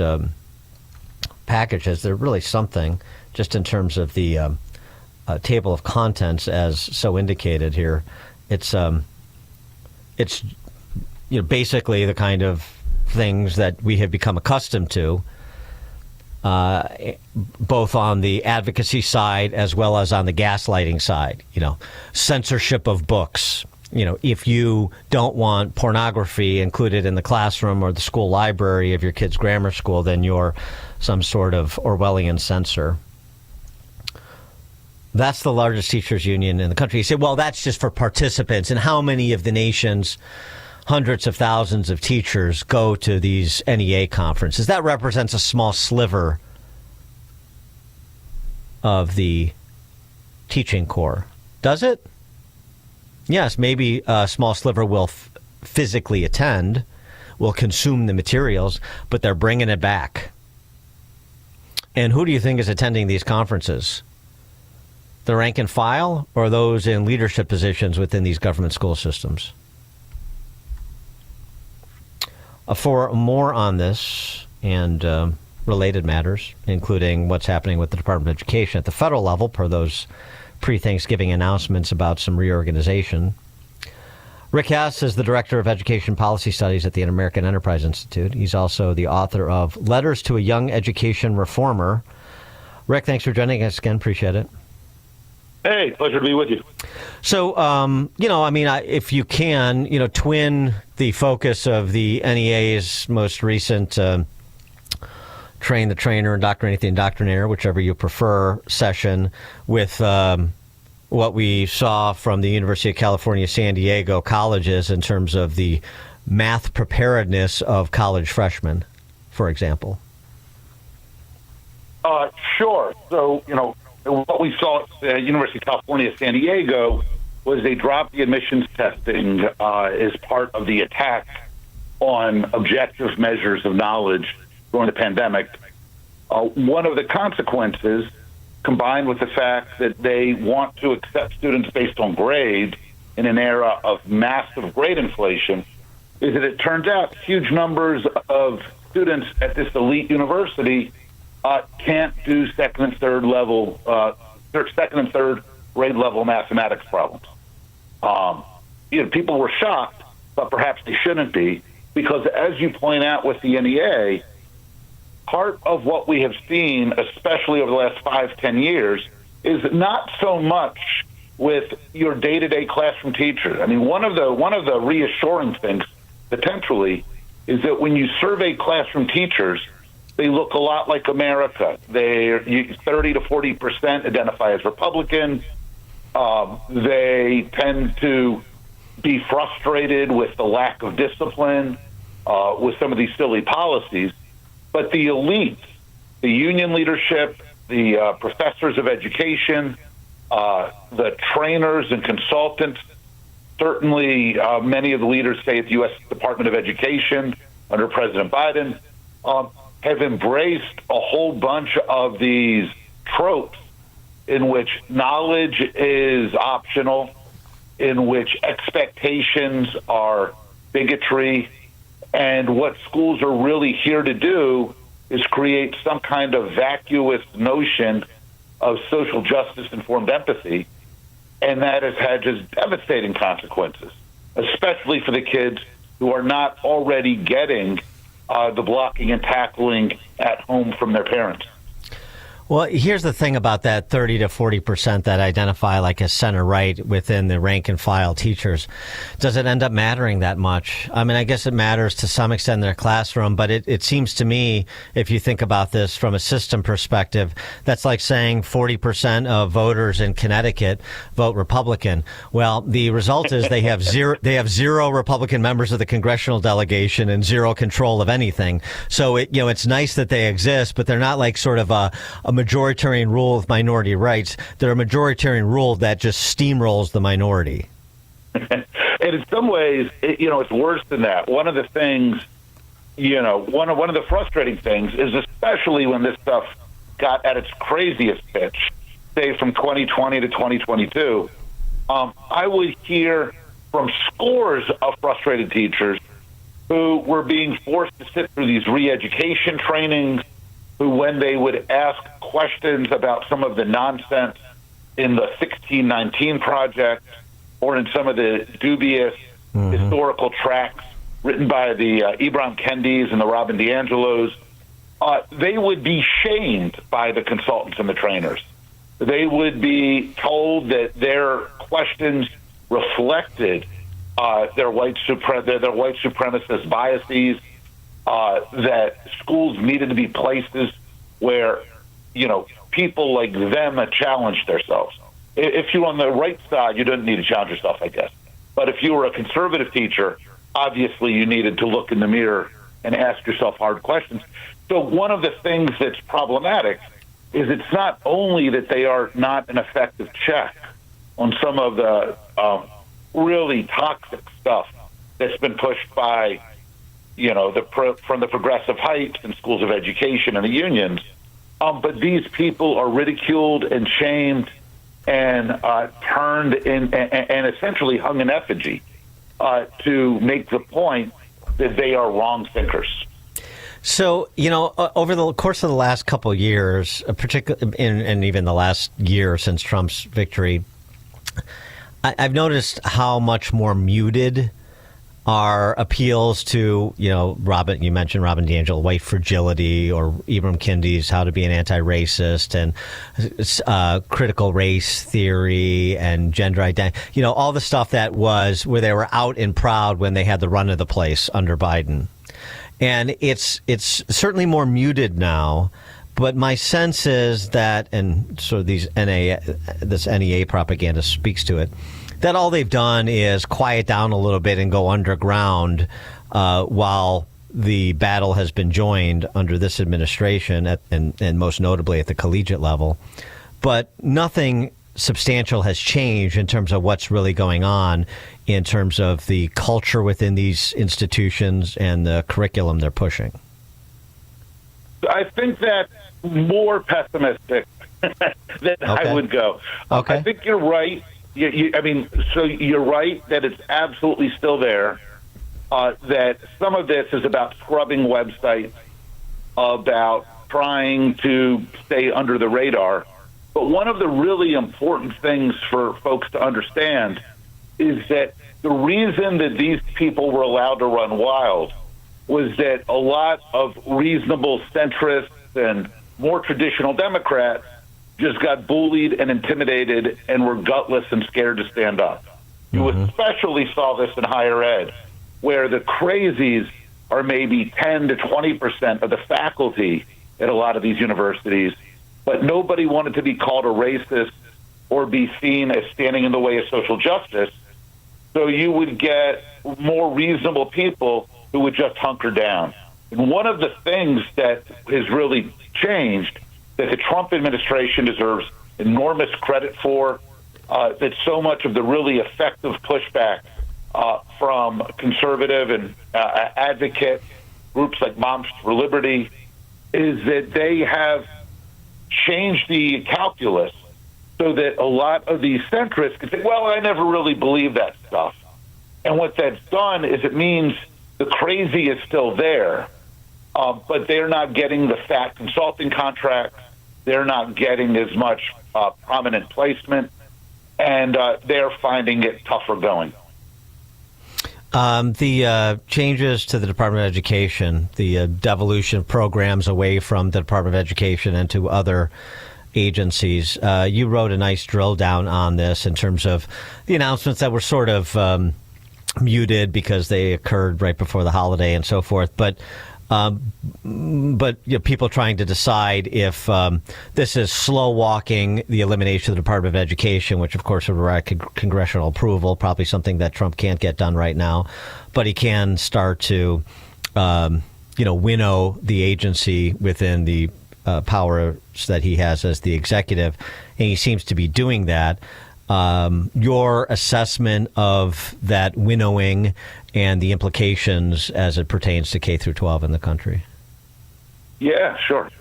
packages. They're really something, just in terms of the table of contents, as so indicated here. It's basically the kind of things that we have become accustomed to, both on the advocacy side as well as on the gaslighting side. Censorship of books, if you don't want pornography included in the classroom or the school library of your kid's grammar school, then you're some sort of Orwellian censor. That's the largest teachers union in the country. You say, well, that's just for participants. And how many of the nation's hundreds of thousands of teachers go to these NEA conferences? That represents a small sliver of the teaching corps. Does it? Yes, maybe a small sliver will physically attend, will consume the materials, but they're bringing it back. And who do you think is attending these conferences? The rank and file or those in leadership positions within these government school systems? For more on this and related matters, including what's happening with the Department of Education at the federal level, per those pre-Thanksgiving announcements about some reorganization, Rick Hess is the Director of Education Policy Studies at the American Enterprise Institute. He's also the author of Letters to a Young Education Reformer. Rick, thanks for joining us again. Appreciate it. Hey, pleasure to be with you. So, if you can, twin the focus of the NEA's most recent Train the Trainer, Indoctrinate the Indoctrinator, whichever you prefer, session with what we saw from the University of California, San Diego colleges in terms of the math preparedness of college freshmen, for example. Sure. So, what we saw at the University of California, San Diego, was they dropped the admissions testing as part of the attack on objective measures of knowledge during the pandemic. One of the consequences, combined with the fact that they want to accept students based on grade in an era of massive grade inflation, is that it turns out huge numbers of students at this elite university can't do second and third grade level mathematics problems. People were shocked, but perhaps they shouldn't be, because as you point out with the NEA, part of what we have seen, especially over the last 5-10 years, is not so much with your day-to-day classroom teacher. I mean, one of the reassuring things potentially is that when you survey classroom teachers, they look a lot like America. 30 to 40% identify as Republican. They tend to be frustrated with the lack of discipline, with some of these silly policies. But the elites, the union leadership, the professors of education, the trainers and consultants, certainly many of the leaders, say, at the U.S. Department of Education under President Biden, have embraced a whole bunch of these tropes in which knowledge is optional, in which expectations are bigotry, and what schools are really here to do is create some kind of vacuous notion of social justice-informed empathy, and that has had just devastating consequences, especially for the kids who are not already getting the blocking and tackling at home from their parents. Well, here's the thing about that 30 to 40% that identify like as center-right within the rank-and-file teachers. Does it end up mattering that much? I mean, I guess it matters to some extent in their classroom, but it seems to me, if you think about this from a system perspective, that's like saying 40% of voters in Connecticut vote Republican. Well, the result is they have zero Republican members of the congressional delegation and zero control of anything. So it's nice that they exist, but they're not like sort of a majoritarian rule with minority rights. They're a majoritarian rule that just steamrolls the minority. And in some ways, it's worse than that. One of the things, one of the frustrating things is, especially when this stuff got at its craziest pitch, say from 2020 to 2022, I would hear from scores of frustrated teachers who were being forced to sit through these re-education trainings, who, when they would ask questions about some of the nonsense in the 1619 Project or in some of the dubious historical tracts written by the Ibram Kendis and the Robin DiAngelos, they would be shamed by the consultants and the trainers. They would be told that their questions reflected their white supremacist biases, that schools needed to be places where, people like them challenge themselves. If you're on the right side, you didn't need to challenge yourself, I guess. But if you were a conservative teacher, obviously you needed to look in the mirror and ask yourself hard questions. So one of the things that's problematic is it's not only that they are not an effective check on some of the really toxic stuff that's been pushed by, from the progressive heights and schools of education and the unions, but these people are ridiculed and shamed and turned in and essentially hung in effigy to make the point that they are wrong thinkers. So, over the course of the last couple of years, particularly and even the last year since Trump's victory, I've noticed how much more muted are appeals to, Robin, you mentioned Robin DiAngelo, white fragility, or Ibram Kendi's How to Be an Anti-Racist, and critical race theory and gender identity, all the stuff that was where they were out and proud when they had the run of the place under Biden. And it's certainly more muted now. But my sense is that, and sort of this NEA propaganda speaks to it, that all they've done is quiet down a little bit and go underground while the battle has been joined under this administration, and most notably at the collegiate level. But nothing substantial has changed in terms of what's really going on in terms of the culture within these institutions and the curriculum they're pushing. I think that's more pessimistic than I would go. Okay. I think you're right. So you're right that it's absolutely still there, that some of this is about scrubbing websites, about trying to stay under the radar. But one of the really important things for folks to understand is that the reason that these people were allowed to run wild was that a lot of reasonable centrists and more traditional Democrats just got bullied and intimidated and were gutless and scared to stand up. You especially saw this in higher ed, where the crazies are maybe 10 to 20% of the faculty at a lot of these universities, but nobody wanted to be called a racist or be seen as standing in the way of social justice. So you would get more reasonable people who would just hunker down. And one of the things that has really changed, that the Trump administration deserves enormous credit for, that so much of the really effective pushback from conservative and advocate groups like Moms for Liberty, is that they have changed the calculus so that a lot of these centrists can say, well, I never really believed that stuff. And what that's done is it means the crazy is still there, but they're not getting the fat consulting contracts. They're not getting as much prominent placement, and they're finding it tougher going. The changes to the Department of Education, the devolution of programs away from the Department of Education and to other agencies. You wrote a nice drill down on this in terms of the announcements that were sort of muted because they occurred right before the holiday and so forth. But people trying to decide if this is slow walking the elimination of the Department of Education, which of course would require congressional approval, probably something that Trump can't get done right now, but he can start to winnow the agency within the powers that he has as the executive, and he seems to be doing that. Your assessment of that winnowing and the implications as it pertains to K through 12 in the country? Yeah, sure.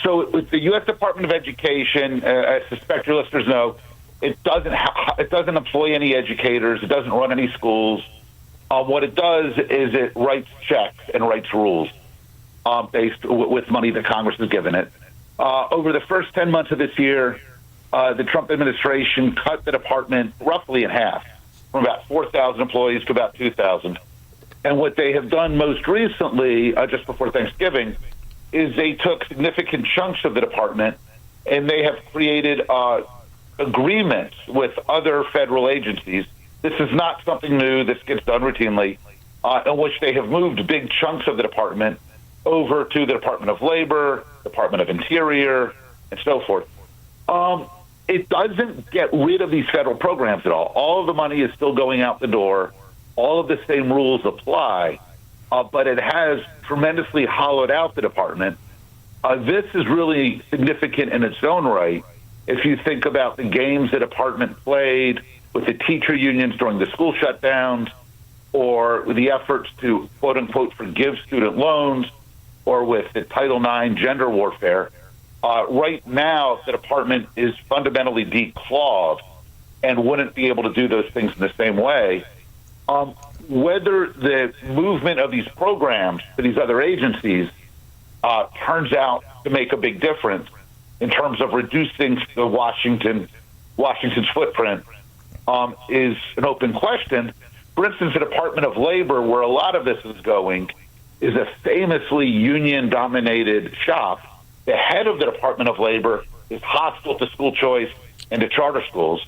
So with the U.S. Department of Education, I suspect your listeners know, it doesn't employ any educators. It doesn't run any schools. What it does is it writes checks and writes rules based with money that Congress has given it. Over the first 10 months of this year, the Trump administration cut the department roughly in half, from about 4,000 employees to about 2,000. And what they have done most recently, just before Thanksgiving, is they took significant chunks of the department and they have created agreements with other federal agencies this is not something new. This gets done routinely, in which they have moved big chunks of the department over to the Department of Labor, Department of Interior, and so forth. It doesn't get rid of these federal programs at all. All of the money is still going out the door. All of the same rules apply, but it has tremendously hollowed out the department. This is really significant in its own right. If you think about the games the department played with the teacher unions during the school shutdowns, or the efforts to, quote unquote, forgive student loans, or with the Title IX gender warfare, right now the department is fundamentally declawed and wouldn't be able to do those things in the same way. Whether the movement of these programs to these other agencies turns out to make a big difference in terms of reducing the Washington's footprint is an open question. For instance, the Department of Labor, where a lot of this is going, is a famously union-dominated shop. The head of the Department of Labor is hostile to school choice and to charter schools.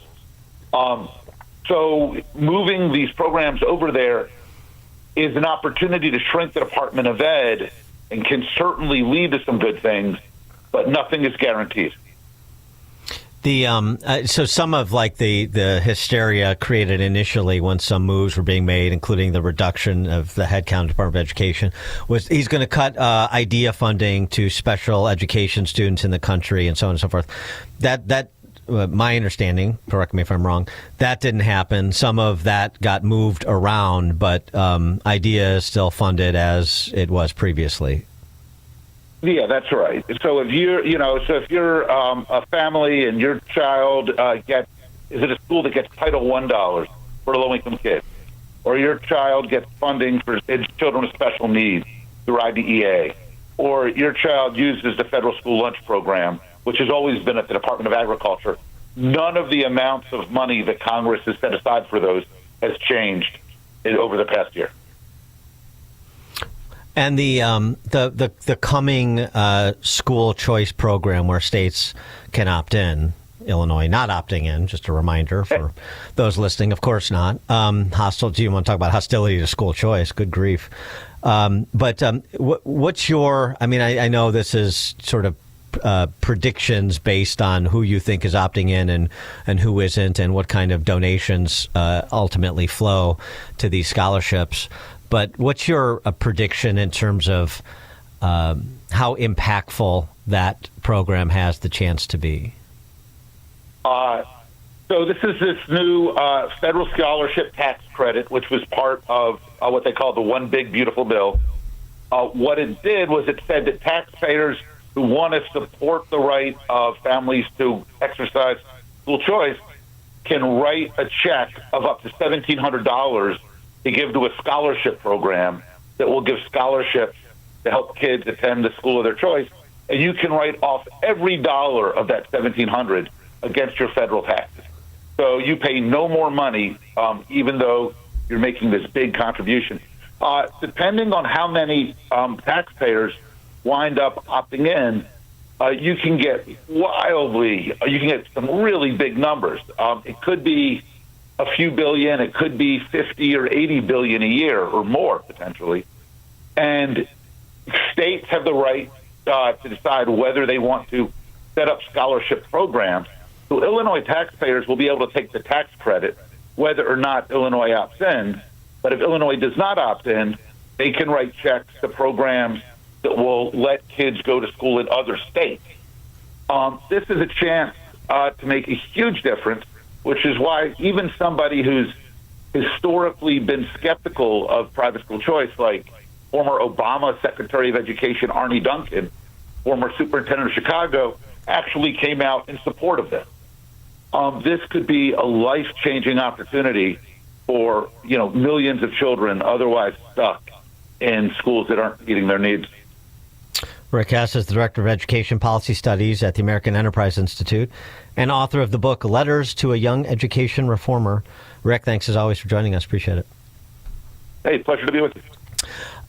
So moving these programs over there is an opportunity to shrink the Department of Ed and can certainly lead to some good things, but nothing is guaranteed. So some of the hysteria created initially when some moves were being made, including the reduction of the headcount of Department of Education, was he's going to cut IDEA funding to special education students in the country and so on and so forth. That my understanding, correct me if I'm wrong, that didn't happen. Some of that got moved around, but IDEA is still funded as it was previously. Yeah, that's right. So if you're a family and your child is at a school that gets Title I dollars for a low-income kid, or your child gets funding for children with special needs through IDEA, or your child uses the federal school lunch program, which has always been at the Department of Agriculture, none of the amounts of money that Congress has set aside for those has changed over the past year. And the coming school choice program where states can opt in, Illinois not opting in, just a reminder for those listening, of course not. Do you want to talk about hostility to school choice? Good grief. But what's your, I know this is sort of predictions based on who you think is opting in and who isn't, and what kind of donations ultimately flow to these scholarships. But what's your prediction in terms of how impactful that program has the chance to be? So this is this new federal scholarship tax credit, which was part of what they call the One Big Beautiful Bill. What it did was it said that taxpayers who want to support the right of families to exercise school choice can write a check of up to $1,700 to give to a scholarship program that will give scholarships to help kids attend the school of their choice. And you can write off every dollar of that $1,700 against your federal taxes. So you pay no more money, even though you're making this big contribution. Depending on how many taxpayers wind up opting in, you can get some really big numbers. It could be a few billion, it could be 50 or 80 billion a year or more potentially. And states have the right to decide whether they want to set up scholarship programs. So Illinois taxpayers will be able to take the tax credit whether or not Illinois opts in. But if Illinois does not opt in, they can write checks to programs that will let kids go to school in other states. This is a chance to make a huge difference, which is why even somebody who's historically been skeptical of private school choice, like former Obama Secretary of Education Arne Duncan, former superintendent of Chicago, actually came out in support of this. This could be a life-changing opportunity for millions of children otherwise stuck in schools that aren't meeting their needs. Rick Hess is the Director of Education Policy Studies at the American Enterprise Institute and author of the book Letters to a Young Education Reformer. Rick, thanks as always for joining us. Appreciate it. Hey, pleasure to be with you.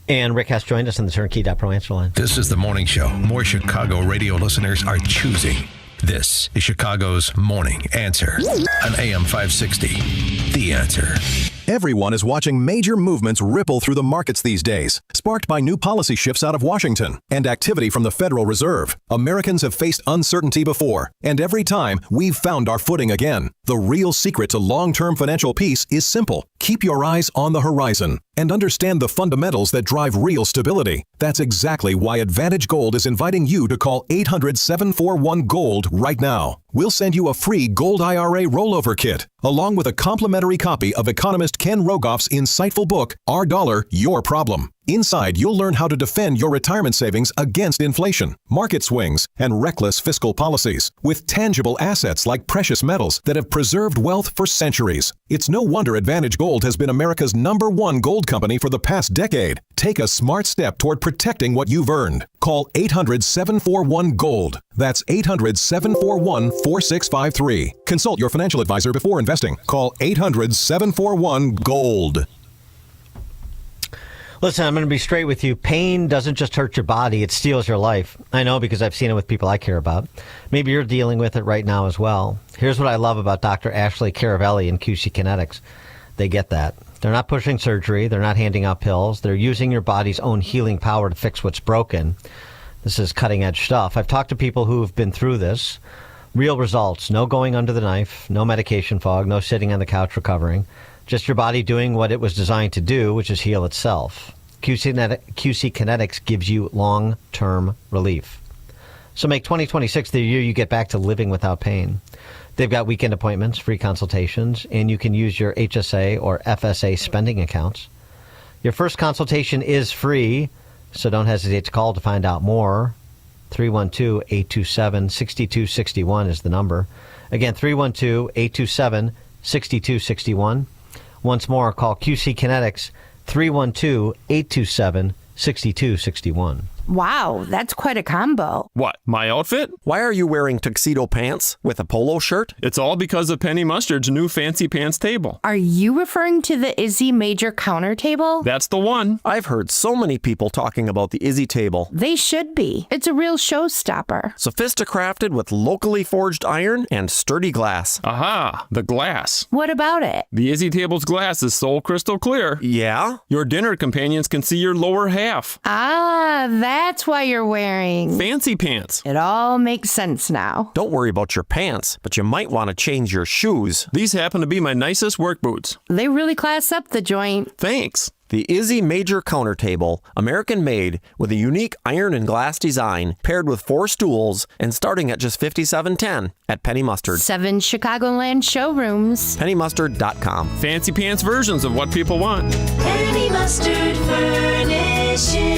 And Rick Hess joined us on the Turnkey.Pro answer line. This is the morning show more Chicago radio listeners are choosing. This is Chicago's Morning Answer on AM 560. The Answer. Everyone is watching major movements ripple through the markets these days, sparked by new policy shifts out of Washington and activity from the Federal Reserve. Americans have faced uncertainty before, and every time we've found our footing again. The real secret to long-term financial peace is simple. Keep your eyes on the horizon and understand the fundamentals that drive real stability. That's exactly why Advantage Gold is inviting you to call 800-741-GOLD right now. We'll send you a free Gold IRA rollover kit, along with a complimentary copy of economist Ken Rogoff's insightful book, Our Dollar, Your Problem. Inside, you'll learn how to defend your retirement savings against inflation, market swings, and reckless fiscal policies, with tangible assets like precious metals that have preserved wealth for centuries. It's no wonder Advantage Gold has been America's #1 gold company for the past decade. Take a smart step toward protecting what you've earned. Call 800-741-GOLD. That's 800-741-4653. Consult your financial advisor before investing. Call 800-741-GOLD. Listen, I'm going to be straight with you. Pain doesn't just hurt your body, it steals your life. I know because I've seen it with people I care about. Maybe you're dealing with it right now as well. Here's what I love about Dr. Ashley Caravelli and QC Kinetics. They get that. They're not pushing surgery. They're not handing out pills. They're using your body's own healing power to fix what's broken. This is cutting-edge stuff. I've talked to people who have been through this. Real results. No going under the knife. No medication fog. No sitting on the couch recovering. Just your body doing what it was designed to do, which is heal itself. QC Kinetics gives you long-term relief. So make 2026 the year you get back to living without pain. They've got weekend appointments, free consultations, and you can use your HSA or FSA spending accounts. Your first consultation is free, so don't hesitate to call to find out more. 312-827-6261 is the number. Again, 312-827-6261. Once more, call QC Kinetics, 312-827-6261. Wow, that's quite a combo. What, my outfit? Why are you wearing tuxedo pants with a polo shirt? It's all because of Penny Mustard's new Fancy Pants table. Are you referring to the Izzy Major counter table? That's the one. I've heard so many people talking about the Izzy table. They should be. It's a real showstopper. Sophisticrafted with locally forged iron and sturdy glass. Aha, the glass. What about it? The Izzy table's glass is so crystal clear. Yeah? Your dinner companions can see your lower half. Ah, that's why you're wearing Fancy Pants. It all makes sense now. Don't worry about your pants, but you might want to change your shoes. These happen to be my nicest work boots. They really class up the joint. Thanks. The Izzy Major counter table, American-made, with a unique iron and glass design, paired with 4 stools, and starting at just $57.10 at Penny Mustard. 7 Chicagoland showrooms. PennyMustard.com. Fancy pants versions of what people want. Penny Mustard Furnishings.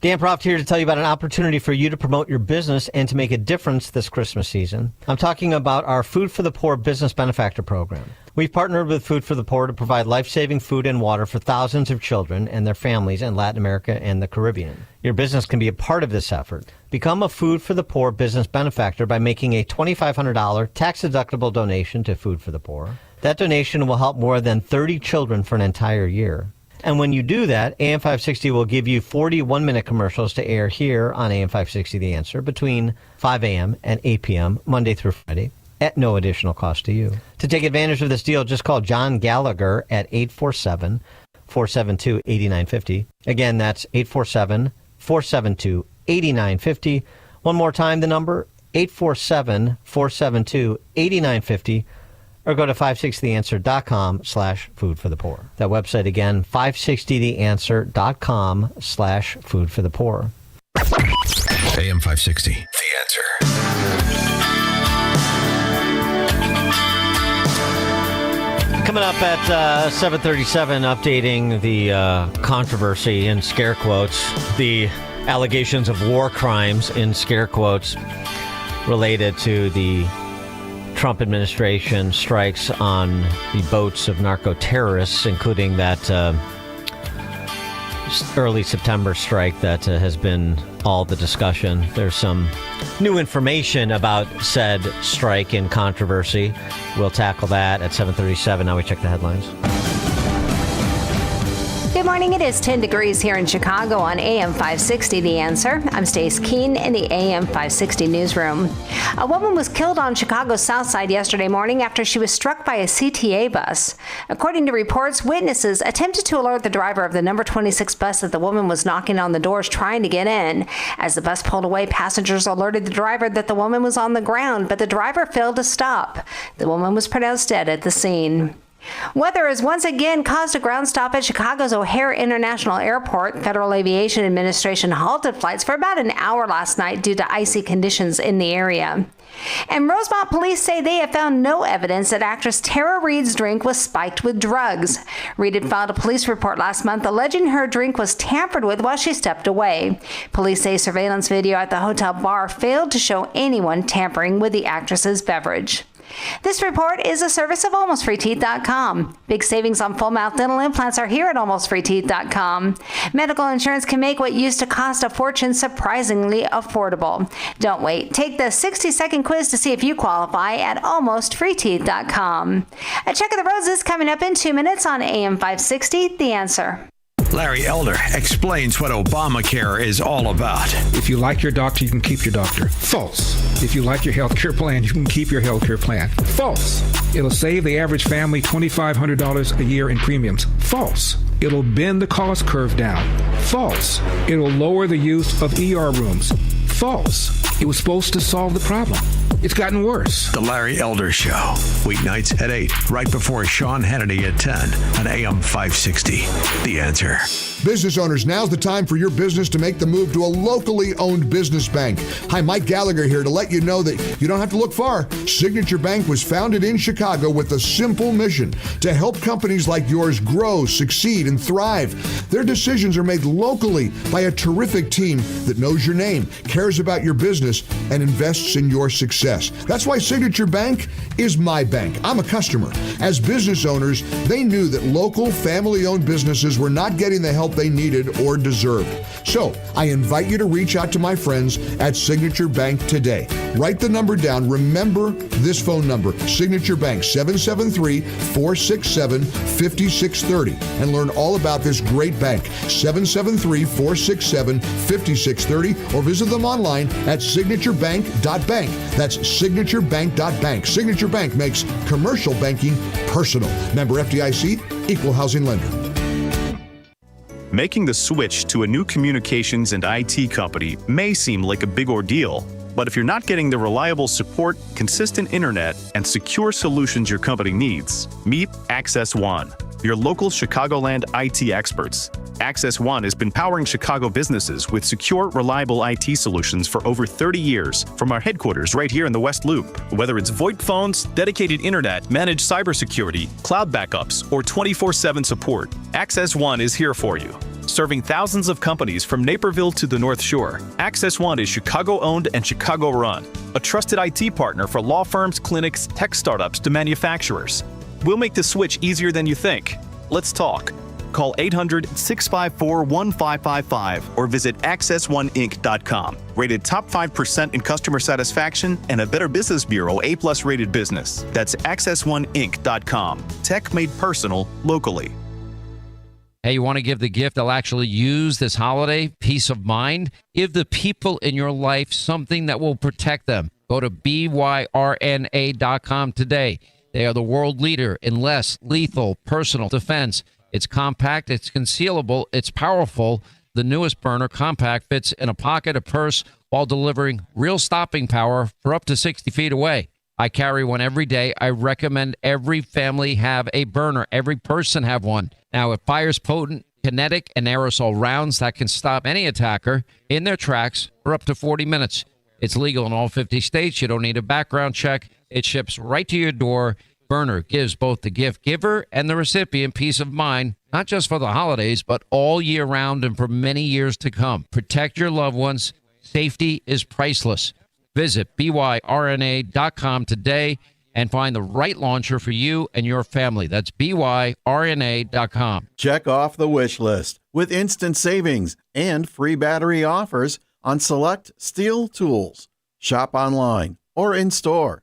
Dan Proft here to tell you about an opportunity for you to promote your business and to make a difference this Christmas season. I'm talking about our Food for the Poor Business Benefactor Program. We've partnered with Food for the Poor to provide life-saving food and water for thousands of children and their families in Latin America and the Caribbean. Your business can be a part of this effort. Become a Food for the Poor business benefactor by making a $2,500 tax-deductible donation to Food for the Poor. That donation will help more than 30 children for an entire year. And when you do that, AM 560 will give you 40 one-minute commercials to air here on AM 560 The Answer between 5 a.m. and 8 p.m. Monday through Friday at no additional cost to you. To take advantage of this deal, just call John Gallagher at 847-472-8950. Again, that's 847-472-8950. One more time, the number, 847-472-8950. Or go to 560theanswer.com/food for the poor. That website again, 560theanswer.com/food for the poor. AM 560, The Answer. Coming up at 7:37, updating the controversy in scare quotes, the allegations of war crimes in scare quotes related to the Trump administration strikes on the boats of narco-terrorists, including that early September strike that has been all the discussion. There's some new information about said strike and controversy. We'll tackle that at 7:37. Now we check the headlines. Good morning. It is 10 degrees here in Chicago on AM 560, The Answer. I'm Stace Keene in the AM 560 newsroom. A woman was killed on Chicago's South Side yesterday morning after she was struck by a CTA bus. According to reports, witnesses attempted to alert the driver of the number 26 bus that the woman was knocking on the doors trying to get in. As the bus pulled away, passengers alerted the driver that the woman was on the ground, but the driver failed to stop. The woman was pronounced dead at the scene. Weather has once again caused a ground stop at Chicago's O'Hare International Airport. Federal Aviation Administration halted flights for about an hour last night due to icy conditions in the area. And Rosemont police say they have found no evidence that actress Tara Reid's drink was spiked with drugs. Reid had filed a police report last month alleging her drink was tampered with while she stepped away. Police say surveillance video at the hotel bar failed to show anyone tampering with the actress's beverage. This report is a service of AlmostFreeTeeth.com. Big savings on full-mouth dental implants are here at AlmostFreeTeeth.com. Medical insurance can make what used to cost a fortune surprisingly affordable. Don't wait. Take the 60-second quiz to see if you qualify at AlmostFreeTeeth.com. A check of the roads is coming up in 2 minutes on AM 560, The Answer. Larry Elder explains what Obamacare is all about. If you like your doctor, you can keep your doctor. False. If you like your health care plan, you can keep your health care plan. False. It'll save the average family $2,500 a year in premiums. False. It'll bend the cost curve down. False. It'll lower the use of ER rooms. False. It was supposed to solve the problem. It's gotten worse. The Larry Elder Show. Weeknights at 8, right before Sean Hannity at 10 on AM 560. The Answer. Business owners, now's the time for your business to make the move to a locally owned business bank. Hi, Mike Gallagher here to let you know that you don't have to look far. Signature Bank was founded in Chicago with a simple mission to help companies like yours grow, succeed, and thrive. Their decisions are made locally by a terrific team that knows your name, cares about your business, and invests in your success. That's why Signature Bank is my bank. I'm a customer. As business owners, they knew that local family-owned businesses were not getting the help they needed or deserved. So I invite you to reach out to my friends at Signature Bank today. Write the number down. Remember this phone number, Signature Bank, 773-467-5630, and learn all about this great bank, 773-467-5630, or visit them online at signaturebank.bank. That's signaturebank.bank. Signature Bank makes commercial banking personal. Member FDIC, equal housing lender. Making the switch to a new communications and IT company may seem like a big ordeal, but if you're not getting the reliable support, consistent internet, and secure solutions your company needs, meet Access One, your local Chicagoland IT experts. Access One has been powering Chicago businesses with secure, reliable IT solutions for over 30 years from our headquarters right here in the West Loop. Whether it's VoIP phones, dedicated internet, managed cybersecurity, cloud backups, or 24/7 support, Access One is here for you. Serving thousands of companies from Naperville to the North Shore, Access One is Chicago-owned and Chicago-run, a trusted IT partner for law firms, clinics, tech startups to manufacturers. We'll make the switch easier than you think. Let's talk. Call 800-654-1555 or visit accessoneinc.com. Rated top 5% in customer satisfaction and a Better Business Bureau A+ rated business. That's accessoneinc.com. Tech made personal locally. Hey, you want to give the gift they'll actually use this holiday? Peace of mind? Give the people in your life something that will protect them. Go to BYRNA.com today. They are the world leader in less lethal personal defense. It's compact, it's concealable, it's powerful. The newest burner, Compact, fits in a pocket, a purse, while delivering real stopping power for up to 60 feet away. I carry one every day. I recommend every family have a burner, every person have one. Now, it fires potent, kinetic, and aerosol rounds that can stop any attacker in their tracks for up to 40 minutes. It's legal in all 50 states. You don't need a background check. It ships right to your door. Burner gives both the gift giver and the recipient peace of mind, not just for the holidays, but all year round and for many years to come. Protect your loved ones. Safety is priceless. Visit BYRNA.com today and find the right launcher for you and your family. That's BYRNA.com. Check off the wish list with instant savings and free battery offers on select steel tools. Shop online or in store.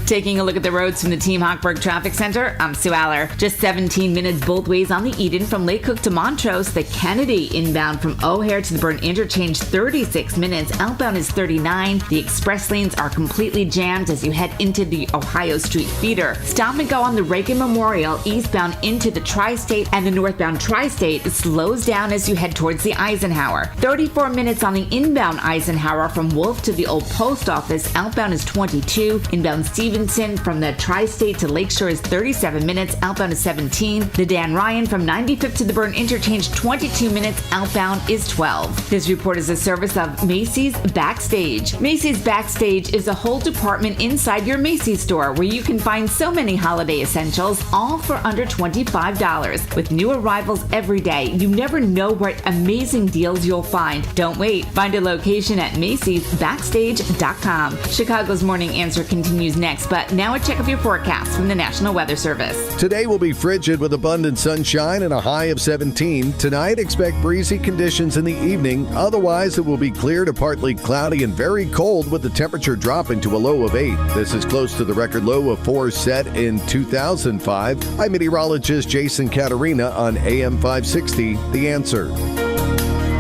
Taking a look at the roads from the Team Hochberg Traffic Center, I'm Sue Aller. Just 17 minutes both ways on the Eden from Lake Cook to Montrose. The Kennedy inbound from O'Hare to the Burn Interchange, 36 minutes. Outbound is 39. The express lanes are completely jammed as you head into the Ohio Street feeder. Stop and go on the Reagan Memorial eastbound into the Tri-State, and the northbound Tri-State slows down as you head towards the Eisenhower. 34 minutes on the inbound Eisenhower from Wolf to the Old Post Office. Outbound is 22. Inbound Stevenson from the Tri-State to Lakeshore is 37 minutes. Outbound is 17. The Dan Ryan from 95th to the Burn Interchange, 22 minutes. Outbound is 12. This report is a service of Macy's Backstage. Macy's Backstage is a whole department inside your Macy's store where you can find so many holiday essentials, all for under $25. With new arrivals every day, you never know what amazing deals you'll find. Don't wait. Find a location at Macy'sBackstage.com. Chicago's Morning Answer continues next, but now a check of your forecast from the National Weather Service. Today will be frigid with abundant sunshine and a high of 17. Tonight, expect breezy conditions in the evening. Otherwise, it will be clear to partly cloudy and very cold with the temperature dropping to a low of 8. This is close to the record low of 4 set in 2005. I'm meteorologist Jason Caterina on AM 560, The Answer.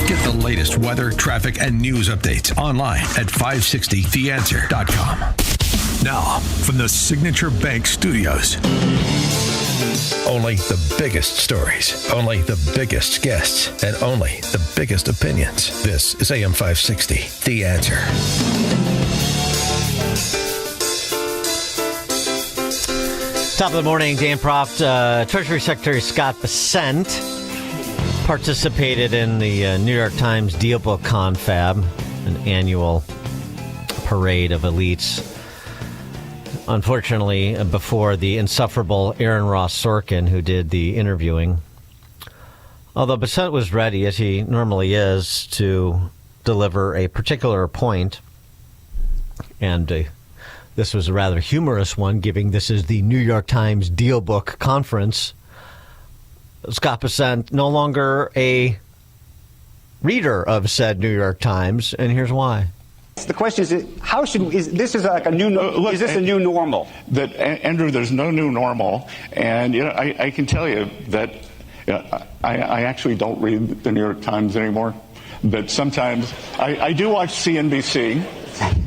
Get the latest weather, traffic, and news updates online at 560theanswer.com. Now, from the Signature Bank Studios. Only the biggest stories, only the biggest guests, and only the biggest opinions. This is AM 560, The Answer. Top of the morning, Dan Proft, Treasury Secretary Scott Bessent participated in the New York Times Deal Book Confab, an annual parade of elites. Unfortunately, before the insufferable Aaron Ross Sorkin, who did the interviewing. Although Bessent was ready, as he normally is, to deliver a particular point, and this was a rather humorous one, given this is the New York Times Deal Book Conference. Scott Bessent no longer a reader of said New York Times, and here's why. The question is, how should is this is like a new? Is this a new normal? That Andrew, there's no new normal, and I can tell you that I actually don't read the New York Times anymore. But sometimes I do watch CNBC.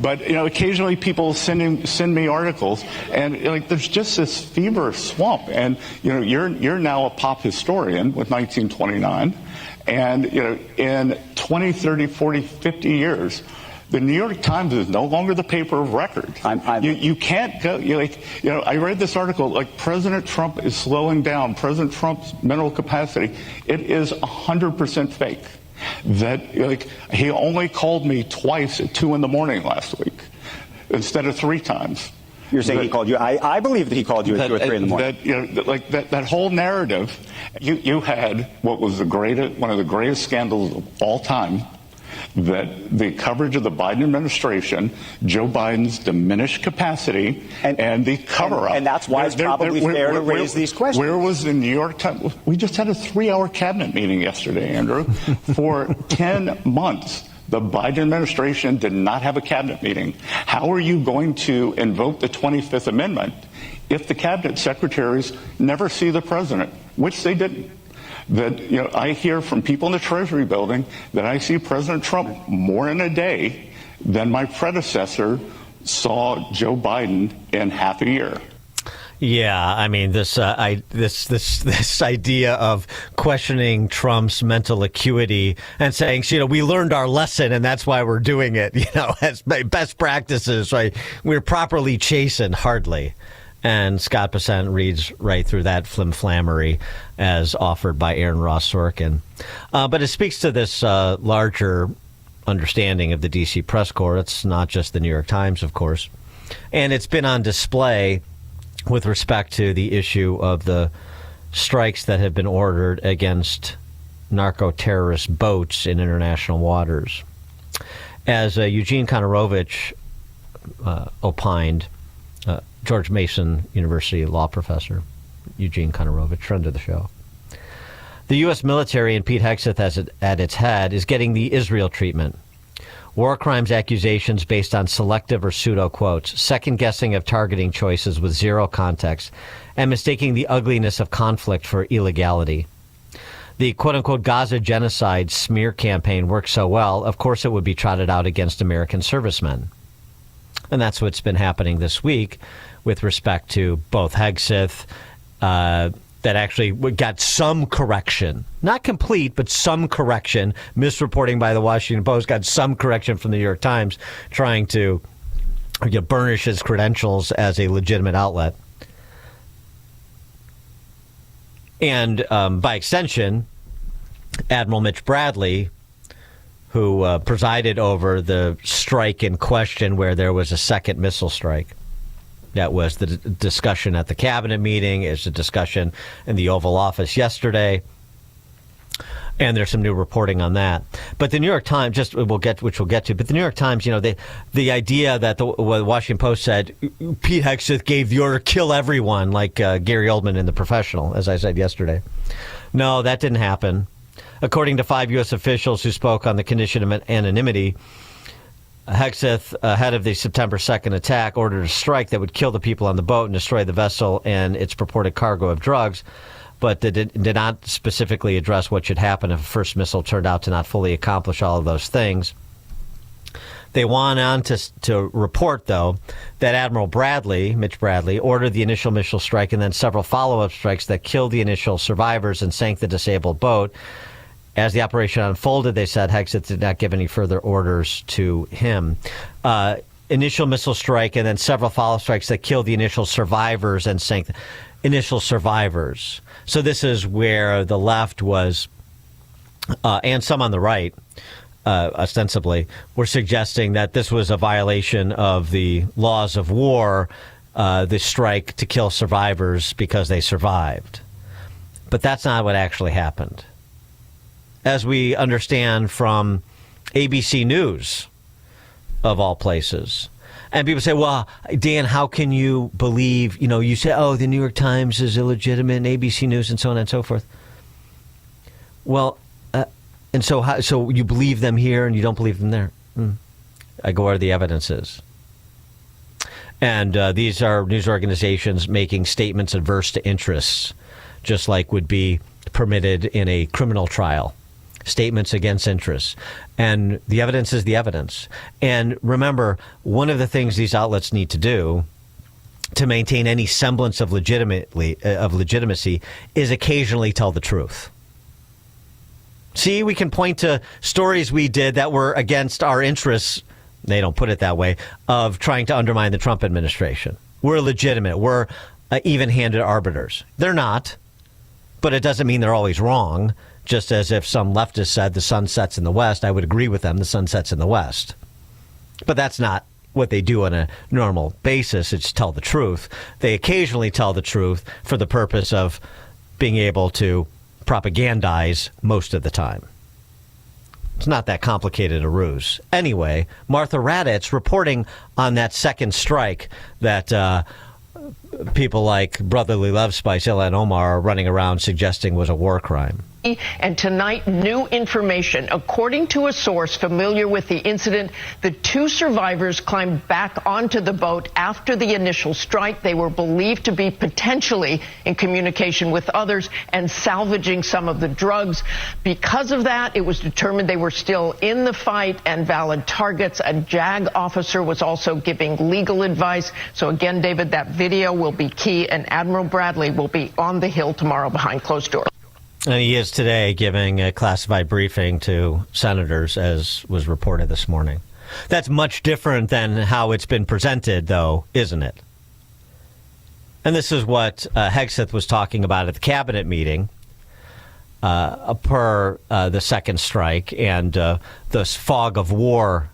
But occasionally people send me articles, and there's just this fever swamp. And you're now a pop historian with 1929, and in 20, 30, 40, 50 years, the New York Times is no longer the paper of record. You can't go. I read this article. President Trump is slowing down. President Trump's mental capacity. It is 100% fake. That he only called me twice at 2 a.m. last week instead of 3 times. You're saying he called you? I believe that he called you at 2 or 3 in the morning. That whole narrative. You had what was one of the greatest scandals of all time. That the coverage of the Biden administration, Joe Biden's diminished capacity, and the cover-up. And that's why it's probably fair to raise these questions. Where was the New York Times? We just had a 3-hour cabinet meeting yesterday, Andrew. For 10 months, the Biden administration did not have a cabinet meeting. How are you going to invoke the 25th Amendment if the cabinet secretaries never see the president, which they didn't? That I hear from people in the Treasury building that I see President Trump more in a day than my predecessor saw Joe Biden in half a year. Yeah, I mean this idea of questioning Trump's mental acuity and saying, we learned our lesson and that's why we're doing it. As best practices, right? We're properly chastened, hardly. And Scott Bessent reads right through that flimflammery as offered by Aaron Ross Sorkin. But it speaks to this larger understanding of the D.C. press corps. It's not just the New York Times, of course. And it's been on display with respect to the issue of the strikes that have been ordered against narco-terrorist boats in international waters. As Eugene Konorovich opined, George Mason University law professor, Eugene Konorovich, friend of the show. The U.S. military and Pete Hegseth at its head is getting the Israel treatment. War crimes accusations based on selective or pseudo quotes, second guessing of targeting choices with zero context, and mistaking the ugliness of conflict for illegality. The quote-unquote Gaza genocide smear campaign worked so well, of course it would be trotted out against American servicemen. And that's what's been happening this week with respect to both Hegseth, that actually got some correction. Not complete, but some correction. Misreporting by the Washington Post got some correction from the New York Times, trying to burnish his credentials as a legitimate outlet. And by extension, Admiral Mitch Bradley, who presided over the strike in question where there was a second missile strike. That was the discussion at the cabinet meeting, is the discussion in the Oval Office yesterday. And there's some new reporting on that. But the New York Times, which we'll get to, but the New York Times, the idea that the Washington Post said Pete Hegseth gave the order, kill everyone, like Gary Oldman in The Professional, as I said yesterday. No, that didn't happen. According to 5 U.S. officials who spoke on the condition of anonymity, Hegseth, ahead of the September 2nd attack, ordered a strike that would kill the people on the boat and destroy the vessel and its purported cargo of drugs, but they did not specifically address what should happen if a first missile turned out to not fully accomplish all of those things. They went on to report, though, that Admiral Bradley, Mitch Bradley, ordered the initial missile strike and then several follow-up strikes that killed the initial survivors and sank the disabled boat. As the operation unfolded, they said Hegseth did not give any further orders to him. Initial missile strike and then several follow-up strikes that killed the initial survivors and sank the initial survivors. So this is where the left was, and some on the right, ostensibly, were suggesting that this was a violation of the laws of war, the strike to kill survivors because they survived. But that's not what actually happened. As we understand from ABC News, of all places. And people say, well, Dan, how can you believe, you say, oh, the New York Times is illegitimate and ABC News and so on and so forth. Well, and so you believe them here and you don't believe them there. I go where the evidence is. And these are news organizations making statements adverse to interests, just like would be permitted in a criminal trial. Statements against interests. And the evidence is the evidence. And remember, one of the things these outlets need to do to maintain any semblance of legitimacy is occasionally tell the truth. See, we can point to stories we did that were against our interests, they don't put it that way, of trying to undermine the Trump administration. We're legitimate. We're even-handed arbiters. They're not, but it doesn't mean they're always wrong. Just as if some leftist said the sun sets in the west, I would agree with them, the sun sets in the west. But that's not what they do on a normal basis. It's tell the truth. They occasionally tell the truth for the purpose of being able to propagandize most of the time. It's not that complicated a ruse. Anyway, Martha Raddatz reporting on that second strike that people like Brotherly Love Spice, Ilhan Omar, are running around suggesting was a war crime. And tonight, new information. According to a source familiar with the incident, the two survivors climbed back onto the boat after the initial strike. They were believed to be potentially in communication with others and salvaging some of the drugs. Because of that, it was determined they were still in the fight and valid targets. A JAG officer was also giving legal advice. So again, David, that video will be key, and Admiral Bradley will be on the Hill tomorrow behind closed doors. And he is today giving a classified briefing to senators, as was reported this morning. That's much different than how it's been presented, though, isn't it? And this is what Hegseth was talking about at the cabinet meeting per the second strike and this fog of war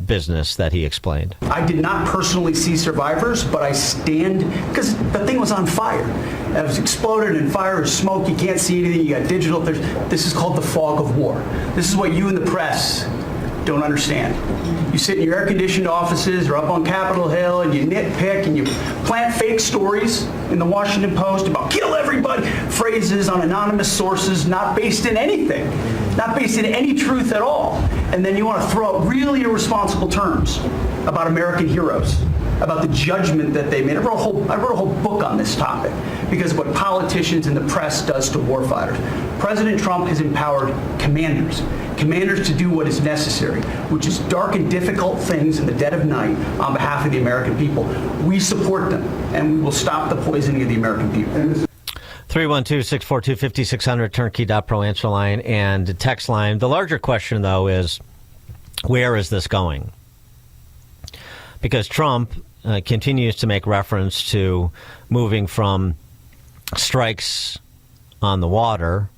business that he explained. I did not personally see survivors, but I stand, because the thing was on fire. It was exploded and fire and smoke. You can't see anything. You got digital. This is called the fog of war. This is what you in the press don't understand. You sit in your air-conditioned offices or up on Capitol Hill and you nitpick and you plant fake stories in the Washington Post about kill everybody, phrases on anonymous sources not based in anything. not based in any truth at all. And then you want to throw out really irresponsible terms about American heroes, about the judgment that they made. I wrote a whole book on this topic because of what politicians and the press does to warfighters. President Trump has empowered commanders to do what is necessary, which is dark and difficult things in the dead of night on behalf of the American people. We support them, and we will stop the poisoning of the American people. 312-642-5600, turnkey.pro answer line and text line. The larger question, though, is where is this going? Because Trump continues to make reference to moving from strikes on the water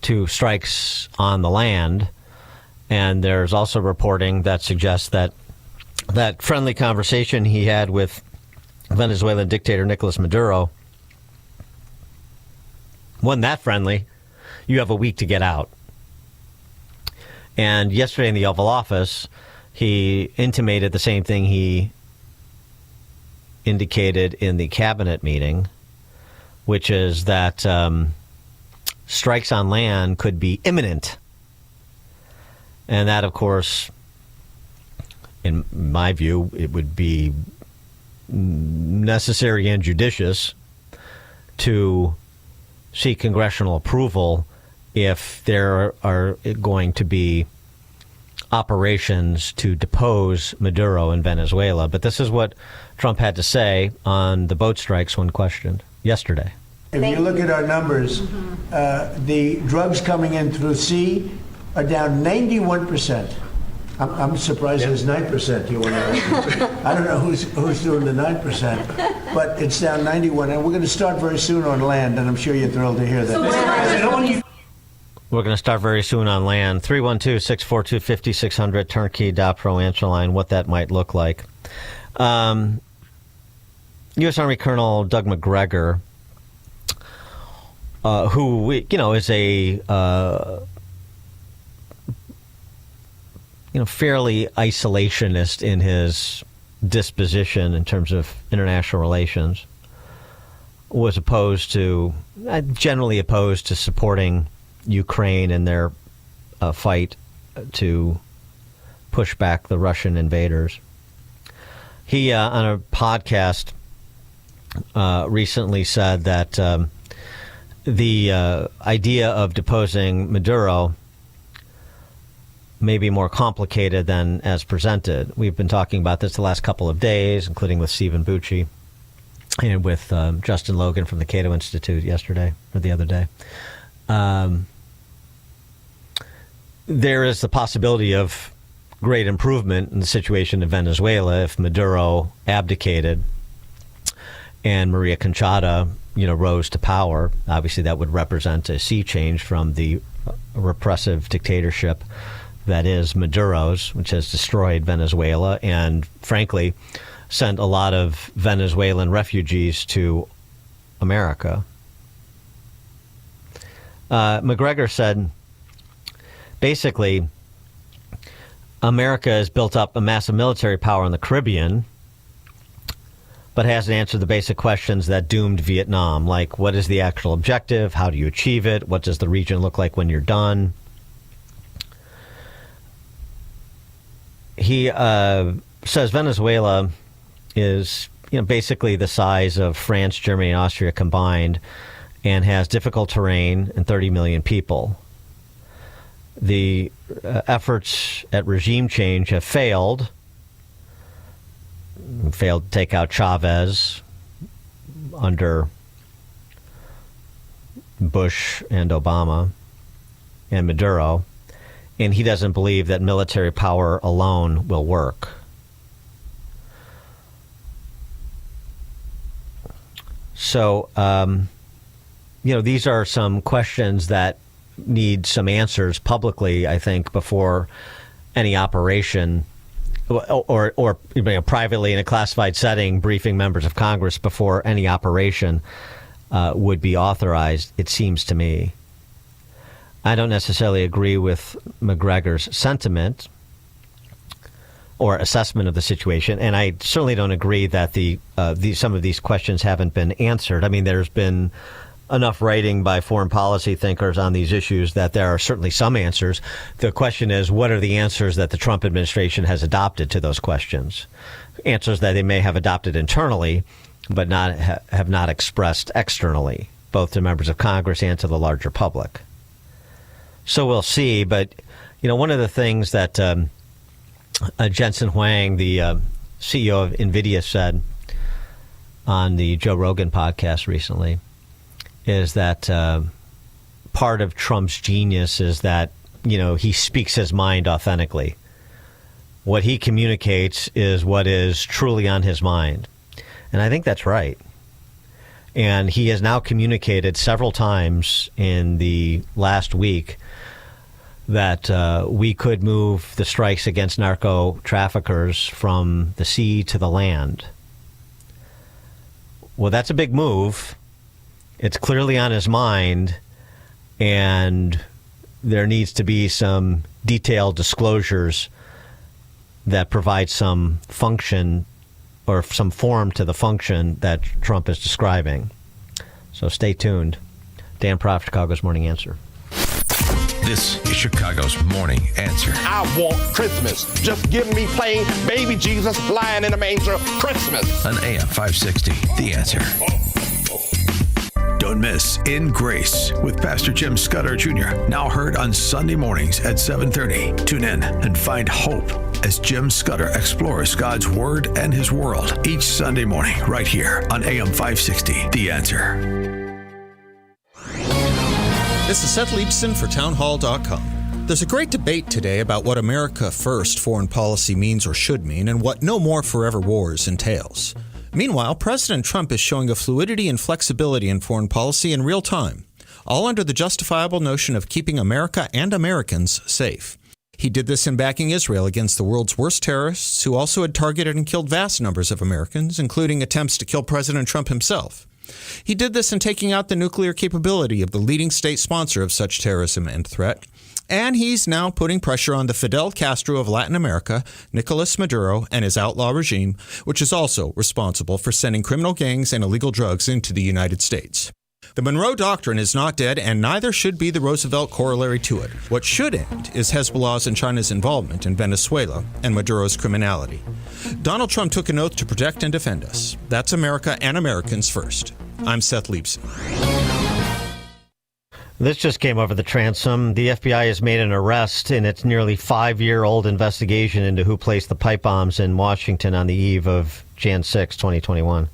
to strikes on the land. And there's also reporting that suggests that that friendly conversation he had with Venezuelan dictator Nicolas Maduro wasn't that friendly. You have a week to get out. And yesterday in the Oval Office, he intimated the same thing he indicated in the cabinet meeting, which is that strikes on land could be imminent. And that, of course, in my view, it would be necessary and judicious to seek congressional approval if there are going to be operations to depose Maduro in Venezuela. But this is what Trump had to say on the boat strikes when questioned yesterday. If you look at our numbers, the drugs coming in through sea are down 91%. I'm surprised there's 9%. You want to? I don't know who's doing the 9%, but it's down 91, and we're going to start very soon on land, and I'm sure you're thrilled to hear that. We're going to start very soon on land. 312-642-5600, turnkey.pro answer line, what that might look like. U.S. Army Colonel Doug Macgregor, who, is a fairly isolationist in his disposition in terms of international relations, was generally opposed to supporting Ukraine in their fight to push back the Russian invaders. He, on a podcast, recently said that the idea of deposing Maduro may be more complicated than as presented. We've been talking about this the last couple of days, including with Stephen Bucci and with Justin Logan from the Cato Institute yesterday or the other day. There is the possibility of great improvement in the situation in Venezuela if Maduro abdicated and Maria Conchata, rose to power. Obviously, that would represent a sea change from the repressive dictatorship that is Maduro's, which has destroyed Venezuela and, frankly, sent a lot of Venezuelan refugees to America. Macgregor said, basically, America has built up a massive military power in the Caribbean, but hasn't answered the basic questions that doomed Vietnam, like what is the actual objective? How do you achieve it? What does the region look like when you're done? He says Venezuela is, basically the size of France, Germany, and Austria combined, and has difficult terrain and 30 million people. The efforts at regime change have failed to take out Chavez under Bush and Obama and Maduro, and he doesn't believe that military power alone will work. So, these are some questions that need some answers publicly, I think, before any operation or privately in a classified setting, briefing members of Congress before any operation would be authorized, it seems to me. I don't necessarily agree with Macgregor's sentiment or assessment of the situation, and I certainly don't agree that some of these questions haven't been answered. I mean, there's been enough writing by foreign policy thinkers on these issues that there are certainly some answers. The question is, what are the answers that the Trump administration has adopted to those questions? Answers that they may have adopted internally, but have not expressed externally, both to members of Congress and to the larger public. So we'll see. But, one of the things that Jensen Huang, the CEO of NVIDIA, said on the Joe Rogan podcast recently is that part of Trump's genius is that, he speaks his mind authentically. What he communicates is what is truly on his mind. And I think that's right. And he has now communicated several times in the last week that we could move the strikes against narco traffickers from the sea to the land. Well, that's a big move. It's clearly on his mind, and there needs to be some detailed disclosures that provide some function or some form to the function that Trump is describing. So stay tuned. Dan Proft, Chicago's Morning Answer. This is Chicago's Morning Answer. I want Christmas. Just give me plain baby Jesus lying in a manger. Christmas. On AM 560, The Answer. Don't miss In Grace with Pastor Jim Scudder Jr. Now heard on Sunday mornings at 7:30. Tune in and find hope as Jim Scudder explores God's Word and His world each Sunday morning right here on AM 560, The Answer. This is Seth Leibson for townhall.com. There's a great debate today about what America First foreign policy means or should mean and what No More Forever Wars entails. Meanwhile, President Trump is showing a fluidity and flexibility in foreign policy in real time, all under the justifiable notion of keeping America and Americans safe. He did this in backing Israel against the world's worst terrorists who also had targeted and killed vast numbers of Americans, including attempts to kill President Trump himself. He did this in taking out the nuclear capability of the leading state sponsor of such terrorism and threat. And he's now putting pressure on the Fidel Castro of Latin America, Nicolas Maduro, and his outlaw regime, which is also responsible for sending criminal gangs and illegal drugs into the United States. The Monroe Doctrine is not dead, and neither should be the Roosevelt corollary to it. What should end is Hezbollah's and China's involvement in Venezuela and Maduro's criminality. Donald Trump took an oath to protect and defend us. That's America and Americans first. I'm Seth Leibson. This just came over the transom. The FBI has made an arrest in its nearly 5-year-old investigation into who placed the pipe bombs in Washington on the eve of Jan 6, 2021.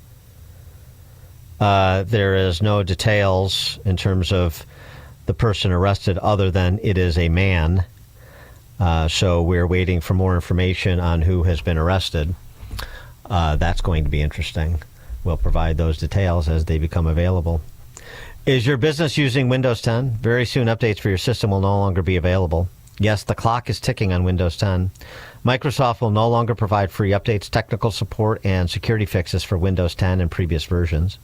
There is no details in terms of the person arrested other than it is a man. So we're waiting for more information on who has been arrested. That's going to be interesting. We'll provide those details as they become available. Is your business using Windows 10? Very soon, updates for your system will no longer be available. Yes, the clock is ticking on Windows 10. Microsoft will no longer provide free updates, technical support, and security fixes for Windows 10 and previous versions.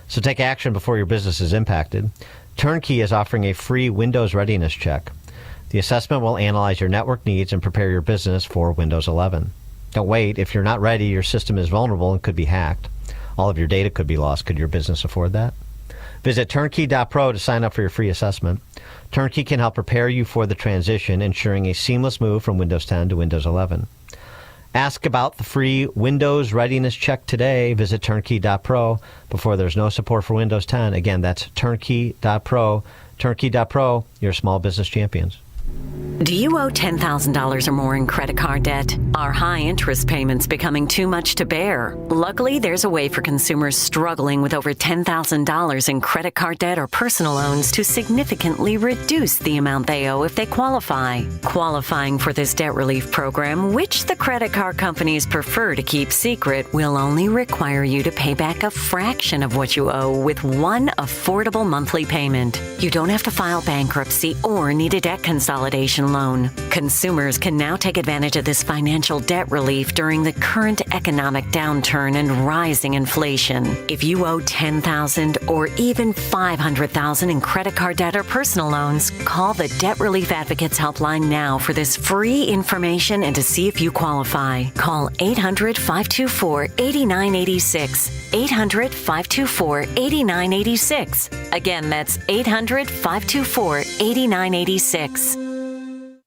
So take action before your business is impacted. Turnkey is offering a free Windows readiness check. The assessment will analyze your network needs and prepare your business for Windows 11. Don't wait. If you're not ready, your system is vulnerable and could be hacked. All of your data could be lost. Could your business afford that? Visit turnkey.pro to sign up for your free assessment. Turnkey can help prepare you for the transition, ensuring a seamless move from Windows 10 to Windows 11. Ask about the free Windows readiness check today. Visit turnkey.pro before there's no support for Windows 10. Again, that's turnkey.pro. Turnkey.pro, your small business champions. Do you owe $10,000 or more in credit card debt? Are high interest payments becoming too much to bear? Luckily, there's a way for consumers struggling with over $10,000 in credit card debt or personal loans to significantly reduce the amount they owe if they qualify. Qualifying for this debt relief program, which the credit card companies prefer to keep secret, will only require you to pay back a fraction of what you owe with one affordable monthly payment. You don't have to file bankruptcy or need a debt consolidation loan. Consumers can now take advantage of this financial debt relief during the current economic downturn and rising inflation. If you owe $10,000 or even $500,000 in credit card debt or personal loans, call the Debt Relief Advocates Helpline now for this free information and to see if you qualify. Call 800-524-8986. 800-524-8986. Again, that's 800-524-8986.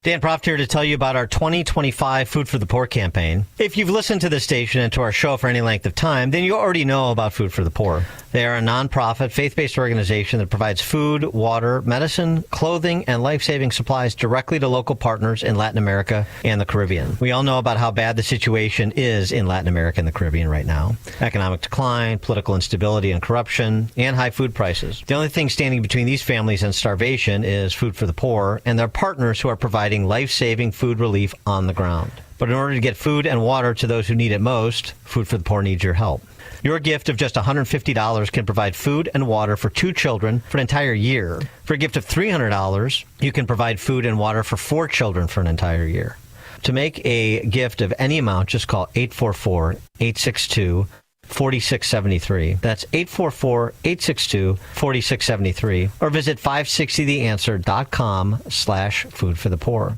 Dan Proft here to tell you about our 2025 Food for the Poor campaign. If you've listened to this station and to our show for any length of time, then you already know about Food for the Poor. They are a nonprofit, faith-based organization that provides food, water, medicine, clothing, and life-saving supplies directly to local partners in Latin America and the Caribbean. We all know about how bad the situation is in Latin America and the Caribbean right now. Economic decline, political instability and corruption, and high food prices. The only thing standing between these families and starvation is Food for the Poor and their partners who are providing life-saving food relief on the ground. But in order to get food and water to those who need it most, Food for the Poor needs your help. Your gift of just $150 can provide food and water for 2 children for an entire year. For a gift of $300, you can provide food and water for 4 children for an entire year. To make a gift of any amount, just call 844-862-4673. That's 844-862-4673. Or visit 560theanswer.com/foodforthepoor.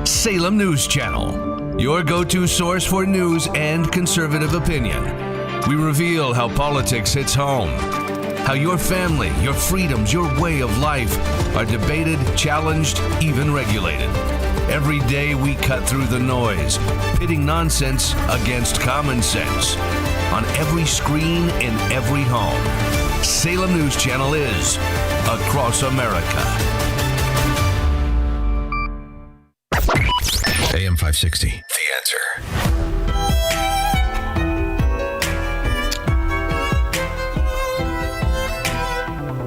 Salem News Channel, your go-to source for news and conservative opinion. We reveal how politics hits home, how your family, your freedoms, your way of life are debated, challenged, even regulated. Every day we cut through the noise, pitting nonsense against common sense. On every screen, in every home. Salem News Channel is across America. AM 560, The Answer.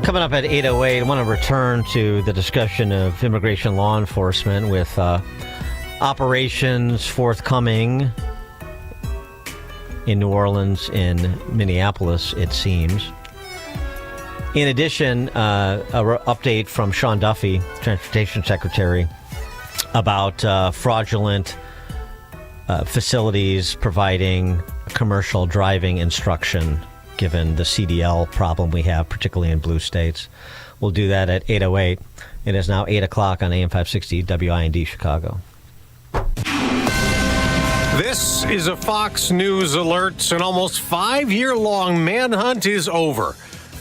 Coming up at 8:08, I want to return to the discussion of immigration law enforcement with operations forthcoming in New Orleans, in Minneapolis, it seems. In addition, update from Sean Duffy, Transportation Secretary, about fraudulent facilities providing commercial driving instruction, given the CDL problem we have, particularly in blue states. We'll do that at 8:08. It is now 8 o'clock on AM 560 WIND Chicago. This is a Fox News alert. An almost 5-year-long manhunt is over.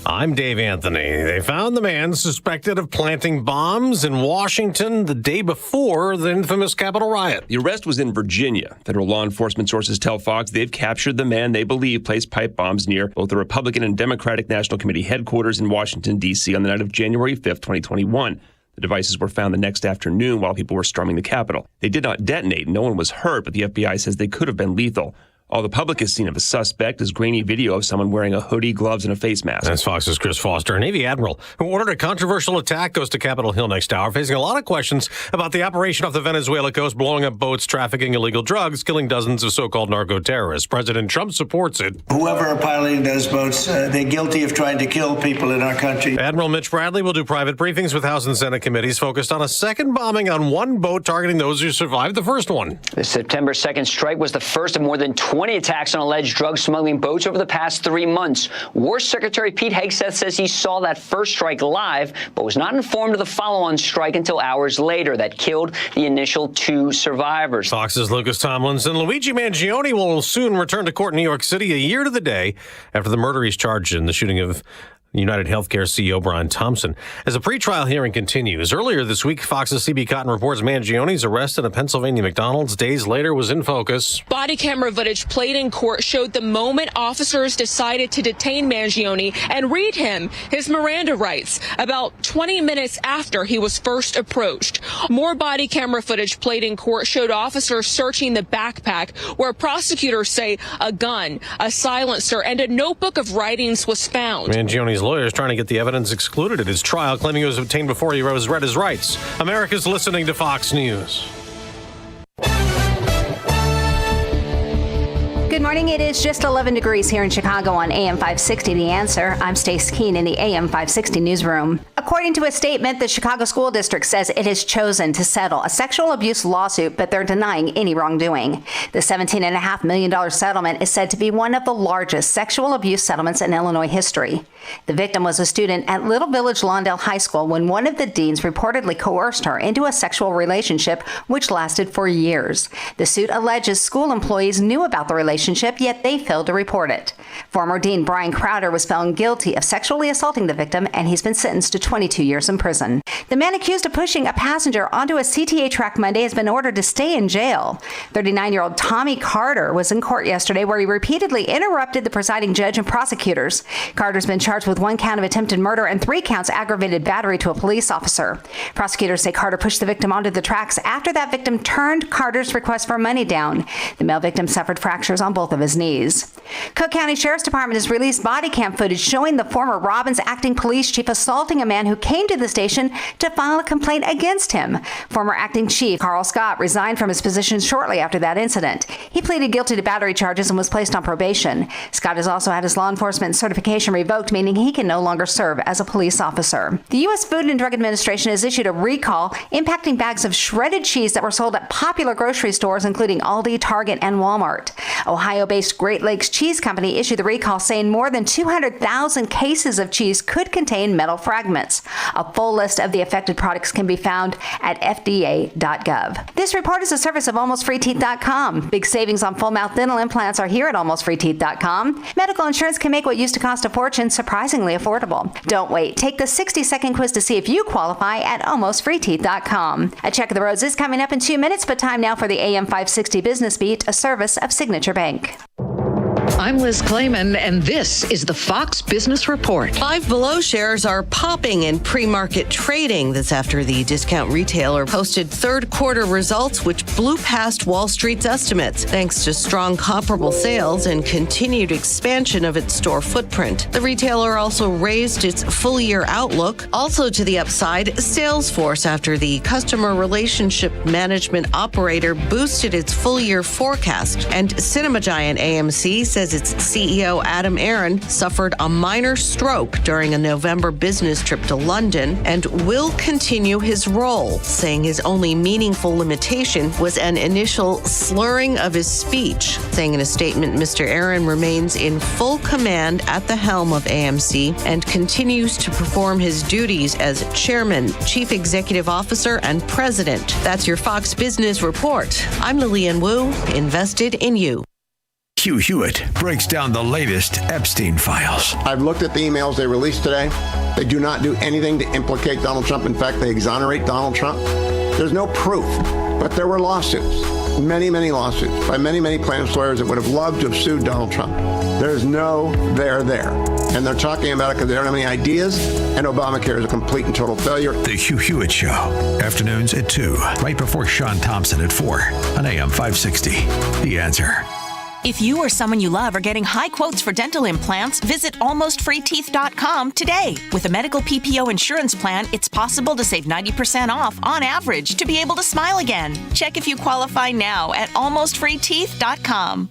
I'm Dave Anthony. They found the man suspected of planting bombs in Washington the day before the infamous Capitol riot. The arrest was in Virginia. Federal law enforcement sources tell Fox they've captured the man they believe placed pipe bombs near both the Republican and Democratic National Committee headquarters in Washington, D.C. on the night of January 5th, 2021. The devices were found the next afternoon while people were storming the Capitol. They did not detonate. No one was hurt, but the FBI says they could have been lethal. All the public has seen of a suspect is grainy video of someone wearing a hoodie, gloves, and a face mask. That's Fox's Chris Foster. A Navy admiral who ordered a controversial attack goes to Capitol Hill next hour, facing a lot of questions about the operation off the Venezuela coast, blowing up boats, trafficking illegal drugs, killing dozens of so-called narco-terrorists. President Trump supports it. Whoever are piloting those boats, they're guilty of trying to kill people in our country. Admiral Mitch Bradley will do private briefings with House and Senate committees focused on a second bombing on one boat targeting those who survived the first one. The September 2nd strike was the first of more than 20 attacks on alleged drug smuggling boats over the past 3 months. War Secretary Pete Hegseth says he saw that first strike live, but was not informed of the follow-on strike until hours later that killed the initial 2 survivors. Fox's Lucas Tomlinson. Luigi Mangione will soon return to court in New York City a year to the day after the murder he's charged in the shooting of United Healthcare CEO Brian Thompson. As a pretrial hearing continues, earlier this week, Fox's CB Cotton reports Mangione's arrest in a Pennsylvania McDonald's days later was in focus. Body camera footage played in court showed the moment officers decided to detain Mangione and read him his Miranda rights about 20 minutes after he was first approached. More body camera footage played in court showed officers searching the backpack where prosecutors say a gun, a silencer, and a notebook of writings was found. Mangione's lawyers trying to get the evidence excluded at his trial, claiming it was obtained before he was read his rights. America's listening to Fox News. Good morning. It is just 11 degrees here in Chicago on AM 560 The Answer. I'm Stace Keene in the AM 560 newsroom. According to a statement, the Chicago School District says it has chosen to settle a sexual abuse lawsuit, but they're denying any wrongdoing. The $17.5 million settlement is said to be one of the largest sexual abuse settlements in Illinois history. The victim was a student at Little Village Lawndale High School when one of the deans reportedly coerced her into a sexual relationship, which lasted for years. The suit alleges school employees knew about the relationship, yet they failed to report it. Former Dean Brian Crowder was found guilty of sexually assaulting the victim, and he's been sentenced to 22 years in prison. The man accused of pushing a passenger onto a CTA track Monday has been ordered to stay in jail. 39-year-old Tommy Carter was in court yesterday where he repeatedly interrupted the presiding judge and prosecutors. Carter's been charged with 1 count of attempted murder and 3 counts aggravated battery to a police officer. Prosecutors say Carter pushed the victim onto the tracks after that victim turned Carter's request for money down. The male victim suffered fractures on both of his knees. Cook County Sheriff's Department has released body cam footage showing the former Robbins acting police chief assaulting a man who came to the station to file a complaint against him. Former acting chief Carl Scott resigned from his position shortly after that incident. He pleaded guilty to battery charges and was placed on probation. Scott has also had his law enforcement certification revoked, meaning he can no longer serve as a police officer. The U.S. Food and Drug Administration has issued a recall impacting bags of shredded cheese that were sold at popular grocery stores, including Aldi, Target, and Walmart. Ohio-based Great Lakes Cheese Company issued the recall saying more than 200,000 cases of cheese could contain metal fragments. A full list of the affected products can be found at FDA.gov. This report is a service of AlmostFreeTeeth.com. Big savings on full mouth dental implants are here at AlmostFreeTeeth.com. Medical insurance can make what used to cost a fortune surprisingly affordable. Don't wait. Take the 60-second quiz to see if you qualify at AlmostFreeTeeth.com. A check of the roads is coming up in 2 minutes, but time now for the AM 560 Business Beat, a service of Signature Bank. I'm Liz Clayman, and this is the Fox Business Report. Five Below shares are popping in pre-market trading. That's after the discount retailer posted third quarter results, which blew past Wall Street's estimates, thanks to strong comparable sales and continued expansion of its store footprint. The retailer also raised its full-year outlook. Also to the upside, Salesforce, after the customer relationship management operator boosted its full-year forecast. And cinema giant AMC says its CEO, Adam Aron, suffered a minor stroke during a November business trip to London and will continue his role, saying his only meaningful limitation was an initial slurring of his speech. Saying in a statement, Mr. Aron remains in full command at the helm of AMC and continues to perform his duties as chairman, chief executive officer, and president. That's your Fox Business Report. I'm Lillian Wu, invested in you. Hugh Hewitt breaks down the latest Epstein files. I've looked at the emails they released today. They do not do anything to implicate Donald Trump. In fact, they exonerate Donald Trump. There's no proof, but there were lawsuits, many lawsuits by many plaintiffs' lawyers that would have loved to have sued Donald Trump. There's no there. And they're talking about it because they don't have any ideas, and Obamacare is a complete and total failure. The Hugh Hewitt Show, afternoons at 2, right before Sean Thompson at 4 on AM 560. The Answer. If you or someone you love are getting high quotes for dental implants, visit AlmostFreeTeeth.com today. With a medical PPO insurance plan, it's possible to save 90% off on average to be able to smile again. Check if you qualify now at AlmostFreeTeeth.com.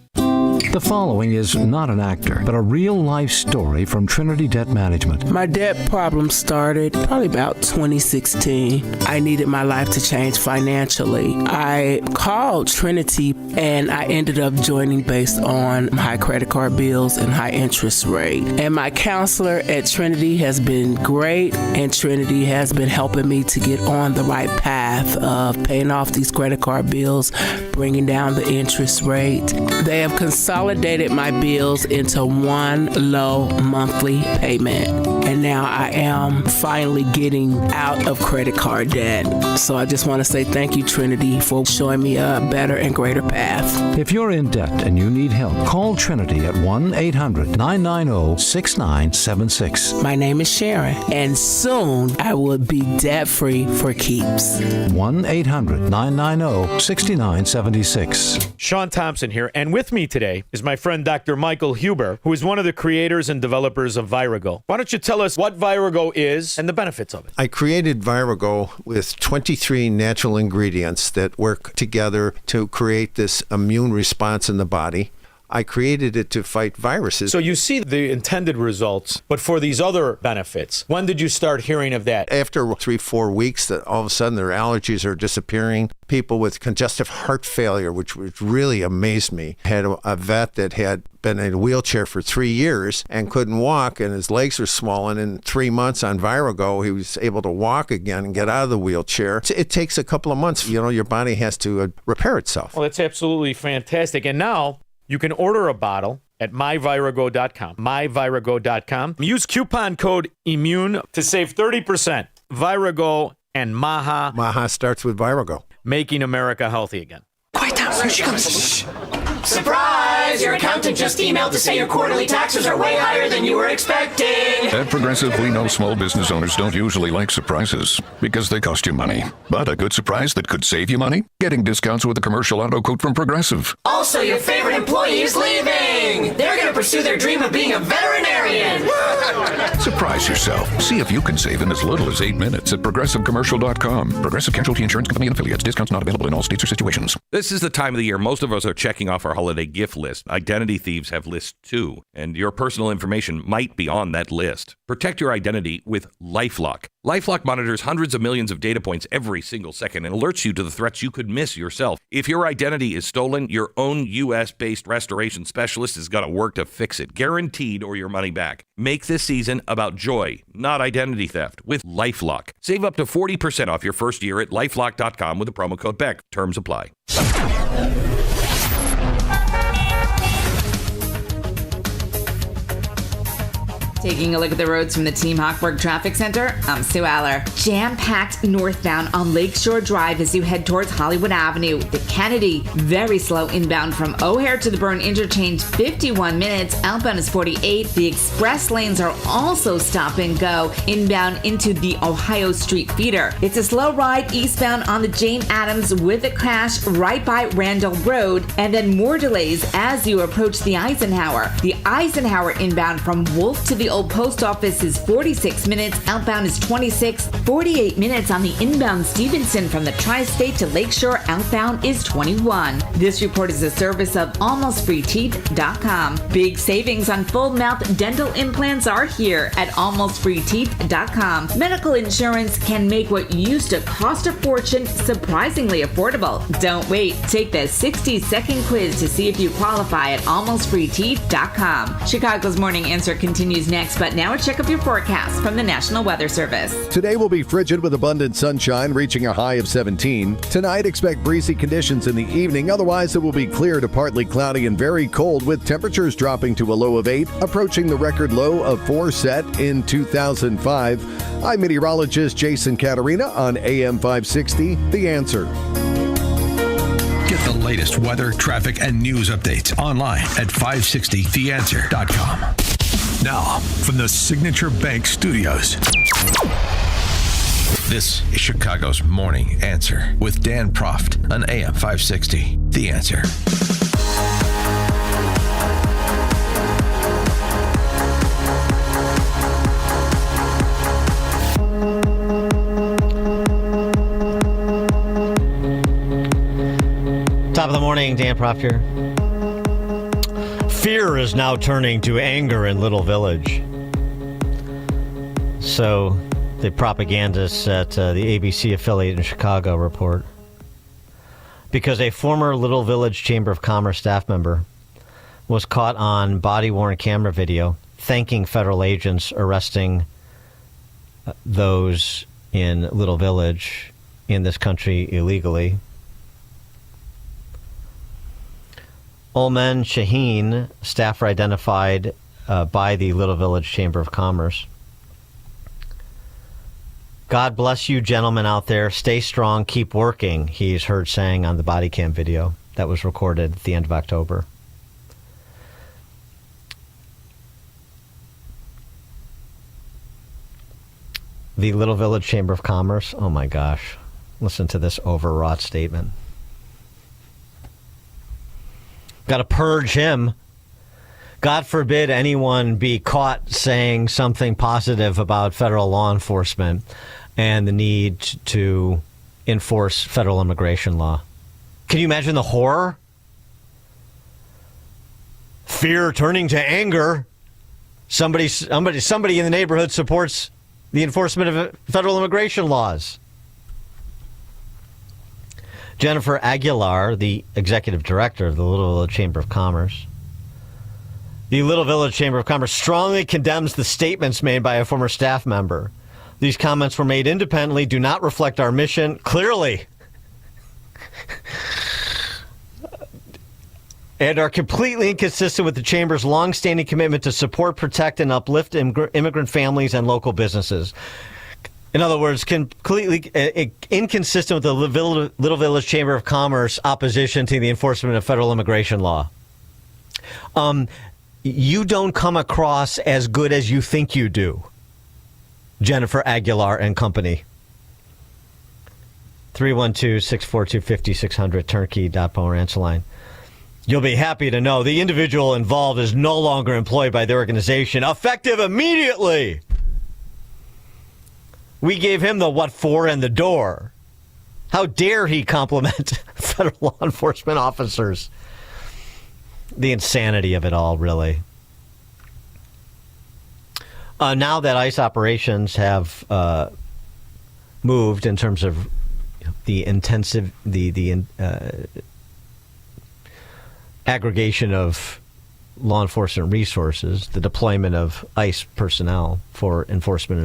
The following is not an actor, but a real-life story from Trinity Debt Management. My debt problem started probably about 2016. I needed my life to change financially. I called Trinity, and I ended up joining based on high credit card bills and high interest rate. And my counselor at Trinity has been great, and Trinity has been helping me to get on the right path of paying off these credit card bills, bringing down the interest rate. They have consolidated my bills into one low monthly payment. And now I am finally getting out of credit card debt. So I just want to say thank you, Trinity, for showing me a better and greater path. If you're in debt and you need help, call Trinity at 1-800-990-6976. My name is Sharon, and soon I will be debt-free for keeps. 1-800-990-6976. Sean Thompson here, and with me today is my friend Dr. Michael Huber, who is one of the creators and developers of Virago. Why don't you tell us what Virago is and the benefits of it? I created Virago with 23 natural ingredients that work together to create this immune response in the body. I created it to fight viruses. So you see the intended results, but for these other benefits, when did you start hearing of that? After 3-4 weeks, that all of a sudden their allergies are disappearing. People with congestive heart failure, which really amazed me. I had a vet that had been in a wheelchair for 3 years and couldn't walk, and his legs were swollen. In 3 months on Virago, he was able to walk again and get out of the wheelchair. It takes a couple of months. Your body has to repair itself. Well, that's absolutely fantastic. And now you can order a bottle at myvirago.com. Myvirago.com. Use coupon code IMMUNE to save 30%. Virago and Maha. Maha starts with Virago. Making America healthy again. Quiet down. Here she comes. Surprise! Your accountant just emailed to say your quarterly taxes are way higher than you were expecting. At Progressive, we know small business owners don't usually like surprises because they cost you money. But a good surprise that could save you money? Getting discounts with a commercial auto quote from Progressive. Also, your favorite employee is leaving. They're going to pursue their dream of being a veterinarian. Surprise yourself. See if you can save in as little as 8 minutes at ProgressiveCommercial.com. Progressive Casualty Insurance Company and Affiliates. Discounts not available in all states or situations. This is the time of the year most of us are checking off our holiday gift list. Identity thieves have lists too, and your personal information might be on that list. Protect your identity with LifeLock. LifeLock monitors hundreds of millions of data points every single second and alerts you to the threats you could miss yourself. If your identity is stolen, your own U.S.-based restoration specialist is going to work to fix it, guaranteed, or your money back. Make this season about joy, not identity theft, with LifeLock. Save up to 40% off your first year at LifeLock.com with the promo code BECK. Terms apply. Taking a look at the roads from the Team Hochberg Traffic Center, I'm Sue Aller. Jam-packed northbound on Lakeshore Drive as you head towards Hollywood Avenue. The Kennedy, very slow inbound from O'Hare to the Byrne Interchange, 51 minutes. Outbound is 48. The express lanes are also stop and go inbound into the Ohio Street feeder. It's a slow ride eastbound on the Jane Addams with a crash right by Randall Road, and then more delays as you approach the Eisenhower. The Eisenhower inbound from Wolf to the Old Post Office is 46 minutes. Outbound is 26. 48 minutes on the inbound Stevenson from the Tri-State to Lakeshore. Outbound is 21. This report is a service of AlmostFreeTeeth.com. Big savings on full mouth dental implants are here at AlmostFreeTeeth.com. Medical insurance can make what used to cost a fortune surprisingly affordable. Don't wait. Take the 60-second quiz to see if you qualify at AlmostFreeTeeth.com. Chicago's Morning Answer continues next, but now a check of your forecast from the National Weather Service. Today will be frigid with abundant sunshine, reaching a high of 17. Tonight, expect breezy conditions in the evening. Otherwise, it will be clear to partly cloudy and very cold, with temperatures dropping to a low of 8, approaching the record low of 4 set in 2005. I'm meteorologist Jason Caterina on AM 560, The Answer. Get the latest weather, traffic, and news updates online at 560theanswer.com. Now, from the Signature Bank Studios, this is Chicago's Morning Answer with Dan Proft on AM 560. The Answer. Top of the morning, Dan Proft here. Fear is now turning to anger in Little Village. So the propagandists at the ABC affiliate in Chicago report. Because a former Little Village Chamber of Commerce staff member was caught on body-worn camera video thanking federal agents arresting those in Little Village in this country illegally. Olmen Shaheen, staffer identified by the Little Village Chamber of Commerce. God bless you, gentlemen out there. Stay strong. Keep working, he's heard saying on the body cam video that was recorded at the end of October. The Little Village Chamber of Commerce. Oh, my gosh. Listen to this overwrought statement. Got to purge him. God forbid anyone be caught saying something positive about federal law enforcement and the need to enforce federal immigration law. Can you imagine the horror? fear turning to anger. Somebody in the neighborhood supports the enforcement of federal immigration laws. Jennifer Aguilar, the executive director of the Little Village Chamber of Commerce. The Little Village Chamber of Commerce strongly condemns the statements made by a former staff member. These comments were made independently, do not reflect our mission clearly, and are completely inconsistent with the Chamber's longstanding commitment to support, protect, and uplift immigrant families and local businesses. In other words, completely inconsistent with the Little Village Chamber of Commerce opposition to the enforcement of federal immigration law. You don't come across as good as you think you do, Jennifer Aguilar and company. 312-642-5600, turnkey.phone answer line. You'll be happy to know the individual involved is no longer employed by the organization, effective immediately. We gave him the what for and the door. How dare he compliment federal law enforcement officers? The insanity of it all, really. Now that ICE operations have moved in terms of the intensive, the aggregation of law enforcement resources, the deployment of ICE personnel for enforcement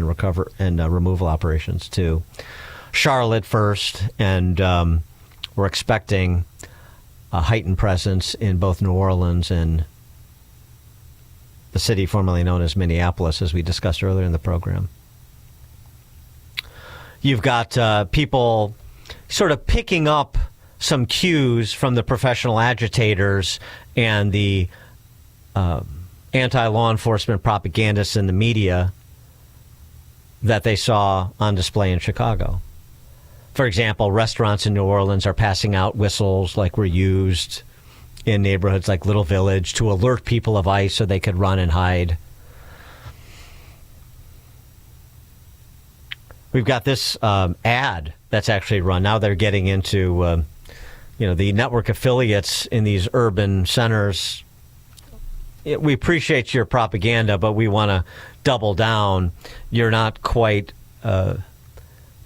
and removal operations to Charlotte first, and we're expecting a heightened presence in both New Orleans and the city formerly known as Minneapolis, as we discussed earlier in the program. You've got people sort of picking up some cues from the professional agitators and the anti-law enforcement propagandists in the media that they saw on display in Chicago. For example, restaurants in New Orleans are passing out whistles like were used in neighborhoods like Little Village to alert people of ICE so they could run and hide. We've got this ad that's actually run. Now they're getting into the network affiliates in these urban centers. We appreciate your propaganda, but we want to double down. You're not quite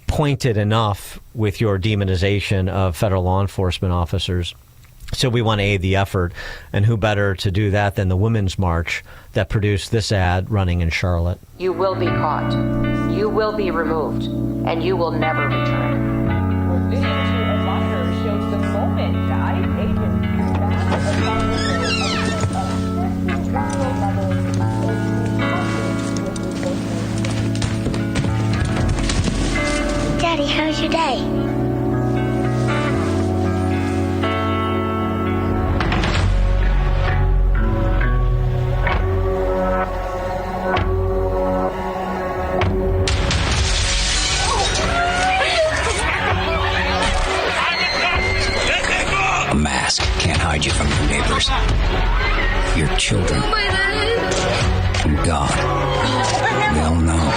pointed enough with your demonization of federal law enforcement officers. So we want to aid the effort. And who better to do that than the Women's March that produced this ad running in Charlotte? You will be caught. You will be removed. And you will never return. Video to a monitor shows the moment the ICE agent Daddy, how's your day? A mask can't hide you from your neighbors, your children, and God. They'll know.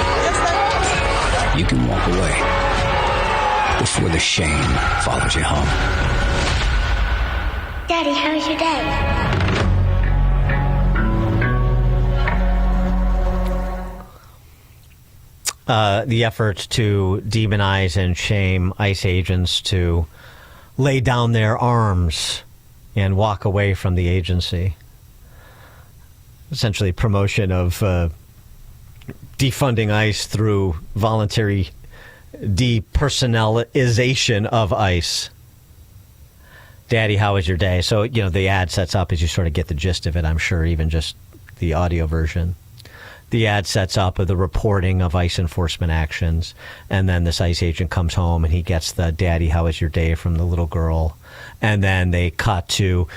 You can walk away before the shame follows you home. Daddy, how's your day? The effort to demonize and shame ICE agents to lay down their arms and walk away from the agency. Essentially promotion of defunding ICE through voluntary depersonalization of ICE. Daddy, how was your day? So, the ad sets up, as you sort of get the gist of it, I'm sure, even just the audio version. The ad sets up the reporting of ICE enforcement actions, and then this ICE agent comes home and he gets the "Daddy, how was your day?" from the little girl, and then they cut to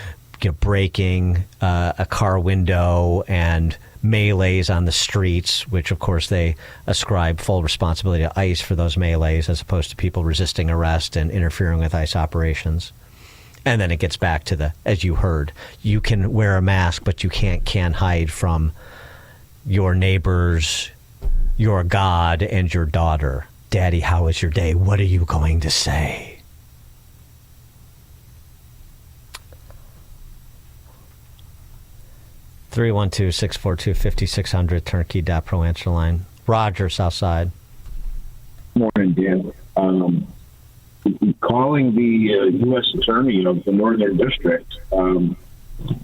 breaking a car window and melees on the streets, which of course they ascribe full responsibility to ICE for those melees as opposed to people resisting arrest and interfering with ICE operations. And then it gets back to as you heard, you can wear a mask, but you can't hide from your neighbors, your God, and your daughter. Daddy, how was your day? What are you going to say? 312-642-5600, turnkey.pro answer line. Roger, Southside. Morning, Dan. Calling the U.S. Attorney of the Northern District.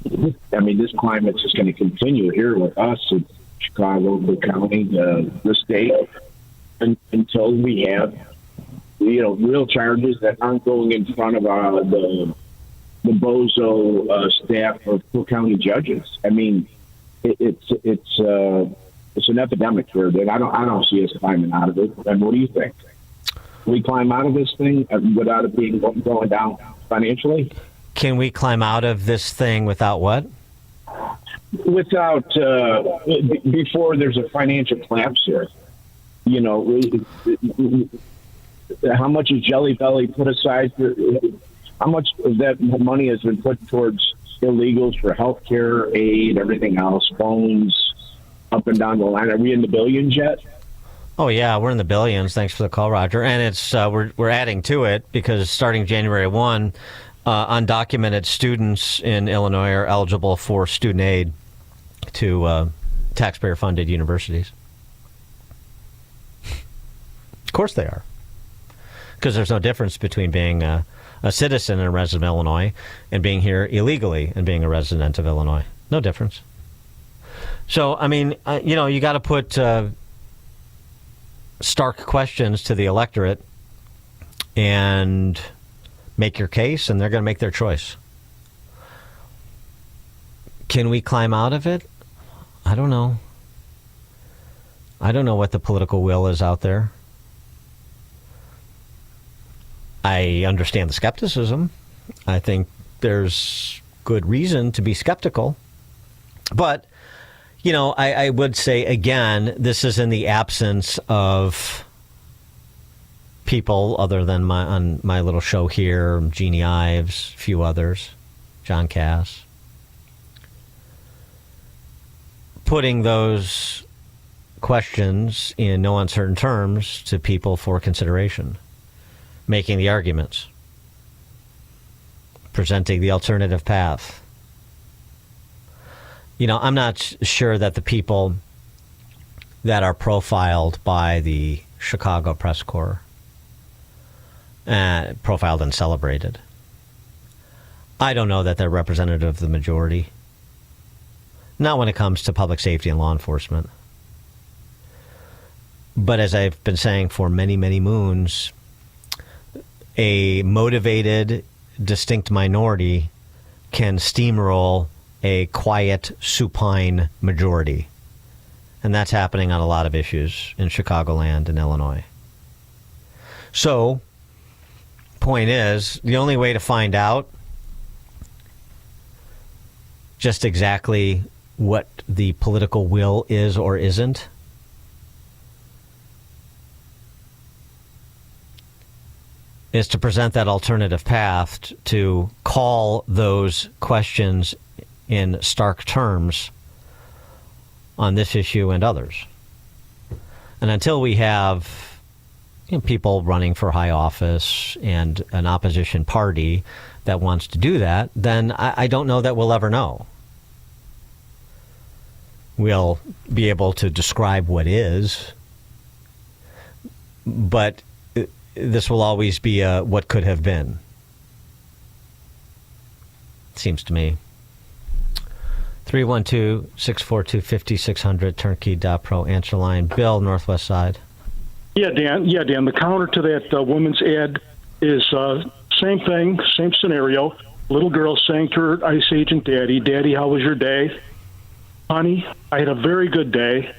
This climate's just going to continue here with us in Chicago, the county, the state, until we have, real charges that aren't going in front of the bozo staff of Cook County judges. It's an epidemic here, and I don't see us climbing out of it. And what do you think? Can we climb out of this thing without it being going down financially? Can we climb out of this thing without what? Without before there's a financial collapse here. How much is Jelly Belly put aside for? How much of that money has been put towards illegals for health care, aid, everything else, phones, up and down the line? Are we in the billions yet? Oh, yeah, we're in the billions. Thanks for the call, Roger. And it's we're adding to it because starting January 1, undocumented students in Illinois are eligible for student aid to taxpayer-funded universities. Of course they are. Because there's no difference between being a citizen and a resident of Illinois and being here illegally and being a resident of Illinois. No difference. So, you got to put stark questions to the electorate and make your case, and they're going to make their choice. Can we climb out of it? I don't know. I don't know what the political will is out there. I understand the skepticism. I think there's good reason to be skeptical. But, I would say, again, this is in the absence of people other than on my little show here, Jeannie Ives, a few others, John Cass, putting those questions in no uncertain terms to people for consideration, making the arguments, presenting the alternative path. I'm not sure that the people that are profiled by the Chicago Press Corps, profiled and celebrated, I don't know that they're representative of the majority. Not when it comes to public safety and law enforcement. But as I've been saying for many, many moons, a motivated, distinct minority can steamroll a quiet, supine majority. And that's happening on a lot of issues in Chicagoland and Illinois. So, point is, the only way to find out just exactly what the political will is or isn't is to present that alternative path to call those questions in stark terms on this issue and others. And until we have people running for high office and an opposition party that wants to do that, then I don't know that we'll ever know. We'll be able to describe what is, but this will always be a what could have been. Seems to me. 312-642-5600, turnkey.pro answer line. Bill, Northwest Side. Yeah, Dan. The counter to that woman's ad is same thing, same scenario. Little girl saying to her ICE agent, Daddy, how was your day? Honey, I had a very good day.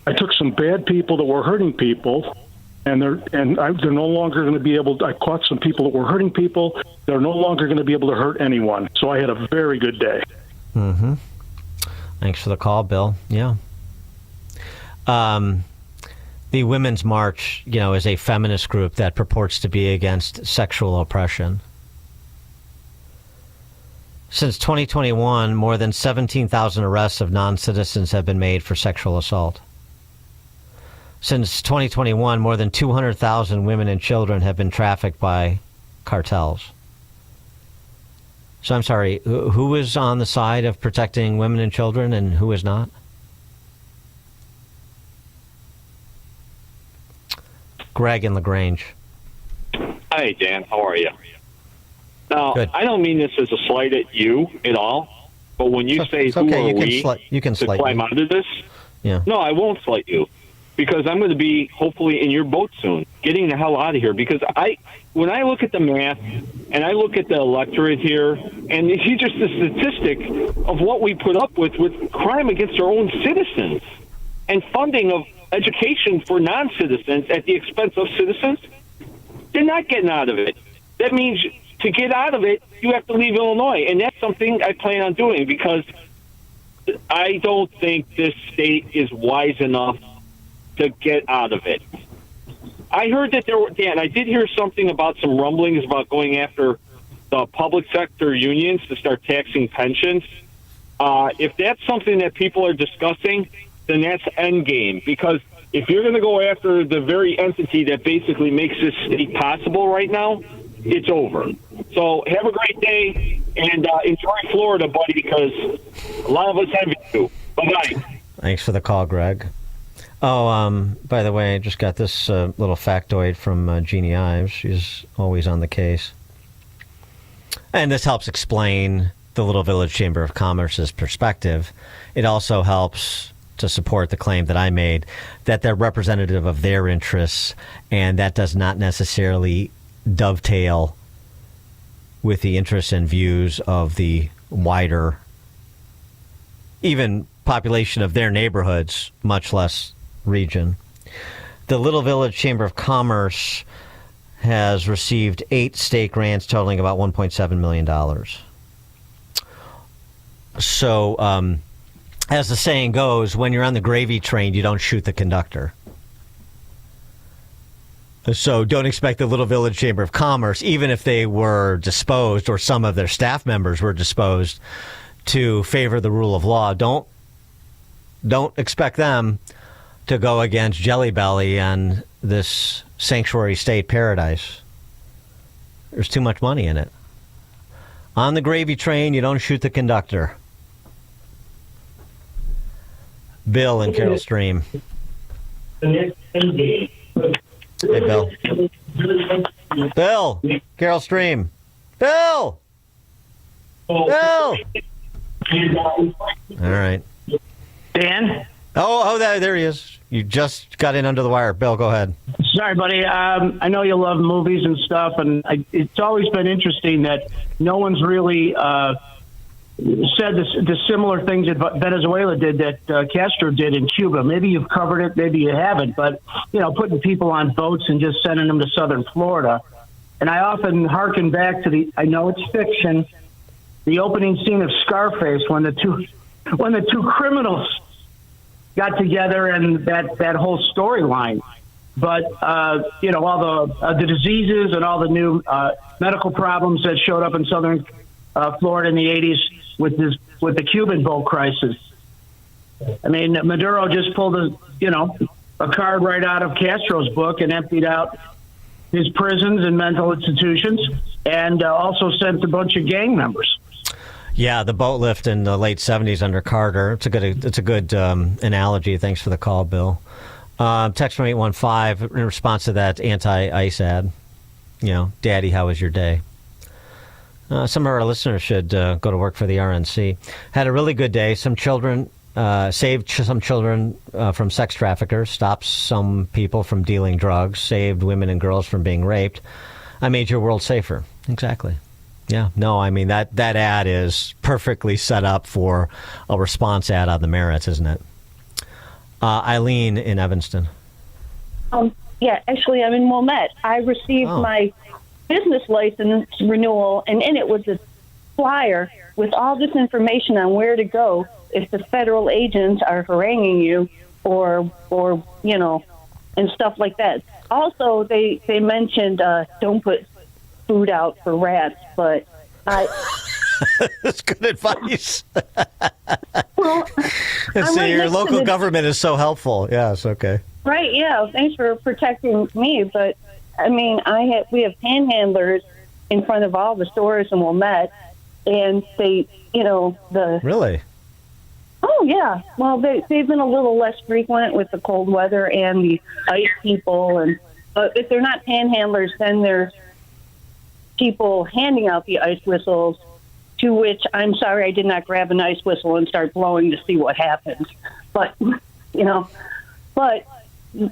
I took some bad people that were hurting people, and they're no longer going to be able. I caught some people that were hurting people. They're no longer going to be able to hurt anyone. So I had a very good day. Mm-hmm. Thanks for the call, Bill. Yeah. The Women's March, is a feminist group that purports to be against sexual oppression. Since 2021, more than 17,000 arrests of non-citizens have been made for sexual assault. Since 2021, more than 200,000 women and children have been trafficked by cartels. So I'm sorry, who is on the side of protecting women and children and who is not? Greg in LaGrange. Hi, Dan. How are you? Now, Good. I don't mean this as a slight at you at all, but when you say it's who okay. are You can to slight climb me. out of this, Yeah. no, I won't slight you because I'm going to be hopefully in your boat soon, getting the hell out of here. Because when I look at the math and I look at the electorate here, and it's just the statistic of what we put up with crime against our own citizens and funding of education for non-citizens at the expense of citizens, they're not getting out of it. That means to get out of it, you have to leave Illinois, and that's something I plan on doing because I don't think this state is wise enough to get out of it. I heard that Dan, I did hear something about some rumblings about going after the public sector unions to start taxing pensions. If that's something that people are discussing, then that's endgame. Because if you're going to go after the very entity that basically makes this state possible right now, it's over. So have a great day and enjoy Florida, buddy, because a lot of us envy you. Bye-bye. Thanks for the call, Greg. Oh, by the way, I just got this little factoid from Jeannie Ives. She's always on the case. And this helps explain the Little Village Chamber of Commerce's perspective. It also helps to support the claim that I made that they're representative of their interests, and that does not necessarily dovetail with the interests and views of the wider, even population of their neighborhoods, much less region. The Little Village Chamber of Commerce has received 8 state grants totaling about $1.7 million. So, as the saying goes, when you're on the gravy train, you don't shoot the conductor. So don't expect the Little Village Chamber of Commerce, even if they were disposed or some of their staff members were disposed to favor the rule of law. Don't expect them to go against Jelly Belly and this sanctuary state paradise. There's too much money in it. On the gravy train, you don't shoot the conductor. Bill in Carroll Stream. Hey, Bill. Bill, Carroll Stream. Bill! Bill! All right. Dan? Oh, there he is. You just got in under the wire. Bill, go ahead. Sorry, buddy. I know you love movies and stuff, and it's always been interesting that no one's really said the similar things that Venezuela did that Castro did in Cuba. Maybe you've covered it, maybe you haven't, but, putting people on boats and just sending them to southern Florida. And I often hearken back to I know it's fiction, the opening scene of Scarface when the two criminals got together and that whole storyline. But, all the diseases and all the new medical problems that showed up in southern Florida in the 80s with the Cuban boat crisis. I mean, Maduro just pulled a card right out of Castro's book and emptied out his prisons and mental institutions, and also sent a bunch of gang members. Yeah, the boat lift in the late 70s under Carter. It's a good analogy. Thanks for the call, Bill. Text from 815 in response to that anti-ICE ad. Daddy, how was your day? Some of our listeners should go to work for the RNC. Had a really good day. Some children, saved some children from sex traffickers, stopped some people from dealing drugs, saved women and girls from being raped. I made your world safer. Exactly. Yeah. No, I mean, that ad is perfectly set up for a response ad on the merits, isn't it? Eileen in Evanston. Yeah, actually, I'm in Wilmette. I received my business license renewal, and in it was a flyer with all this information on where to go if the federal agents are haranguing you or and stuff like that. Also, they mentioned don't put food out for rats, but that's good advice. Well, your local government is so helpful. Yes, okay. Right, yeah. Thanks for protecting me, but I mean, we have panhandlers in front of all the stores in Wilmette, and they, Really? Oh, yeah. Well, they've been a little less frequent with the cold weather and the ice people. And if they're not panhandlers, then there's people handing out the ice whistles, to which I'm sorry I did not grab an ice whistle and start blowing to see what happens. But, but the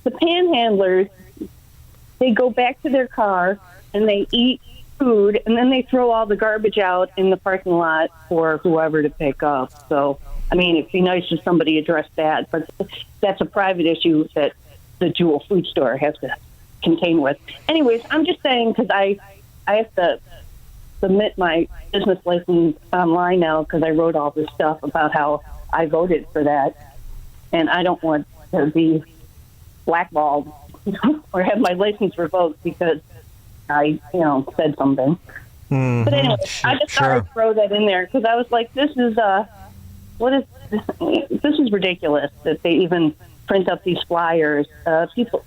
panhandlers, they go back to their car and they eat food, and then they throw all the garbage out in the parking lot for whoever to pick up. So, I mean, it'd be nice if somebody addressed that, but that's a private issue that the Jewel food store has to contain with. Anyways, I'm just saying, because I have to submit my business license online now because I wrote all this stuff about how I voted for that, and I don't want to be blackballed or have my license revoked because I, said something. Mm-hmm. But anyway, I just thought I'd throw that in there because I was like, this is ridiculous that they even print up these flyers. People,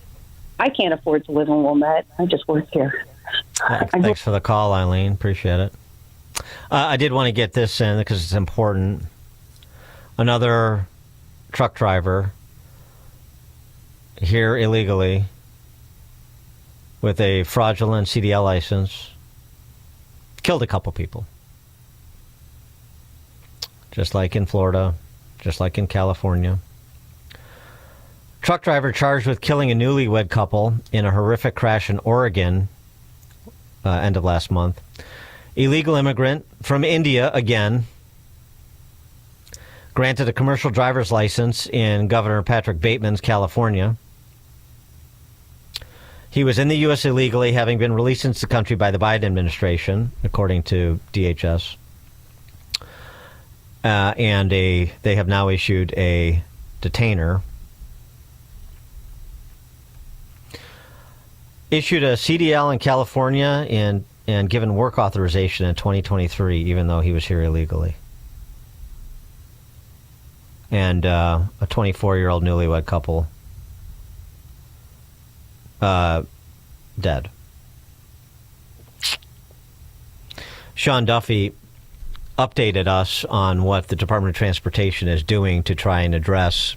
I can't afford to live in Wilmette. I just work here. Thanks for the call, Eileen. Appreciate it. I did want to get this in because it's important. Another truck driver here illegally with a fraudulent CDL license killed a couple people. Just like in Florida, just like in California. Truck driver charged with killing a newlywed couple in a horrific crash in Oregon end of last month. Illegal immigrant from India again. Granted a commercial driver's license in Governor Patrick Bateman's California. He was in the U.S. illegally, having been released into the country by the Biden administration, according to DHS. And they have now issued a detainer. Issued a CDL in California and given work authorization in 2023, even though he was here illegally. And a 24-year-old newlywed couple dead. Sean Duffy updated us on what the Department of Transportation is doing to try and address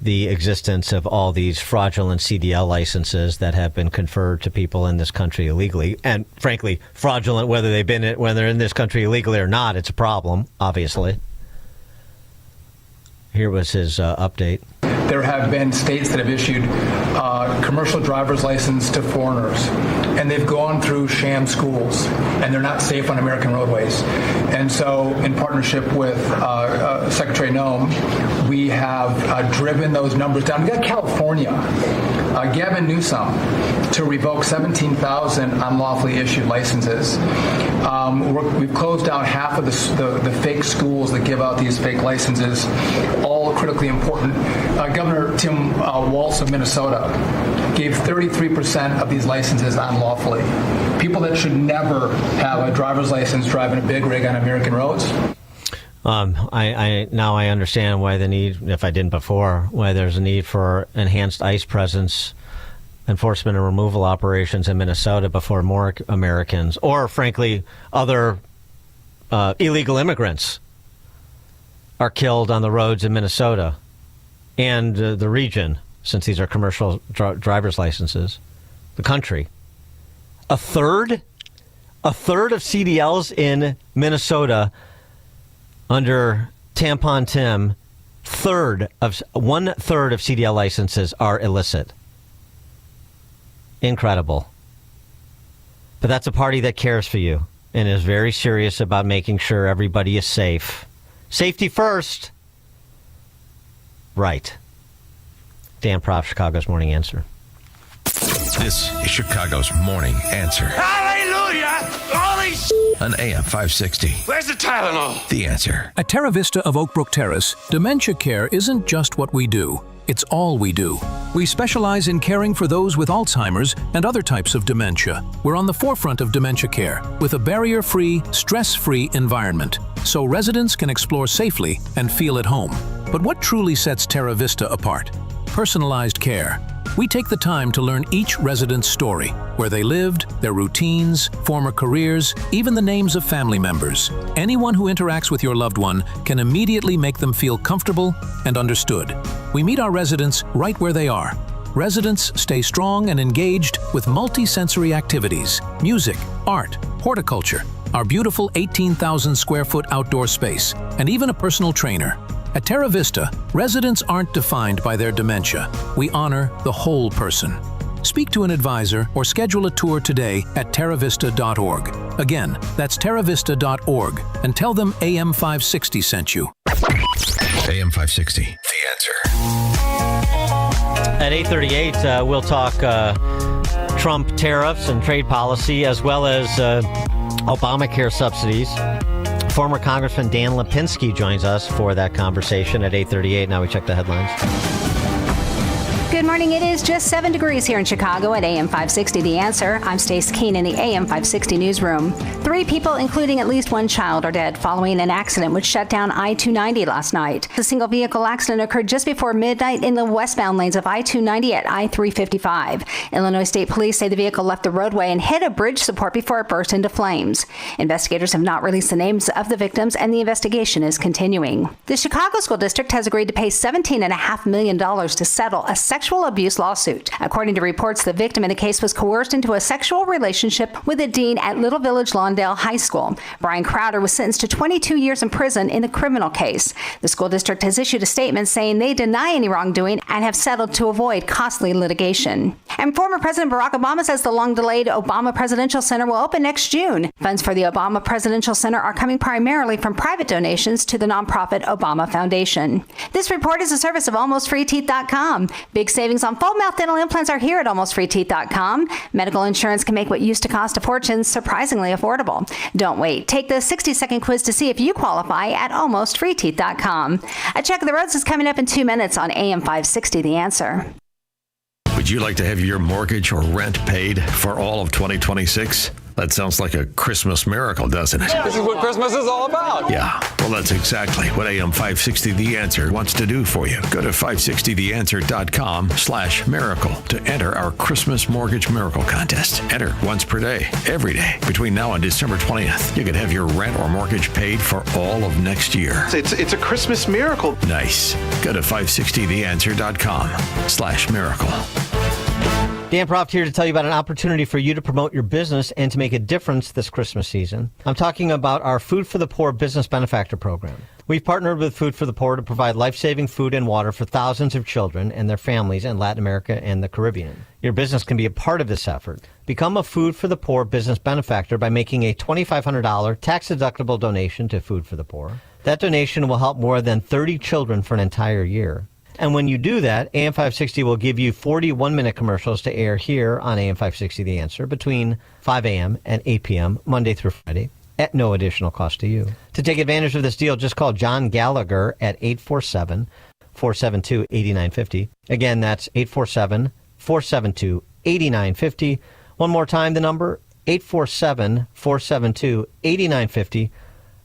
the existence of all these fraudulent CDL licenses that have been conferred to people in this country illegally. And frankly, fraudulent whether they're in this country illegally or not, it's a problem, obviously. Here was his update. There have been states that have issued commercial driver's license to foreigners, and they've gone through sham schools, and they're not safe on American roadways. And so, in partnership with Secretary Noem, we have driven those numbers down. We got California, Gavin Newsom, to revoke 17,000 unlawfully issued licenses. We've closed down half of the fake schools that give out these fake licenses, all critically important. Governor Tim Walz of Minnesota gave 33% of these licenses unlawfully. People that should never have a driver's license driving a big rig on American roads. I now I understand why the need, if I didn't before, why there's a need for enhanced ICE presence, enforcement and removal operations in Minnesota before more Americans, or frankly, other illegal immigrants are killed on the roads in Minnesota and the region, since these are commercial driver's licenses, the country. A third of CDLs in Minnesota under Tampon Tim, 1/3 of CDL licenses are illicit. Incredible. But that's a party that cares for you and is very serious about making sure everybody is safe. Safety first. Right. Dan Proft, Chicago's Morning Answer. This is Chicago's Morning Answer. Hallelujah! Holy On AM 560. Where's the Tylenol? The Answer. At Terra Vista of Oak Brook Terrace, dementia care isn't just what we do. It's all we do. We specialize in caring for those with Alzheimer's and other types of dementia. We're on the forefront of dementia care with a barrier-free, stress-free environment, so residents can explore safely and feel at home. But what truly sets Terra Vista apart? Personalized care. We take the time to learn each resident's story where they lived, their routines, former careers, even the names of family members. Anyone who interacts with your loved one can immediately make them feel comfortable and understood. We meet our residents right where they are. Residents stay strong and engaged with multi-sensory activities, music, art, horticulture, our beautiful 18,000 square foot outdoor space, and even a personal trainer. At Terra Vista, residents aren't defined by their dementia. We honor the whole person. Speak to an advisor or schedule a tour today at terravista.org. Again, that's terravista.org, and tell them AM 560 sent you. AM 560, The Answer. At 8:38, we'll talk Trump tariffs and trade policy, as well as Obamacare subsidies. Former Congressman Dan Lipinski joins us for that conversation at 8:38. Now we check the headlines. Good morning. It is just 7 degrees here in Chicago at AM 560 The Answer. I'm Stace Keene in the AM 560 newsroom. 3 people, including at least 1 child, are dead following an accident which shut down I-290 last night. The single vehicle accident occurred just before midnight in the westbound lanes of I-290 at I-355. Illinois State Police say the vehicle left the roadway and hit a bridge support before it burst into flames. Investigators have not released the names of the victims, and the investigation is continuing. The Chicago School District has agreed to pay $17.5 million to settle a sexual abuse lawsuit. According to reports, the victim in the case was coerced into a sexual relationship with a dean at Little Village Lawndale High School. Brian Crowder was sentenced to 22 years in prison in the criminal case. The school district has issued a statement saying they deny any wrongdoing and have settled to avoid costly litigation. And former President Barack Obama says the long-delayed Obama Presidential Center will open next June. Funds for the Obama Presidential Center are coming primarily from private donations to the nonprofit Obama Foundation. This report is a service of AlmostFreeTeeth.com. Big savings on full mouth dental implants are here at AlmostFreeTeeth.com. Medical insurance can make what used to cost a fortune surprisingly affordable. Don't wait. Take the 60-second quiz to see if you qualify at AlmostFreeTeeth.com. A check of the roads is coming up in 2 minutes on AM 560 The Answer. Would you like to have your mortgage or rent paid for all of 2026? That sounds like a Christmas miracle, doesn't it? This is what Christmas is all about. Yeah, well, that's exactly what AM 560 The Answer wants to do for you. Go to 560theanswer.com/miracle to enter our Christmas Mortgage Miracle Contest. Enter once per day, every day, between now and December 20th. You can have your rent or mortgage paid for all of next year. It's a Christmas miracle. Nice. Go to 560theanswer.com/miracle. Dan Proft here to tell you about an opportunity for you to promote your business and to make a difference this Christmas season. I'm talking about our Food for the Poor Business Benefactor Program. We've partnered with Food for the Poor to provide life-saving food and water for thousands of children and their families in Latin America and the Caribbean. Your business can be a part of this effort. Become a Food for the Poor business benefactor by making a $2,500 tax-deductible donation to Food for the Poor. That donation will help more than 30 children for an entire year. And when you do that, AM 560 will give you 41-minute commercials to air here on AM 560 The Answer between 5 a.m. and 8 p.m. Monday through Friday at no additional cost to you. To take advantage of this deal, just call John Gallagher at 847-472-8950. Again, that's 847-472-8950. One more time, the number, 847-472-8950.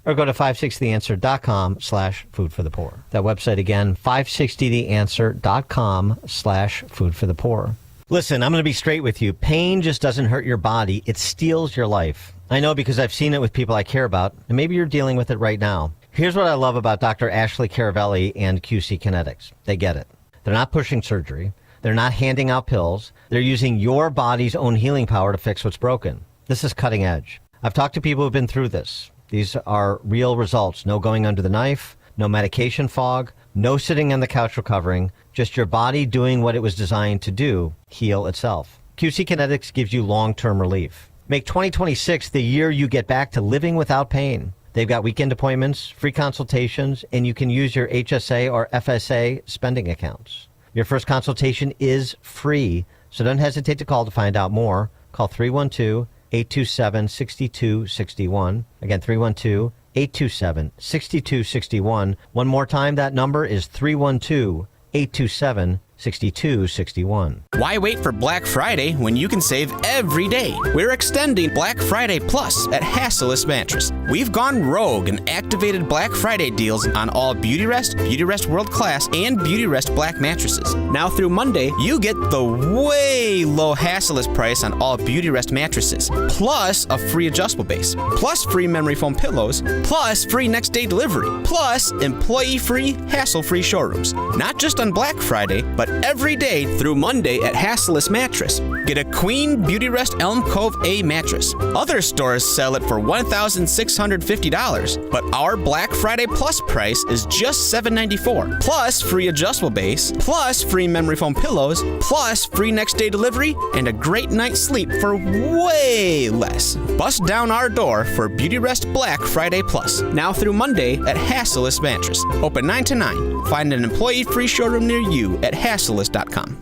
Or go to 560theanswer.com/food for the poor. That website again, 560theanswer.com/food for the poor. Listen, I'm going to be straight with you. Pain just doesn't hurt your body. It steals your life. I know because I've seen it with people I care about, and maybe you're dealing with it right now. Here's what I love about Dr. Ashley Caravelli and QC Kinetics. They get it. They're not pushing surgery. They're not handing out pills. They're using your body's own healing power to fix what's broken. This is cutting edge. I've talked to people who've been through this. These are real results. No going under the knife, no medication fog, no sitting on the couch recovering, just your body doing what it was designed to do, heal itself. QC Kinetics gives you long-term relief. Make 2026 the year you get back to living without pain. They've got weekend appointments, free consultations, and you can use your HSA or FSA spending accounts. Your first consultation is free, so don't hesitate to call to find out more. Call 312-827-6261. Again, 312-827-6261. One more time, that number is 312-827-6261. 6261. Why wait for Black Friday when you can save every day? We're extending Black Friday Plus at Hassellus Mattress. We've gone rogue and activated Black Friday deals on all Beautyrest, Beautyrest World Class, and Beautyrest Black mattresses. Now through Monday, you get the way low Hassellus price on all Beautyrest mattresses, plus a free adjustable base, plus free memory foam pillows, plus free next day delivery, plus employee-free, hassle-free showrooms. Not just on Black Friday, but every day through Monday at Hassellus Mattress. Get a Queen Beautyrest Elm Cove A mattress. Other stores sell it for $1,650, but our Black Friday Plus price is just $794, plus free adjustable base, plus free memory foam pillows, plus free next day delivery, and a great night's sleep for way less. Bust down our door for Beautyrest Black Friday Plus, now through Monday at Hassellus Mattress. Open 9 to 9. Find an employee-free showroom near you at hassellus.com.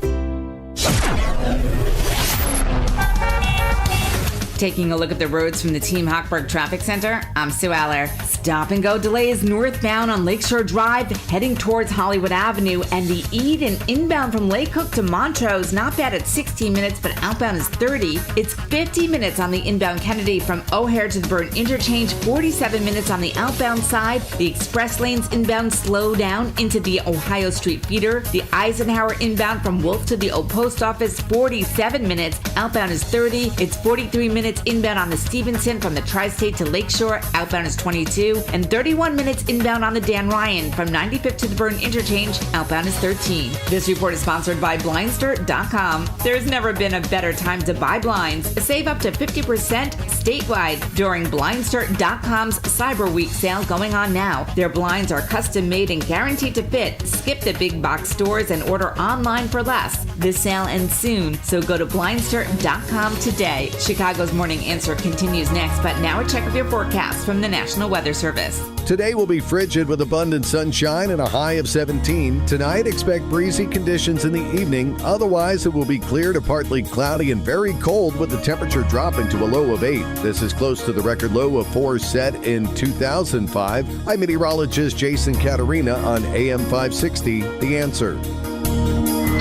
Taking a look at the roads from the Team Hochberg Traffic Center, I'm Sue Aller. Stop and go delays northbound on Lakeshore Drive, heading towards Hollywood Avenue, and the Eden inbound from Lake Hook to Montrose, not bad at 16 minutes, but outbound is 30. It's 50 minutes on the inbound Kennedy from O'Hare to the Burn Interchange, 47 minutes on the outbound side. The express lanes inbound slow down into the Ohio Street feeder. The Eisenhower inbound from Wolf to the Old Post Office, 47 minutes. Outbound is 30. It's 43 minutes inbound on the Stevenson from the Tri-State to Lakeshore. Outbound is 22. And 31 minutes inbound on the Dan Ryan from 95th to the Burn Interchange. Outbound is 13. This report is sponsored by Blindster.com. There's never been a better time to buy blinds. Save up to 50% statewide during Blindster.com's Cyber Week sale going on now. Their blinds are custom made and guaranteed to fit. Skip the big box stores and order online for less. This sale ends soon, so go to Blindster.com today. Chicago's Morning Answer continues next, but now a check of your forecast from the National Weather Service. Today will be frigid with abundant sunshine and a high of 17. Tonight, expect breezy conditions in the evening. Otherwise, it will be clear to partly cloudy and very cold with the temperature dropping to a low of 8. This is close to the record low of 4 set in 2005. I'm meteorologist Jason Caterina on AM 560, The Answer.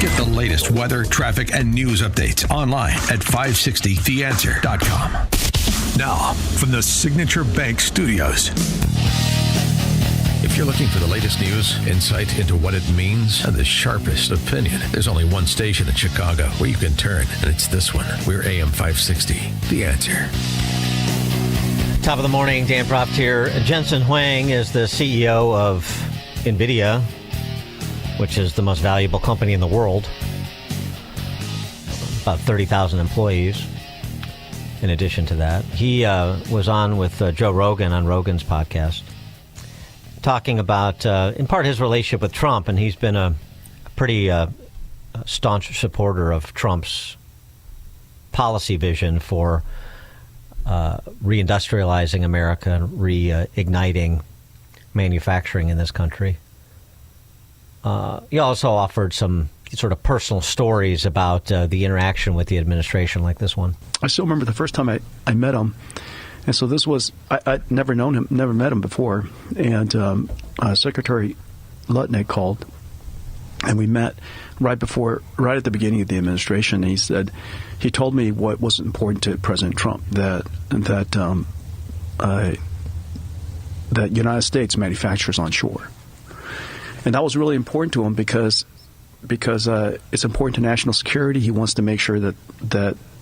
Get the latest weather, traffic, and news updates online at 560theanswer.com. Now, from the Signature Bank Studios. If you're looking for the latest news, insight into what it means, and the sharpest opinion, there's only one station in Chicago where you can turn, and it's this one. We're AM 560, The Answer. Top of the morning, Dan Proft here. Jensen Huang is the CEO of NVIDIA, which is the most valuable company in the world. About 30,000 employees. In addition to that, he was on with Joe Rogan on Rogan's podcast, talking about, in part, his relationship with Trump, and he's been a pretty staunch supporter of Trump's policy vision for reindustrializing America and reigniting manufacturing in this country. He also offered some sort of personal stories about the interaction with the administration, like this one. I still remember the first time I met him. And so this was, I'd never known him, never met him before. And Secretary Lutnick called, and we met right at the beginning of the administration. And he told me what was important to President Trump, that United States manufactures onshore. And that was really important to him because it's important to national security. He wants to make sure that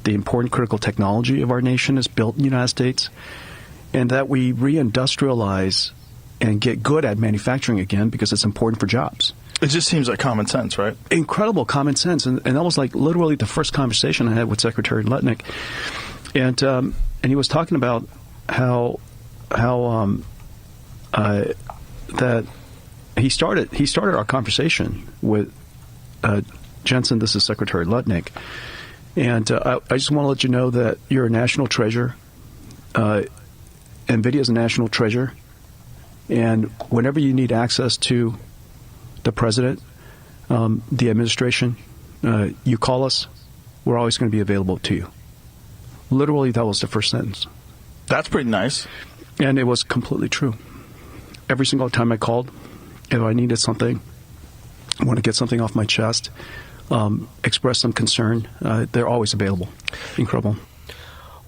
the important critical technology of our nation is built in the United States, and that we reindustrialize and get good at manufacturing again, because it's important for jobs. It just seems like common sense, right? Incredible common sense. And that was like literally the first conversation I had with Secretary Lutnick. And he was talking about how that he started our conversation with Jensen. This is Secretary Lutnick. And I just want to let you know that you're a national treasure. NVIDIA is a national treasure. And whenever you need access to the president, the administration, you call us. We're always going to be available to you. Literally, that was the first sentence. That's pretty nice. And it was completely true. Every single time I called, if I needed something, want to get something off my chest, express some concern, they're always available. Incredible.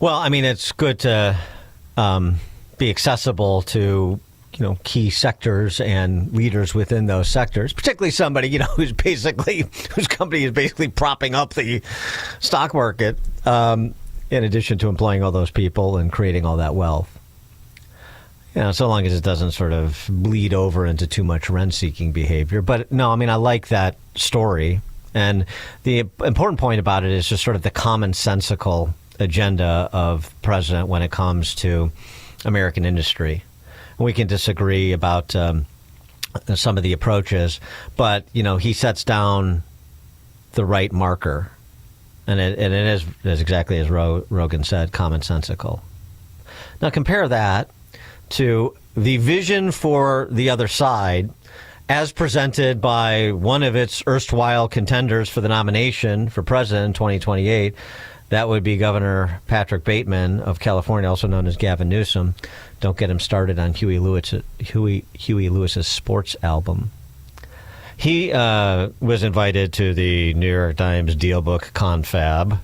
Well, I mean, it's good to be accessible to key sectors and leaders within those sectors, particularly somebody whose company is basically propping up the stock market, in addition to employing all those people and creating all that wealth. So long as it doesn't sort of bleed over into too much rent-seeking behavior. But no, I mean, I like that story. And the important point about it is just sort of the commonsensical agenda of the president when it comes to American industry. We can disagree about some of the approaches, but, he sets down the right marker. And it is exactly as Rogan said, commonsensical. Now compare that to the vision for the other side as presented by one of its erstwhile contenders for the nomination for president in 2028. That would be Governor Patrick Bateman of California, also known as Gavin Newsom. Don't get him started on Huey Lewis's sports album. He was invited to the New York Times Deal Book Confab.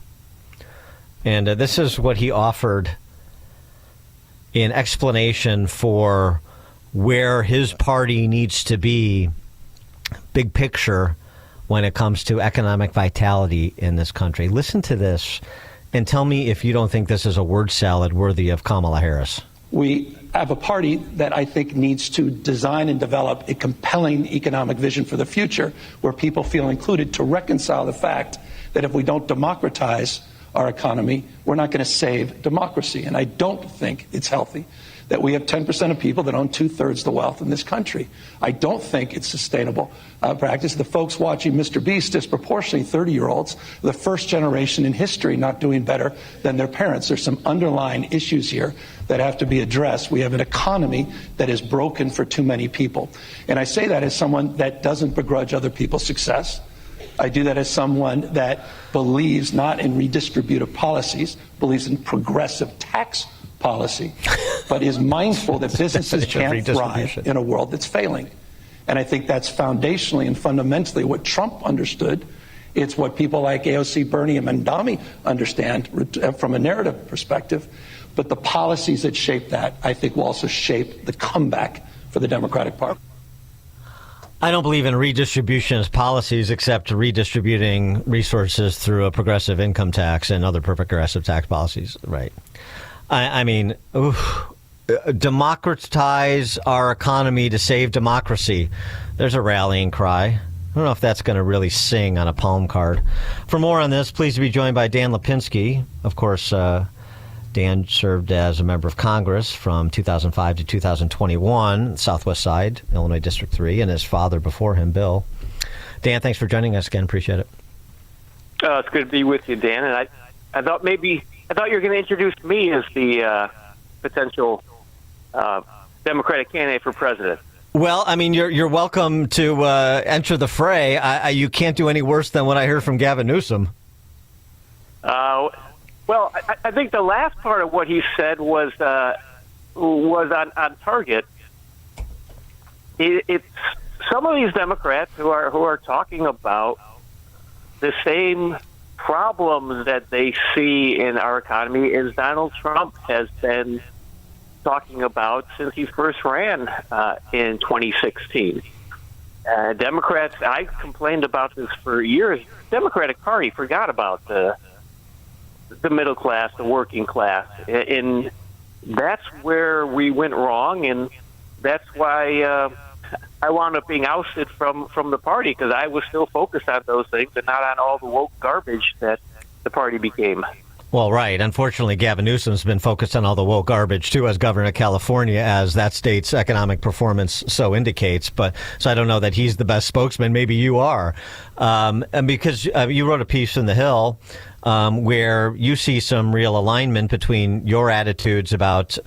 And this is what he offered in explanation for where his party needs to be, big picture, when it comes to economic vitality in this country. Listen to this and tell me if you don't think this is a word salad worthy of Kamala Harris. We have a party that I think needs to design and develop a compelling economic vision for the future where people feel included, to reconcile the fact that if we don't democratize our economy, we're not going to save democracy. And I don't think it's healthy that we have 10% of people that own 2/3 the wealth in this country. I don't think it's sustainable practice. The folks watching Mr. Beast, disproportionately 30-year-olds, the first generation in history not doing better than their parents. There's some underlying issues here that have to be addressed. We have an economy that is broken for too many people. And I say that as someone that doesn't begrudge other people's success. I do that as someone that believes not in redistributive policies, believes in progressive tax policy, but is mindful that businesses can't thrive in a world that's failing. And I think that's foundationally and fundamentally what Trump understood. It's what people like AOC, Bernie, and Mamdani understand from a narrative perspective. But the policies that shape that, I think, will also shape the comeback for the Democratic Party. I don't believe in redistributionist policies except redistributing resources through a progressive income tax and other progressive tax policies, right? I mean, democratize our economy to save democracy. There's a rallying cry. I don't know if that's going to really sing on a palm card. For more on this, pleased to be joined by Dan Lipinski. Of course, Dan served as a member of Congress from 2005 to 2021, Southwest Side, Illinois District 3, and his father before him, Bill. Dan, thanks for joining us again. Appreciate it. It's good to be with you, Dan. And I thought you were going to introduce me as the potential Democratic candidate for president. Well, I mean, you're welcome to enter the fray. You can't do any worse than what I heard from Gavin Newsom. Well, I think the last part of what he said was on target. It's some of these Democrats who are talking about the same problems that they see in our economy as Donald Trump has been talking about since he first ran in 2016. Democrats, I complained about this for years. Democratic Party forgot about the middle class, the working class, and that's where we went wrong, and that's why I wound up being ousted from the party, because I was still focused on those things and not on all the woke garbage that the party became. Well, right. Unfortunately, Gavin Newsom's been focused on all the woke garbage, too, as governor of California, as that state's economic performance so indicates. But so I don't know that he's the best spokesman. Maybe you are. And because you wrote a piece in The Hill where you see some real alignment between your attitudes about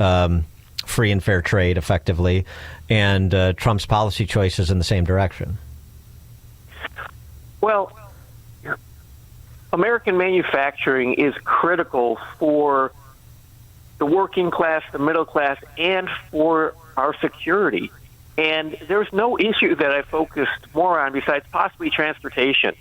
free and fair trade, effectively, and Trump's policy choices in the same direction. Well, American manufacturing is critical for the working class, the middle class, and for our security. And there's no issue that I focused more on besides possibly transportation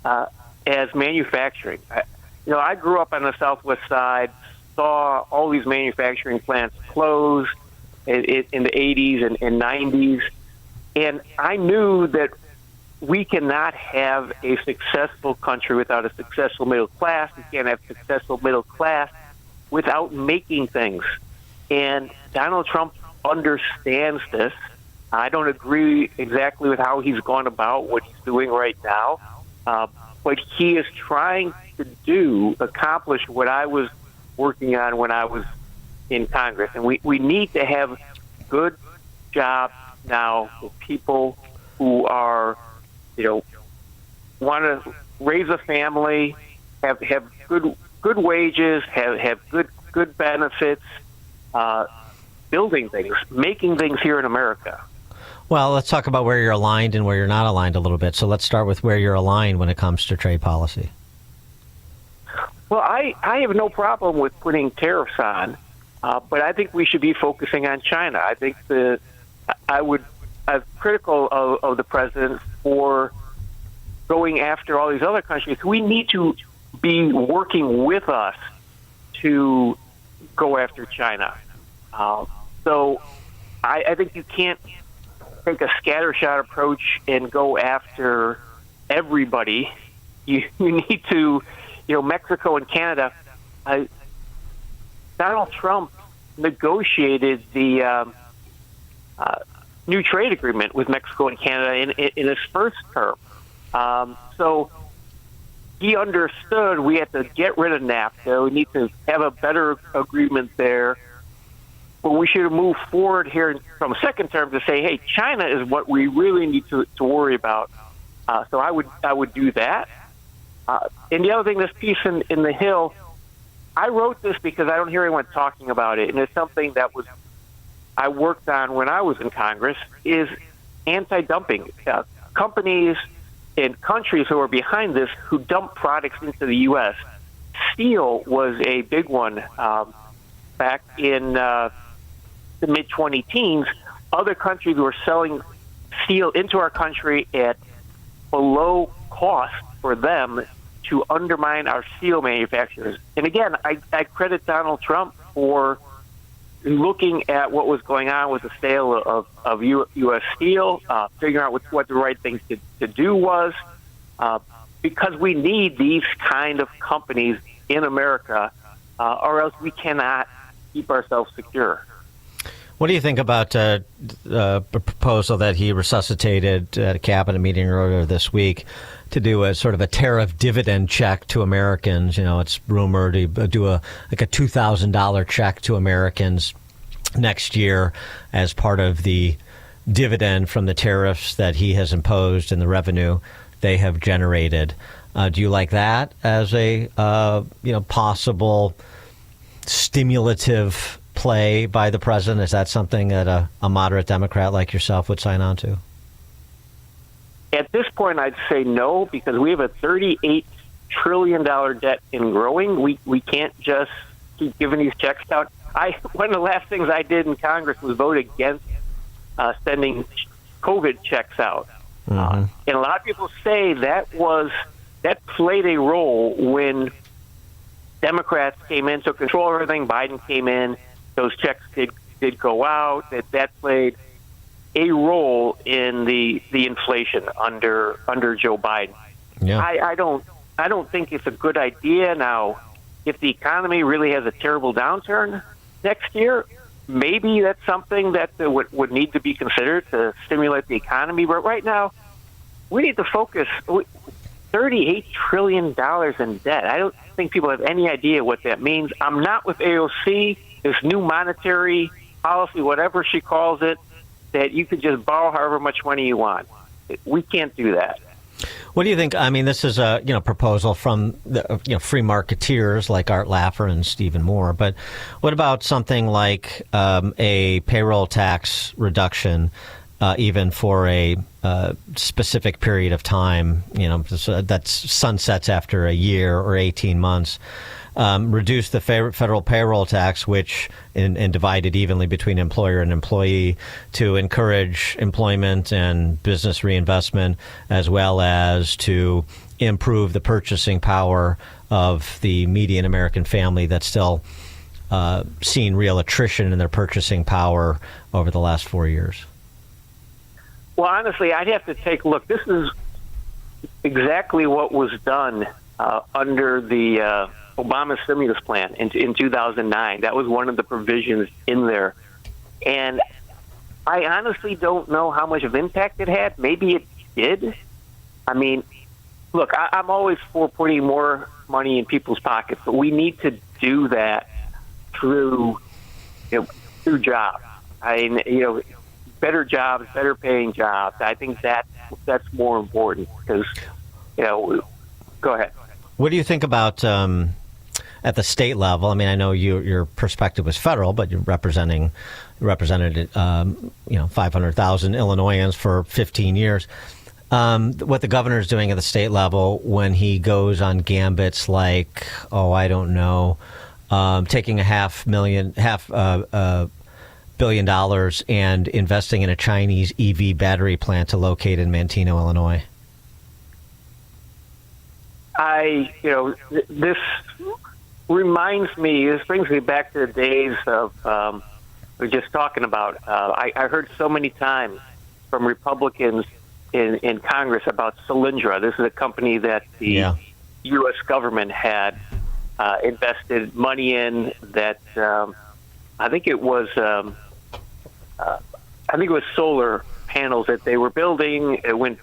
as manufacturing. I grew up on the Southwest side, saw all these manufacturing plants close in the 80s and 90s, and I knew that we cannot have a successful country without a successful middle class. We can't have a successful middle class without making things. And Donald Trump understands this. I don't agree exactly with how he's gone about what he's doing right now, but he is trying to accomplish what I was working on when I was in Congress. And we need to have good jobs now for people who are, want to raise a family, have good wages, have good benefits, building things, making things here in America. Well, let's talk about where you're aligned and where you're not aligned a little bit. So let's start with where you're aligned when it comes to trade policy. Well, I have no problem with putting tariffs on, but I think we should be focusing on China. I think I'm critical of the president for going after all these other countries. We need to be working with us to go after China. So I think you can't take a scattershot approach and go after everybody. You need to, Mexico and Canada. Donald Trump negotiated the new trade agreement with Mexico and Canada in his first term. So he understood we had to get rid of NAFTA. We need to have a better agreement there. But we should have moved forward here from a second term to say, hey, China is what we really need to worry about. So I would do that. And the other thing, this piece in the Hill, I wrote this because I don't hear anyone talking about it, and it's something that I worked on when I was in Congress, is anti-dumping. Companies and countries who are behind this, who dump products into the U.S. Steel was a big one back in the mid-2010s. Other countries were selling steel into our country at below cost for them to undermine our steel manufacturers. And again, I credit Donald Trump for looking at what was going on with the sale of U.S. Steel, figuring out what the right thing to do was, because we need these kind of companies in America, or else we cannot keep ourselves secure. What do you think about a proposal that he resuscitated at a cabinet meeting earlier this week to do a sort of a tariff dividend check to Americans? It's rumored to do a $2,000 check to Americans next year as part of the dividend from the tariffs that he has imposed and the revenue they have generated. Do you like that as a possible stimulative play by the president? Is that something that a moderate Democrat like yourself would sign on to? At this point, I'd say no, because we have a $38 trillion debt and growing. We can't just keep giving these checks out. One of the last things I did in Congress was vote against sending COVID checks out. Mm-hmm. And a lot of people say that played a role when Democrats came in, took control of everything. Biden came in. Those checks did go out. That played a role in the inflation under Joe Biden. Yeah. I don't think it's a good idea now. If the economy really has a terrible downturn next year, maybe that's something that would need to be considered to stimulate the economy. But right now, we need to focus. $38 trillion in debt. I don't think people have any idea what that means. I'm not with AOC. This new monetary policy, whatever she calls it, that you could just borrow however much money you want. We can't do that. What do you think? I mean, this is a proposal from the free marketeers like Art Laffer and Stephen Moore. But what about something like a payroll tax reduction, even for a specific period of time? That sunsets after a year or 18 months. reduce the federal payroll tax, which and divide it evenly between employer and employee, to encourage employment and business reinvestment, as well as to improve the purchasing power of the median American family that's still seen real attrition in their purchasing power over the last 4 years? Well, honestly, I'd have to take a look. This is exactly what was done under the Obama stimulus plan in 2009. That was one of the provisions in there. And I honestly don't know how much of impact it had. Maybe it did. I mean, look, I'm always for putting more money in people's pockets, but we need to do that through jobs. Better jobs, better paying jobs. I think that's more important because, go ahead. What do you think about at the state level? I mean, I know your perspective was federal, but you represented 500,000 Illinoisans for 15 years. What the governor is doing at the state level when he goes on gambits like, taking $500 million and investing in a Chinese EV battery plant to locate in Manteno, Illinois. This reminds me, this brings me back to the days of, we're just talking about, I heard so many times from Republicans in Congress about Solyndra. This is a company that the U.S. government had invested money in that, I think it was solar panels that they were building. It went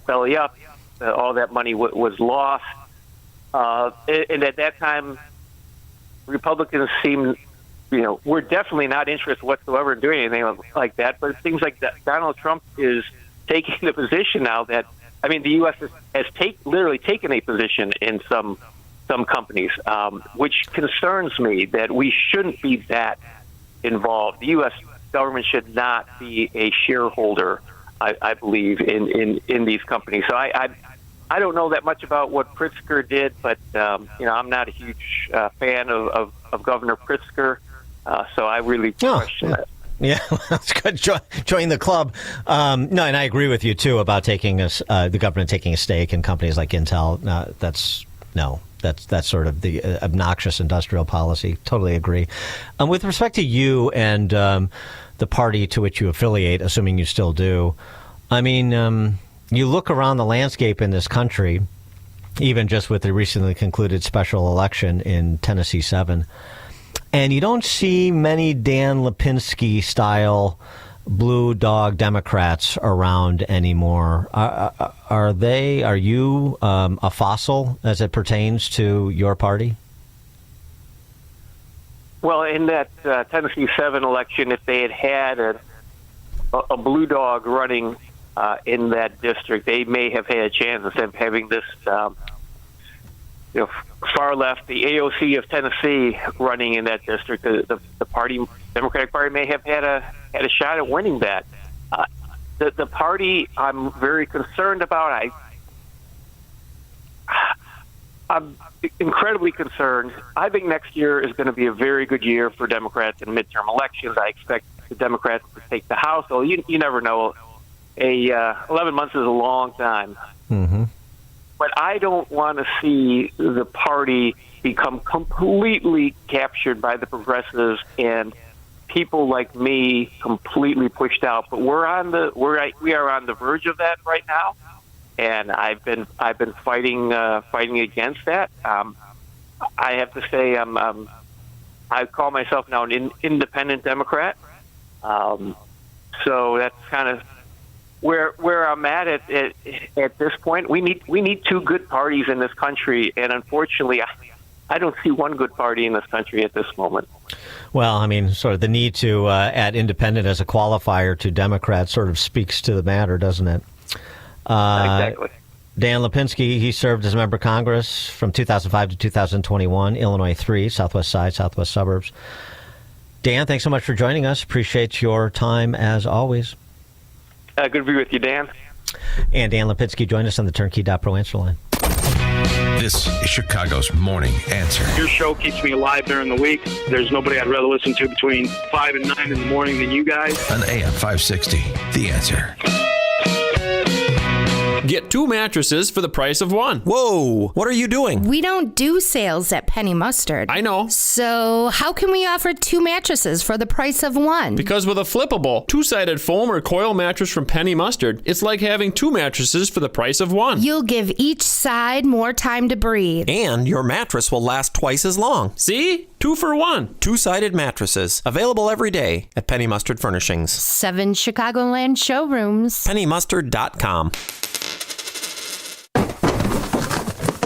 belly up. All that money was lost. And at that time, Republicans seemed, we're definitely not interested whatsoever in doing anything like that. But it seems like that Donald Trump is taking the position now that, the U.S. has literally taken a position in some companies, which concerns me that we shouldn't be that involved. The U.S. government should not be a shareholder, I believe, in these companies. So I don't know that much about what Pritzker did, but I'm not a huge fan of Governor Pritzker, so I really question that. Yeah, that's good. Join the club. And I agree with you too about taking the government taking a stake in companies like Intel. That's sort of the obnoxious industrial policy. Totally agree. With respect to you and the party to which you affiliate, assuming you still do, you look around the landscape in this country, even just with the recently concluded special election in Tennessee 7, and you don't see many Dan Lipinski style blue dog Democrats around anymore. Are you a fossil as it pertains to your party? Well, in that Tennessee 7 election, if they had a blue dog running in that district, they may have had a chance instead of having this far left, the AOC of Tennessee running in that district. The Democratic Party may have had a shot at winning that. The party I'm very concerned about. I'm incredibly concerned. I think next year is going to be a very good year for Democrats in midterm elections. I expect the Democrats to take the House. So you never know. 11 months is a long time. Mm-hmm. But I don't want to see the party become completely captured by the progressives and people like me completely pushed out. But we are on the verge of that right now, and I've been fighting against that. I have to say I call myself now an independent Democrat. So that's kind of where I'm at this point. We need two good parties in this country, and unfortunately, I don't see one good party in this country at this moment. Well, sort of the need to add independent as a qualifier to Democrats sort of speaks to the matter, doesn't it? Exactly. Dan Lipinski, he served as a member of Congress from 2005 to 2021, Illinois 3, Southwest Side, Southwest Suburbs. Dan, thanks so much for joining us. Appreciate your time as always. Good to be with you, Dan. And Dan Lipinski joined us on the Turnkey.Pro answer line. This is Chicago's Morning Answer. Your show keeps me alive during the week. There's nobody I'd rather listen to between 5 and 9 in the morning than you guys. On AM 560, The Answer. Get 2 mattresses for the price of 1. Whoa, what are you doing? We don't do sales at Penny Mustard. I know. So how can we offer 2 mattresses for the price of 1? Because with a flippable, 2-sided foam or coil mattress from Penny Mustard, it's like having 2 mattresses for the price of 1. You'll give each side more time to breathe. And your mattress will last twice as long. See? 2 for 1. 2-sided mattresses. Available every day at Penny Mustard Furnishings. 7 Chicagoland showrooms. PennyMustard.com.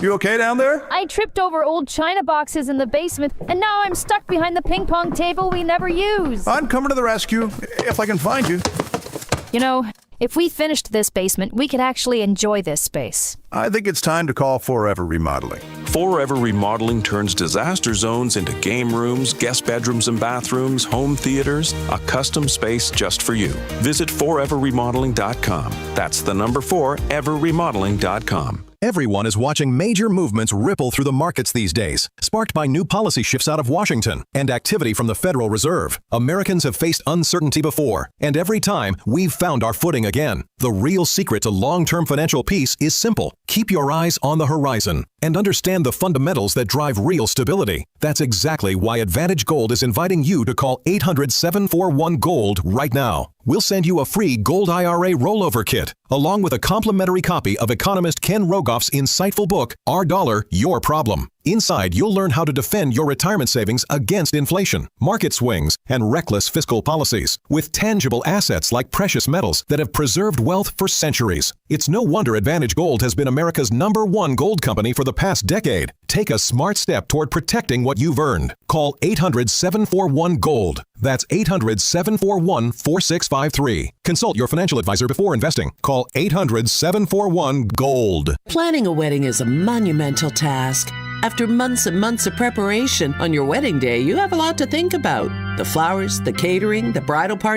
You okay down there? I tripped over old china boxes in the basement, and now I'm stuck behind the ping pong table we never use. I'm coming to the rescue, if I can find you. You know, if we finished this basement, we could actually enjoy this space. I think it's time to call Forever Remodeling. Forever Remodeling turns disaster zones into game rooms, guest bedrooms and bathrooms, home theaters, a custom space just for you. Visit foreverremodeling.com. That's the number 4, everremodeling.com. Everyone is watching major movements ripple through the markets these days, sparked by new policy shifts out of Washington and activity from the Federal Reserve. Americans have faced uncertainty before, and every time, we've found our footing again. The real secret to long-term financial peace is simple. Keep your eyes on the horizon and understand the fundamentals that drive real stability. That's exactly why Advantage Gold is inviting you to call 800-741-GOLD right now. We'll send you a free Gold IRA rollover kit, along with a complimentary copy of economist Ken Rogoff's insightful book, Our Dollar, Your Problem. Inside, you'll learn how to defend your retirement savings against inflation, market swings, and reckless fiscal policies, with tangible assets like precious metals that have preserved wealth for centuries. It's no wonder Advantage Gold has been America's #1 gold company for the past decade. Take a smart step toward protecting what you've earned. Call 800-741-GOLD. That's 800-741-4653. Consult your financial advisor before investing. Call 800-741-GOLD. Planning a wedding is a monumental task. After months and months of preparation, on your wedding day, you have a lot to think about. The flowers, the catering, the bridal party.